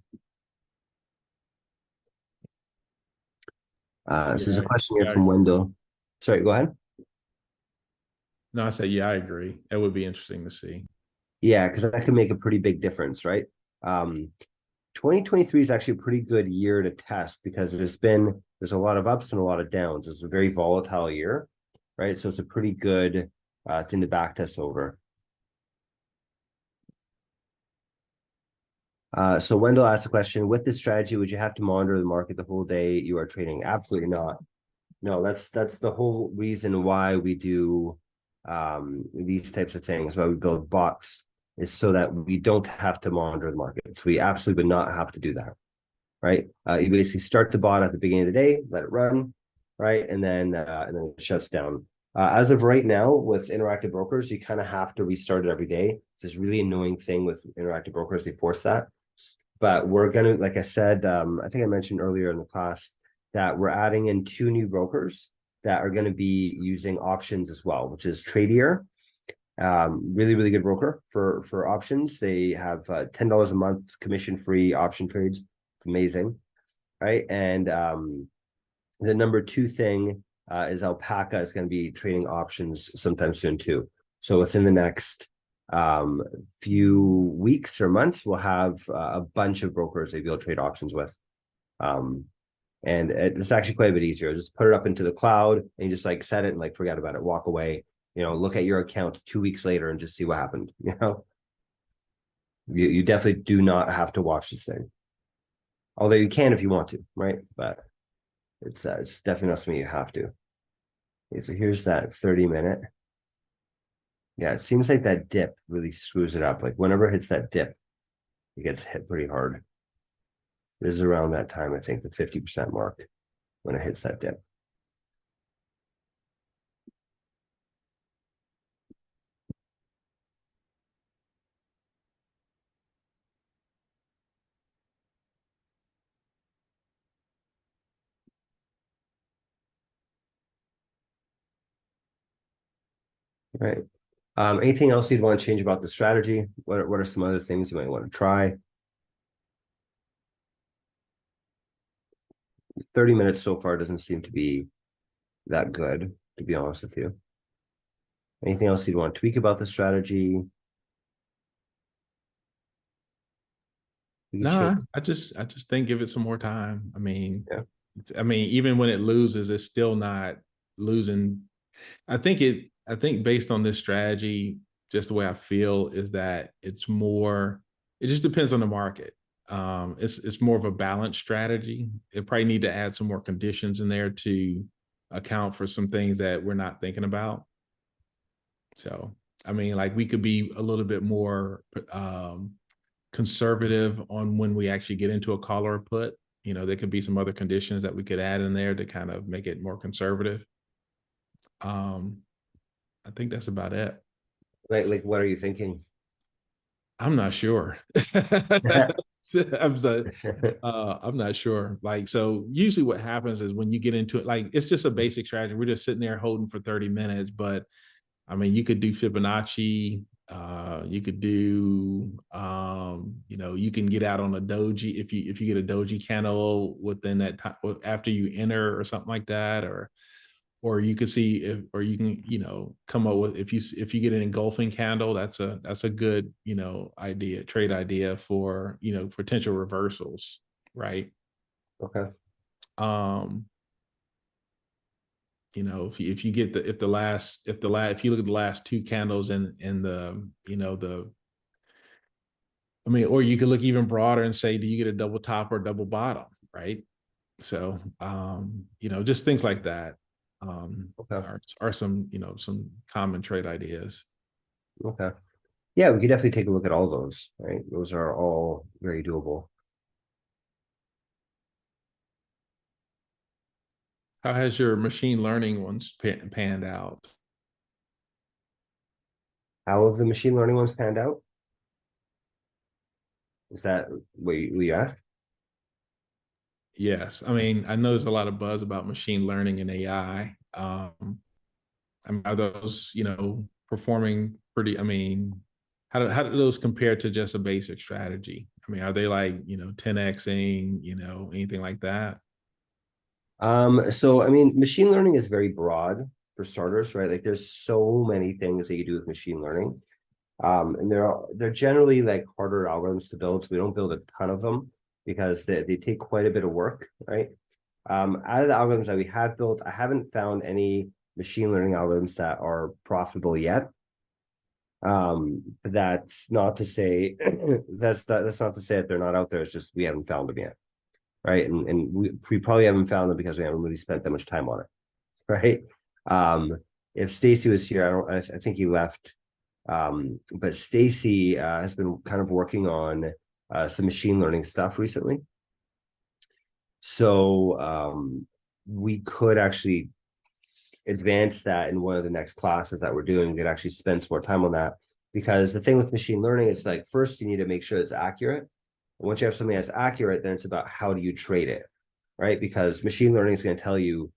So there's a question here from Wendell. Sorry, go ahead. No, I said, yeah, I agree. That would be interesting to see. Yeah, because that could make a pretty big difference, right? 2023 is actually a pretty good year to test because there's a lot of ups and a lot of downs. It's a very volatile year, right? So it's a pretty good thing to back test over. So Wendell asked a question: with this strategy, would you have to monitor the market the whole day you are trading? Absolutely not. No, that's the whole reason why we do these types of things, why we build bots, is so that we don't have to monitor the markets. We absolutely would not have to do that, right? You basically start the bot at the beginning of the day, let it run, right, and then it shuts down. As of right now, with interactive brokers, you kind of have to restart it every day. It's this really annoying thing with interactive brokers; they force that. But we're gonna, like I said, I think I mentioned earlier in the class that we're adding in 2 new brokers that are going to be using options as well, which is Tradier. Really, really good broker for options. They have $10 a month commission-free option trades. It's amazing, right? And the number two thing is Alpaca is going to be trading options sometime soon too. So within the next few weeks or months, we'll have a bunch of brokers that you'll trade options with. And it's actually quite a bit easier. Just put it up into the cloud and you just like set it and like forget about it, walk away, look at your account 2 weeks later and just see what happened. You definitely do not have to watch this thing. Although you can if you want to, right? But it's definitely not something you have to. Okay, so here's that 30-minute. Yeah, it seems like that dip really screws it up. Like whenever it hits that dip, it gets hit pretty hard. This is around that time, I think, the 50% mark when it hits that dip. Right. Anything else you'd want to change about the strategy? What are some other things you might want to try? 30 minutes so far doesn't seem to be that good, to be honest with you. Anything else you'd want to tweak about the strategy? No, I just think give it some more time. Yeah. Even when it loses, it's still not losing. I think based on this strategy, just the way I feel is that it just depends on the market. It's more of a balanced strategy. It probably need to add some more conditions in there to account for some things that we're not thinking about. So, like we could be a little bit more conservative on when we actually get into a call or a put. There could be some other conditions that we could add in there to kind of make it more conservative. I think that's about it. Like what are you thinking? I'm not sure. I'm not sure. So usually what happens is when you get into it, it's just a basic strategy. We're just sitting there holding for 30 minutes, but you could do Fibonacci. You could do, you can get out on a doji if you get a doji candle within that time after you enter or something like that, or you could see or you can, come up with if you get an engulfing candle, that's a good, trade idea for, potential reversals, right? Okay. If you get if you look at the last two candles in the, or you could look even broader and say, do you get a double top or double bottom, right? So, just things like that Okay. are some, some common trade ideas. Okay. Yeah, we could definitely take a look at all those, right? Those are all very doable. How has your machine learning ones panned out? How have the machine learning ones panned out? Is that what you asked? Yes. I know there's a lot of buzz about machine learning and AI. Are those, performing pretty, how do those compare to just a basic strategy? Are they like, 10xing, anything like that? So machine learning is very broad for starters, right? Like there's so many things that you do with machine learning. And they're generally like harder algorithms to build. So we don't build a ton of them because they take quite a bit of work, right? Out of the algorithms that we have built, I haven't found any machine learning algorithms that are profitable yet. That's not to say that's not to say that they're not out there. It's just we haven't found them yet, right? And we probably haven't found them because we haven't really spent that much time on it, right? If Stacy was here, I think he left. But Stacy has been kind of working on some machine learning stuff recently. So we could actually advance that in one of the next classes that we're doing. We could actually spend some more time on that, because the thing with machine learning is like, first you need to make sure it's accurate. Once you have something that's accurate, then it's about how do you trade it, right? Because machine learning is going to tell you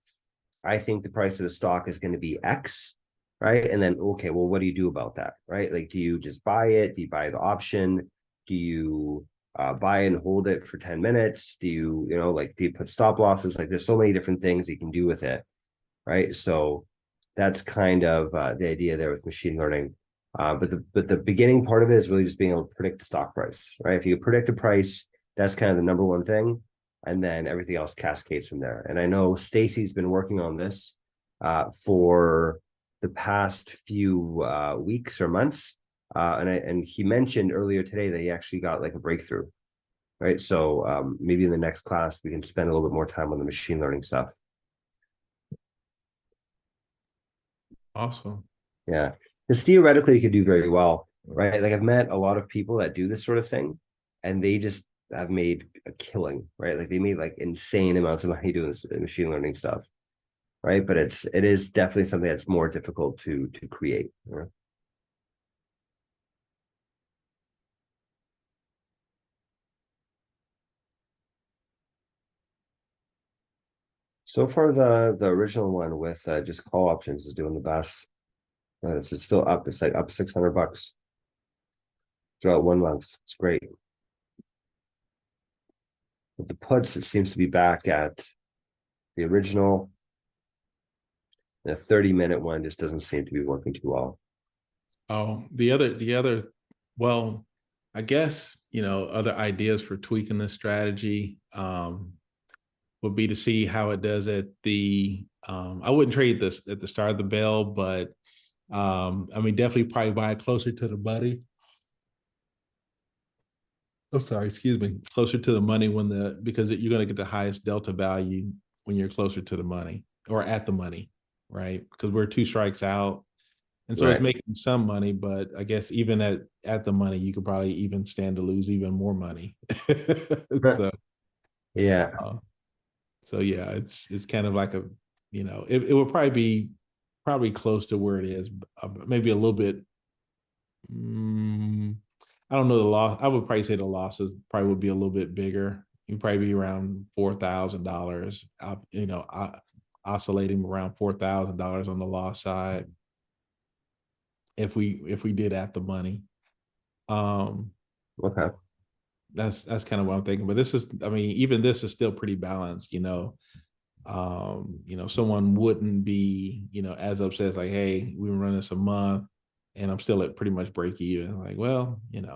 I think the price of the stock is going to be X, right? And then, okay, well, what do you do about that, right? Like, do you just buy it? Do you buy the option? Do you buy and hold it for 10 minutes? Do you, like, do you put stop losses? Like, there's so many different things you can do with it, right? So that's kind of the idea there with machine learning. But the beginning part of it is really just being able to predict the stock price, right? If you predict a price, that's kind of the number one thing, and then everything else cascades from there. And I know Stacy's been working on this for the past few weeks or months, and he mentioned earlier today that he actually got like a breakthrough, right? So maybe in the next class we can spend a little bit more time on the machine learning stuff. Awesome. Yeah, because theoretically you could do very well, right? Like I've met a lot of people that do this sort of thing, and they just have made a killing, right? Like they made like insane amounts of money doing this machine learning stuff, right? But it is definitely something that's more difficult to create. Right? So far, the original one with just call options is doing the best. It's still up. It's like up $600 throughout 1 month. It's great. With the puts, it seems to be back at the original. The 30-minute one just doesn't seem to be working too well. Oh, the other, well, I guess, other ideas for tweaking this strategy would be to see how it does at the, I wouldn't trade this at the start of the bell, but definitely probably buy closer to the money. Oh, sorry, excuse me. Closer to the money because you're going to get the highest delta value when you're closer to the money or at the money, right? Because we're 2 strikes out. And so Right. it's making some money, but I guess even at the money, you could probably even stand to lose even more money. So Yeah. so yeah, it's kind of like it would probably be close to where it is, maybe a little bit. I don't know the loss. I would probably say the losses probably would be a little bit bigger. You'd probably be around $4,000. Oscillating around $4,000 on the loss side. If we did at the money, Okay. that's kind of what I'm thinking. But this is, even this is still pretty balanced. Someone wouldn't be, as upset as like, hey, we've been running this a month, and I'm still at pretty much break even. Like, well, there's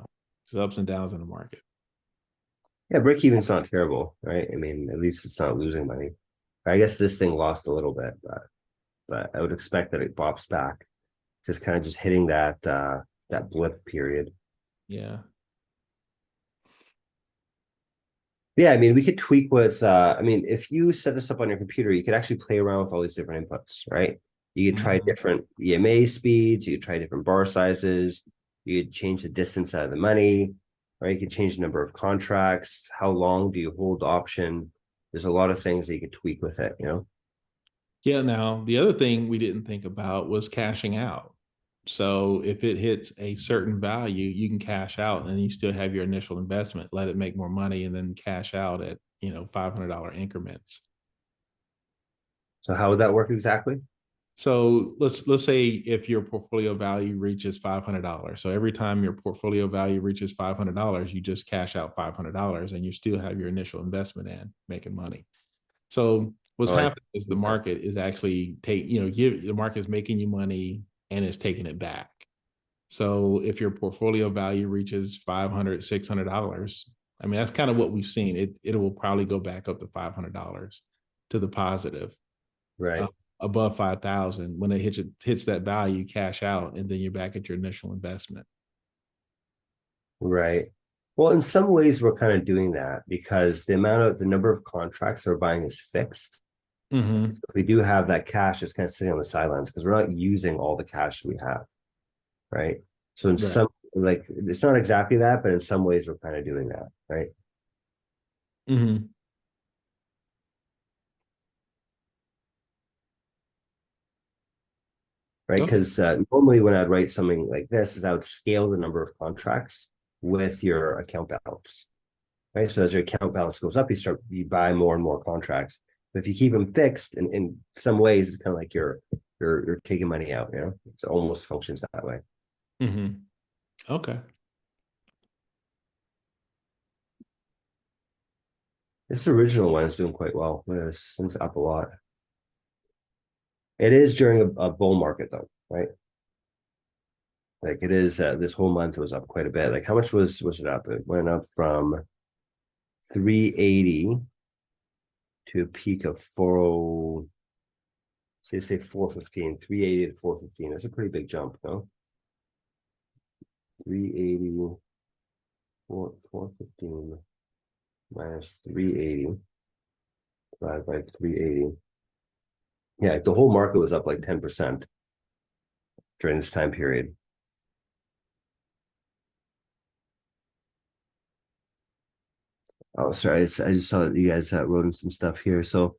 ups and downs in the market. Yeah, break even's not terrible, right? At least it's not losing money. I guess this thing lost a little bit, but I would expect that it pops back. Just kind of just hitting that blip period. Yeah. Yeah, we could tweak with if you set this up on your computer, you could actually play around with all these different inputs, right? You could try different EMA speeds, you could try different bar sizes, you could change the distance out of the money, right? You could change the number of contracts, how long do you hold the option? There's a lot of things that you could tweak with it, Yeah. Now, the other thing we didn't think about was cashing out. So if it hits a certain value, you can cash out and you still have your initial investment, let it make more money, and then cash out at, $500 increments. So how would that work exactly? So let's say if your portfolio value reaches $500. So every time your portfolio value reaches $500, you just cash out $500 and you still have your initial investment in making money. So what's happening is the market is actually the market is making you money and it's taking it back. So if your portfolio value reaches $500, $600, that's kind of what we've seen. It will probably go back up to $500 to the positive. Right. Above 5,000, when it hits that value, cash out, and then you're back at your initial investment. Right. Well, in some ways, we're kind of doing that because the number of contracts we're buying is fixed. Mm-hmm. So if we do have that cash, it's kind of sitting on the sidelines because we're not using all the cash we have, right? So in some, like, it's not exactly that, but in some ways, we're kind of doing that, right? Mm-hmm. Right, because normally when I'd write something like this, is I would scale the number of contracts with your account balance, right? So as your account balance goes up, you buy more and more contracts. But if you keep them fixed, in some ways, it's kind of like you're taking money out. You know, it almost functions that way. Mm-hmm. Okay. This original one is doing quite well. Look at this thing's up a lot. It is during a bull market though, right? Like it is. This whole month was up quite a bit. Like how much was it up? It went up from 380 to a peak of 40. Say 415, 380 to 415. That's a pretty big jump, no? 380, 415 minus 380 divided by 380. Yeah, the whole market was up like 10% during this time period. Oh, sorry, I just saw that you guys wrote in some stuff here. So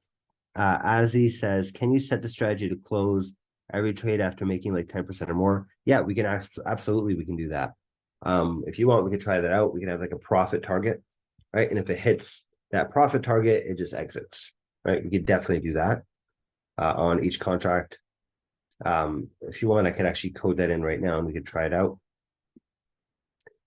Azzy says, can you set the strategy to close every trade after making like 10% or more? Yeah, we can absolutely we can do that. If you want, we can try that out. We can have like a profit target, right? And if it hits that profit target, it just exits, right? We could definitely do that on each contract. If you want, I could actually code that in right now and we could try it out.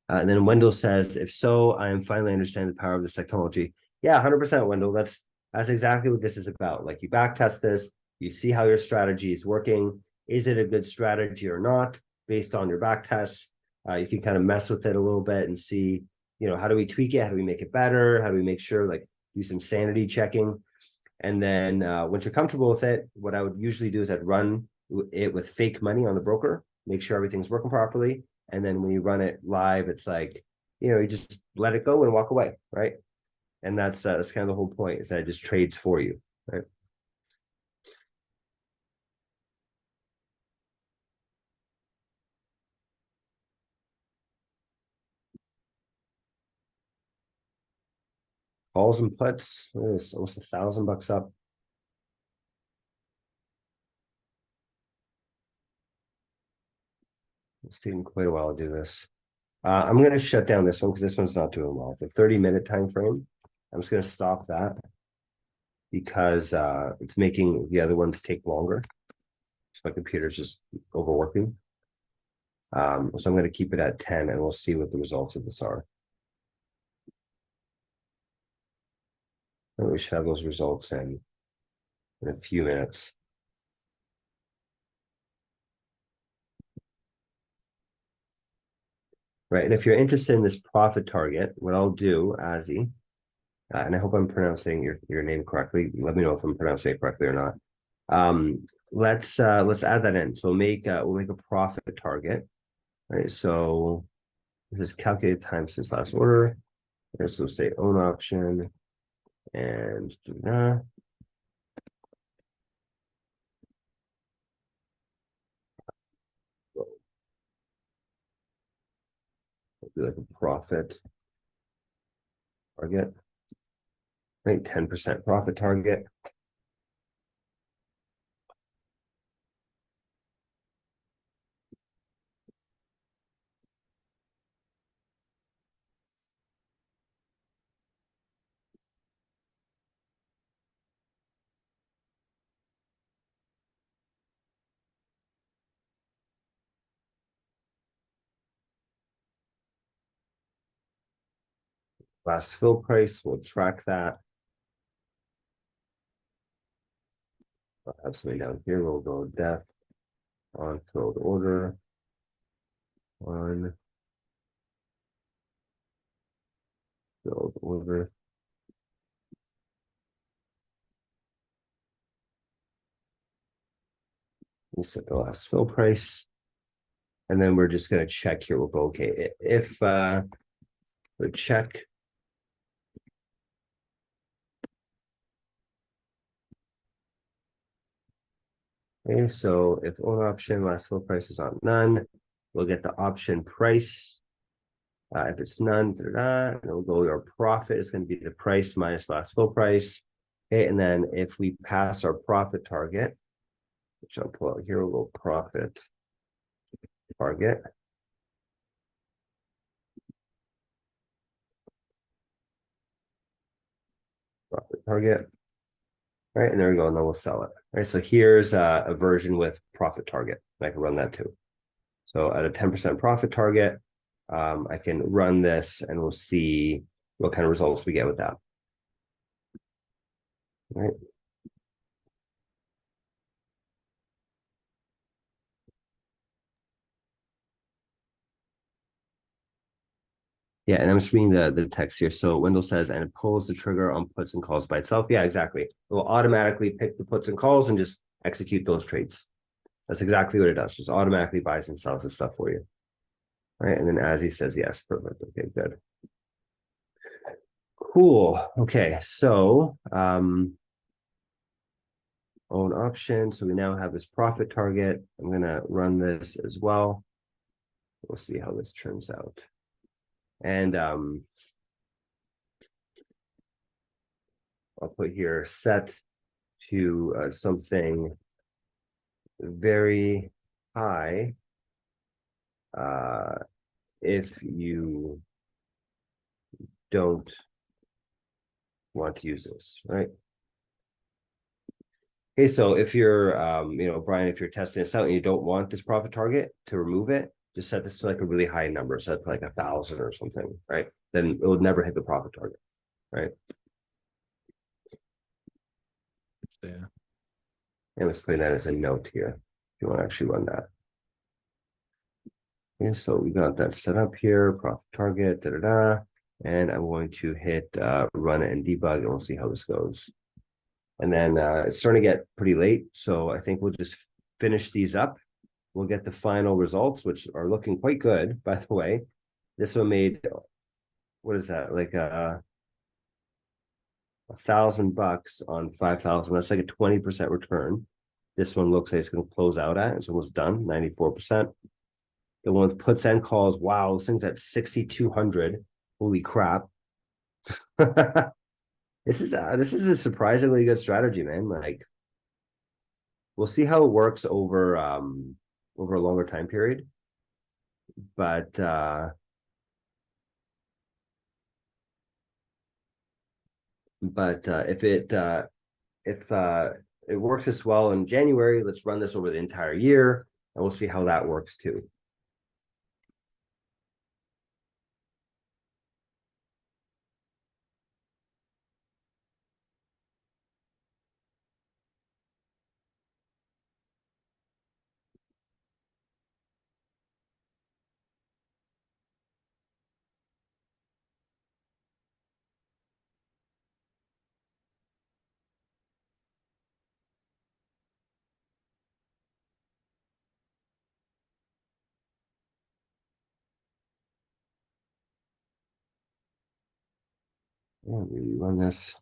And then Wendell says, if so, I am finally understanding the power of this technology. Yeah, 100%, Wendell. That's exactly what this is about. Like you back test this, you see how your strategy is working. Is it a good strategy or not based on your back tests? You can kind of mess with it a little bit and see, how do we tweak it? How do we make it better? How do we make sure, like, do some sanity checking? And then once you're comfortable with it, what I would usually do is I'd run it with fake money on the broker, make sure everything's working properly. And then when you run it live, it's like, you just let it go and walk away, right? And that's kind of the whole point, is that it just trades for you, right? Calls and puts, it's almost $1,000 up. It's taking quite a while to do this. I'm going to shut down this one because this one's not doing well. The 30-minute time frame, I'm just going to stop that because it's making the other ones take longer. So my computer's just overworking. So I'm going to keep it at 10 and we'll see what the results of this are. And we should have those results in a few minutes. Right, and if you're interested in this profit target, what I'll do, Azzy, and I hope I'm pronouncing your name correctly. Let me know if I'm pronouncing it correctly or not. Let's add that in. So we'll make a profit target. Right, so this is calculated time since last order. So say own option and do that. Do like a profit target, right? 10% profit target. Last fill price, we'll track that. I'll have something down here. We'll go def on filled order. On filled order. We set the last fill price. And then we're just going to check here. We'll go, okay, if we check. Okay, so if own option last fill price is on none, we'll get the option price. If it's none, and we'll go, our profit is going to be the price minus last fill price. Okay, and then if we pass our profit target, which I'll pull out here, we'll go profit target. Profit target. Right, and there we go, and then we'll sell it. Right, so here's a version with profit target. I can run that too. So at a 10% profit target, I can run this and we'll see what kind of results we get with that. Right. Yeah, and I'm just reading the text here. So Wendell says, and it pulls the trigger on puts and calls by itself. Yeah, exactly. It will automatically pick the puts and calls and just execute those trades. That's exactly what it does. Just automatically buys and sells the stuff for you. Right. And then as he says, yes, perfect. Okay, good. Cool. Okay, so own option. So we now have this profit target. I'm gonna run this as well. We'll see how this turns out. And I'll put here set to something very high if you don't want to use this, right? Okay, so if you're Brian, if you're testing this out and you don't want this profit target, to remove it, just set this to like a really high number, set to like 1,000 or something, right? Then it would never hit the profit target, right? Yeah. And let's put that as a note here if you want to actually run that. Okay, so we got that set up here, profit target, and I'm going to hit run it and debug, and we'll see how this goes. And then it's starting to get pretty late, so I think we'll just finish these up. We'll get the final results, which are looking quite good, by the way. This one made, what is that, like $1,000 on 5,000. That's like a 20% return. This one looks like it's going to close out at, it's almost done, 94%. The one with puts and calls, wow, this thing's at 6,200. Holy crap. This is a surprisingly good strategy, man. Like, we'll see how it works over a longer time period. But if it works as well in January, let's run this over the entire year, and we'll see how that works too. Yeah, we run this.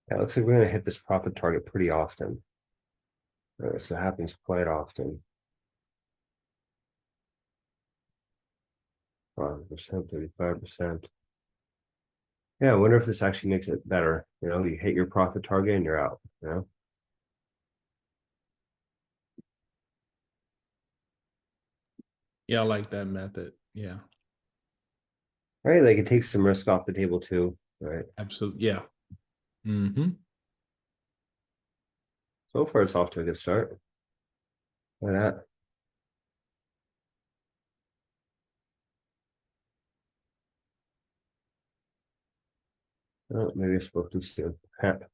Yeah, it looks like we're going to hit this profit target pretty often. So it happens quite often. 5%, 35%. Yeah, I wonder if this actually makes it better. You hit your profit target and you're out, Yeah, I like that method. Yeah, Right? Like, it takes some risk off the table too, right? absolutely. Yeah. Mm-hmm. So far, it's off to a good start. Look at that. Oh, maybe I spoke too soon. It's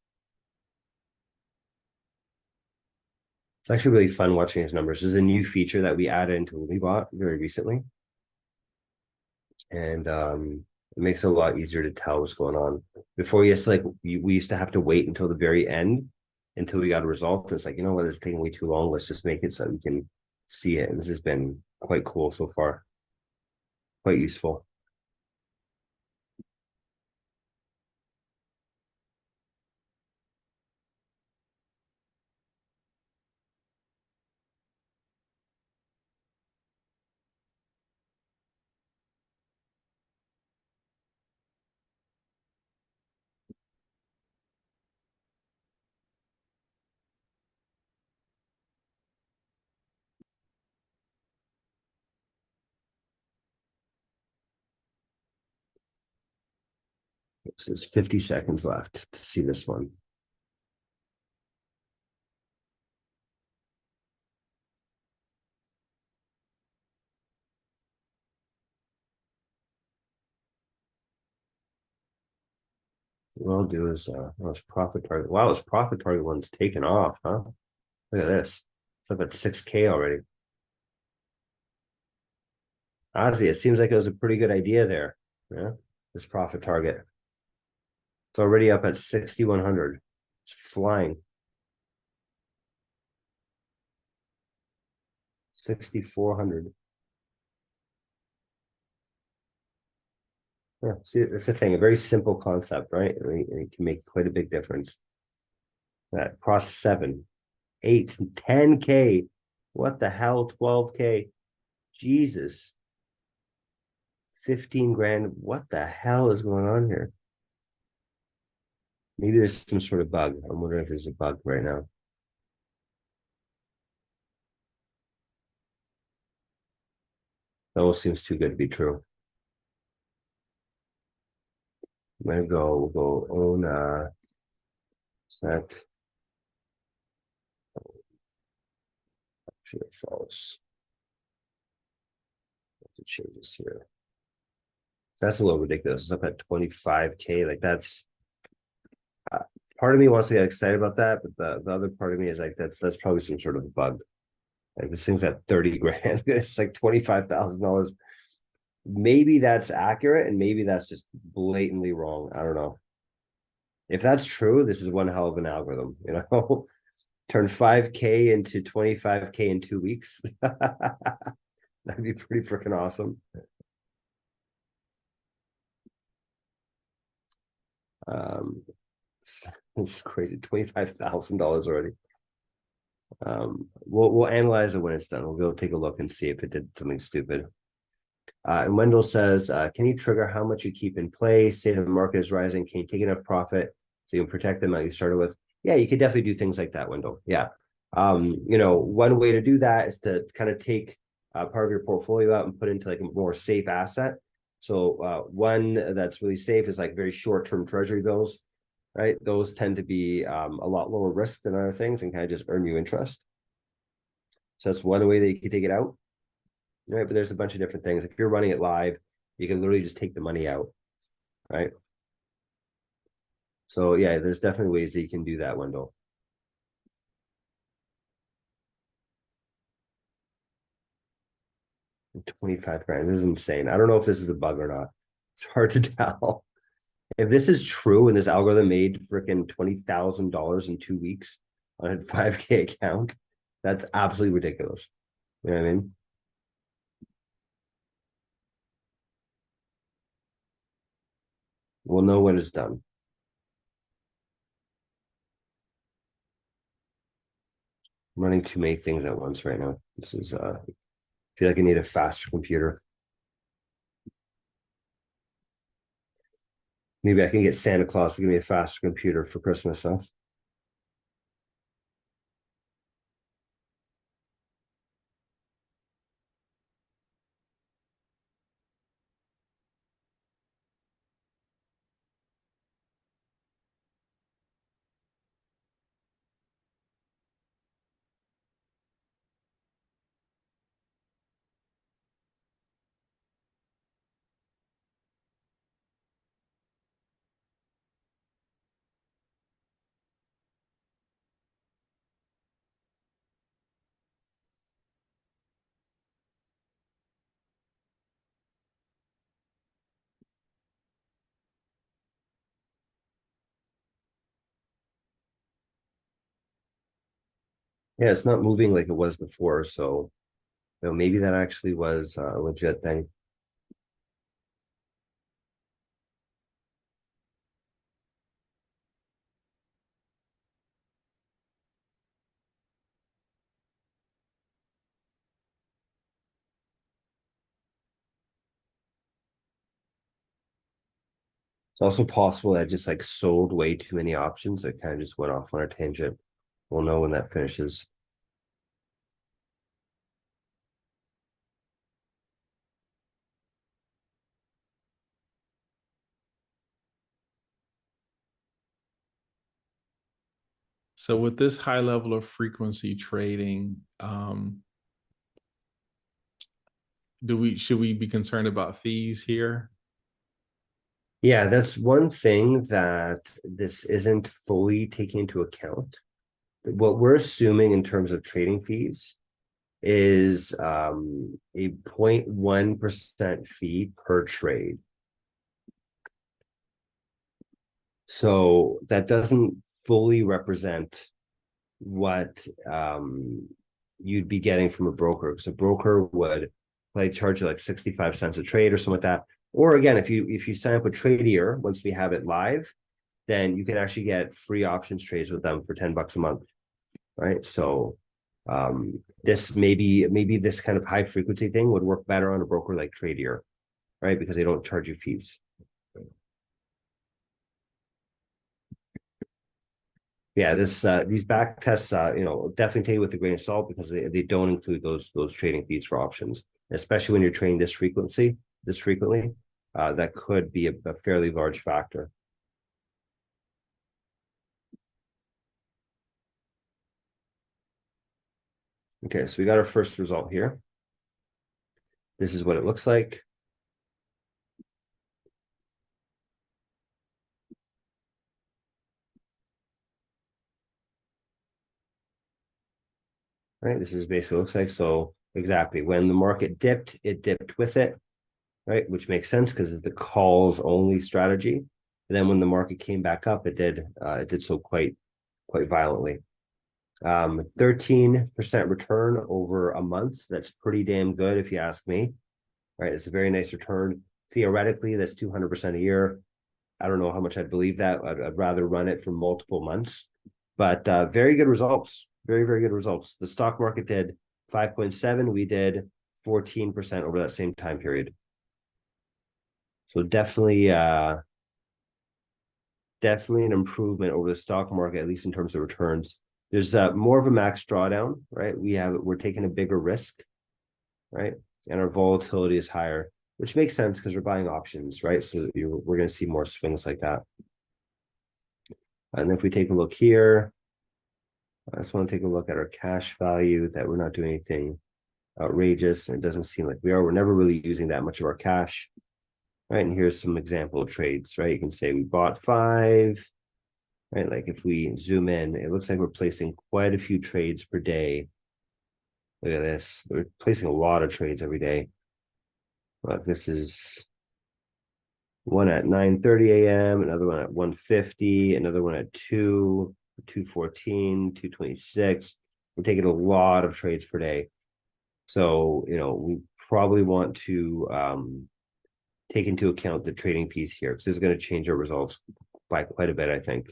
actually really fun watching his numbers. There's a new feature that we added into Libot very recently. And it makes it a lot easier to tell what's going on. Before, we used to have to wait until the very end until we got a result. It's like, you know what, it's taking way too long. Let's just make it so we can see it. And this has been quite cool so far. quite useful. This is 50 seconds left to see this one. What I'll do is it's profit target. Wow, this profit target one's taken off, huh? Look at this. It's up at 6K already. Honestly, it seems like it was a pretty good idea there. Yeah, this profit target. It's already up at 6,100. It's flying. 6,400. Yeah, see, that's the thing. A very simple concept, right? It can make quite a big difference. That cross 7, 8, 10K. What the hell? 12K. Jesus. 15 grand. What the hell is going on here? Maybe there's some sort of bug. I'm wondering if there's a bug right now. That almost seems too good to be true. I'm gonna go, we'll go own set. Actually, false. To change this here. That's a little ridiculous. It's up at 25K. Like that's part of me wants to get excited about that, but the other part of me is like that's probably some sort of a bug. Like this thing's at 30 grand. It's like $25,000. Maybe that's accurate, and maybe that's just blatantly wrong. I don't know. If that's true, this is one hell of an algorithm, you know. Turn 5K into 25K in 2 weeks. That'd be pretty freaking awesome. It's crazy. $25,000 already. We'll analyze it when it's done. We'll go take a look and see if it did something stupid. And Wendell says, can you trigger how much you keep in play? Say the market is rising. Can you take enough profit so you can protect the amount you started with? Yeah, you could definitely do things like that, Wendell. Yeah. You know, one way to do that is to kind of take part of your portfolio out and put into like a more safe asset. So one that's really safe is like very short-term treasury bills, right? Those tend to be a lot lower risk than other things and kind of just earn you interest. So that's one way that you can take it out. Right, but there's a bunch of different things. If you're running it live, you can literally just take the money out, right? So yeah, there's definitely ways that you can do that, Wendell. $25 grand. This is insane. I don't know if this is a bug or not. It's hard to tell. If this is true and this algorithm made freaking $20,000 in 2 weeks on a 5K account, that's absolutely ridiculous. You know what I mean? We'll know when it's done. I'm running too many things at once right now. This is I feel like I need a faster computer. Maybe I can get Santa Claus to give me a faster computer for Christmas, huh? Yeah, it's not moving like it was before, so you know, maybe that actually was a legit thing. It's also possible that I just like sold way too many options. I kind of just went off on a tangent. We'll know when that finishes. So with this high level of frequency trading, should we be concerned about fees here? Yeah, that's one thing that this isn't fully taking into account. What we're assuming in terms of trading fees is a 0.1% fee per trade. So that doesn't fully represent what you'd be getting from a broker, because a broker would like charge you like 65 cents a trade or something like that. Or again, if you sign up with Tradier, once we have it live, then you can actually get free options trades with them for 10 bucks a month. Right. So this maybe this kind of high frequency thing would work better on a broker like Tradier, right? Because they don't charge you fees. Yeah, these back tests, definitely take it with a grain of salt, because they don't include those trading fees for options, especially when you're trading this frequently. That could be a fairly large factor. Okay, so we got our first result here. This is what it looks like. Right, this is basically what it looks like. So exactly, when the market dipped, it dipped with it, right? Which makes sense because it's the calls only strategy. And then when the market came back up, it did so quite violently. 13% return over a month. That's pretty damn good if you ask me. Right, it's a very nice return. Theoretically, that's 200% a year. I don't know how much I'd believe that. I'd rather run it for multiple months, but very good results. Very, very good results. The stock market did 5.7. We did 14% over that same time period. So definitely an improvement over the stock market, at least in terms of returns. There's more of a max drawdown, right? We're taking a bigger risk, right? And our volatility is higher, which makes sense because we're buying options, right? So we're going to see more swings like that. And if we take a look here, I just want to take a look at our cash value, that we're not doing anything outrageous. It doesn't seem like we are. We're never really using that much of our cash. Right. And here's some example trades, right? You can say we bought 5, right? Like if we zoom in, it looks like we're placing quite a few trades per day. Look at this. We're placing a lot of trades every day. Look, this is one at 9:30 a.m., another one at 1:50, another one at 2, 2:14, 2:26. We're taking a lot of trades per day. So, we probably want to take into account the trading fees here, because this is going to change our results by quite a bit, I think.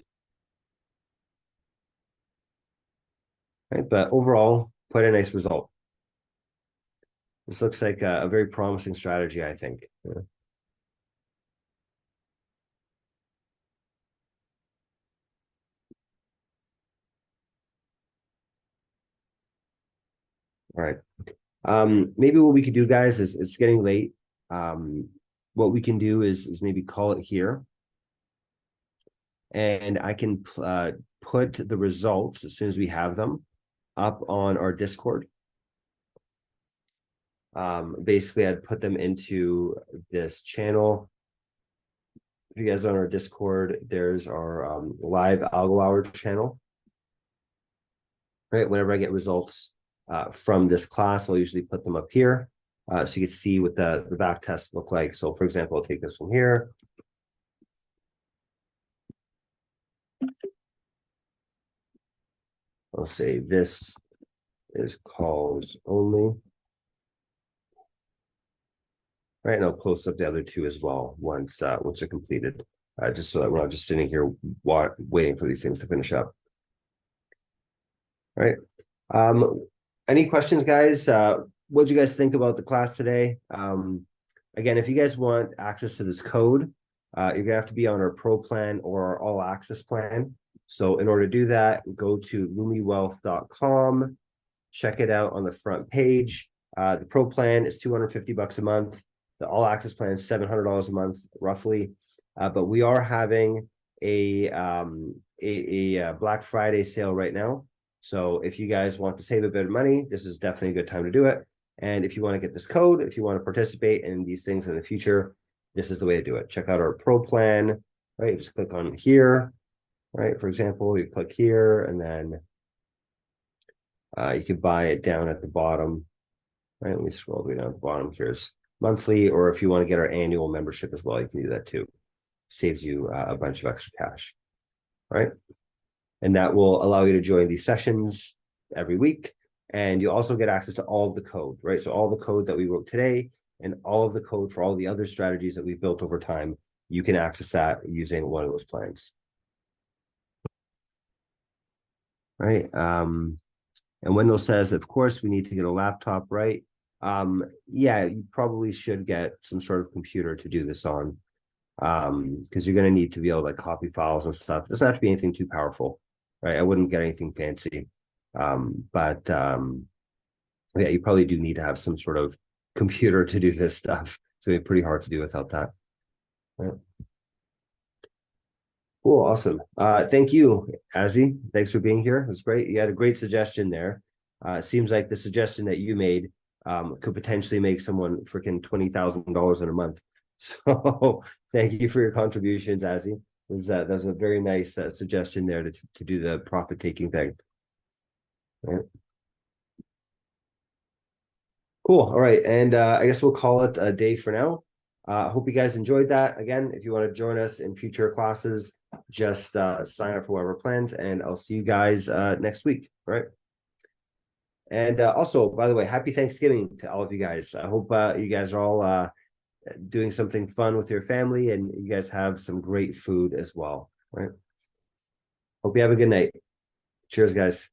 Right, but overall, quite a nice result. This looks like a very promising strategy, I think. Yeah. All right. Maybe what we could do, guys, is it's getting late. What we can do is maybe call it here. And I can put the results as soon as we have them up on our Discord. Basically, I'd put them into this channel. If you guys are on our Discord, there's our live Algo Hour channel. Right, whenever I get results from this class, I'll usually put them up here, so you can see what the back tests look like. So, for example, I'll take this one here. I'll say this is calls only. Right, and I'll post up the other two as well once they're completed, just so that we're not just sitting here waiting for these things to finish up. All right. Any questions, guys? What do you guys think about the class today? Again, if you guys want access to this code, you're gonna have to be on our pro plan or our all access plan. So in order to do that, go to lumiwealth.com, check it out on the front page. The pro plan is $250 a month. The all access plan is $700 a month, roughly. But we are having a Black Friday sale right now. So if you guys want to save a bit of money, this is definitely a good time to do it. And if you want to get this code, if you want to participate in these things in the future, this is the way to do it. Check out our pro plan, right? Just click on here, right? For example, you click here and then you can buy it down at the bottom, right? Let me scroll all the way down at the bottom. Here's monthly, or if you want to get our annual membership as well, you can do that too. Saves you a bunch of extra cash, right? And that will allow you to join these sessions every week. And you also get access to all of the code, right? So all the code that we wrote today and all of the code for all the other strategies that we've built over time, you can access that using one of those plans. Right. And Wendell says, of course, we need to get a laptop, right? Yeah, you probably should get some sort of computer to do this on. Because you're going to need to be able to like copy files and stuff. It doesn't have to be anything too powerful, right? I wouldn't get anything fancy. But yeah, you probably do need to have some sort of computer to do this stuff. So it's pretty hard to do without that. Right. Cool, awesome. Thank you, Azzy. Thanks for being here. That's great. You had a great suggestion there. It seems like the suggestion that you made could potentially make someone freaking $20,000 in a month. So thank you for your contributions, Azzy. That was a very nice suggestion there to do the profit taking thing. Right. Cool. All right. And I guess we'll call it a day for now. Hope you guys enjoyed that. Again, if you want to join us in future classes, just sign up for one of our plans, and I'll see you guys next week. All right. And also, by the way, happy Thanksgiving to all of you guys. I hope you guys are all doing something fun with your family, and you guys have some great food as well. Right. Hope you have a good night. Cheers, guys.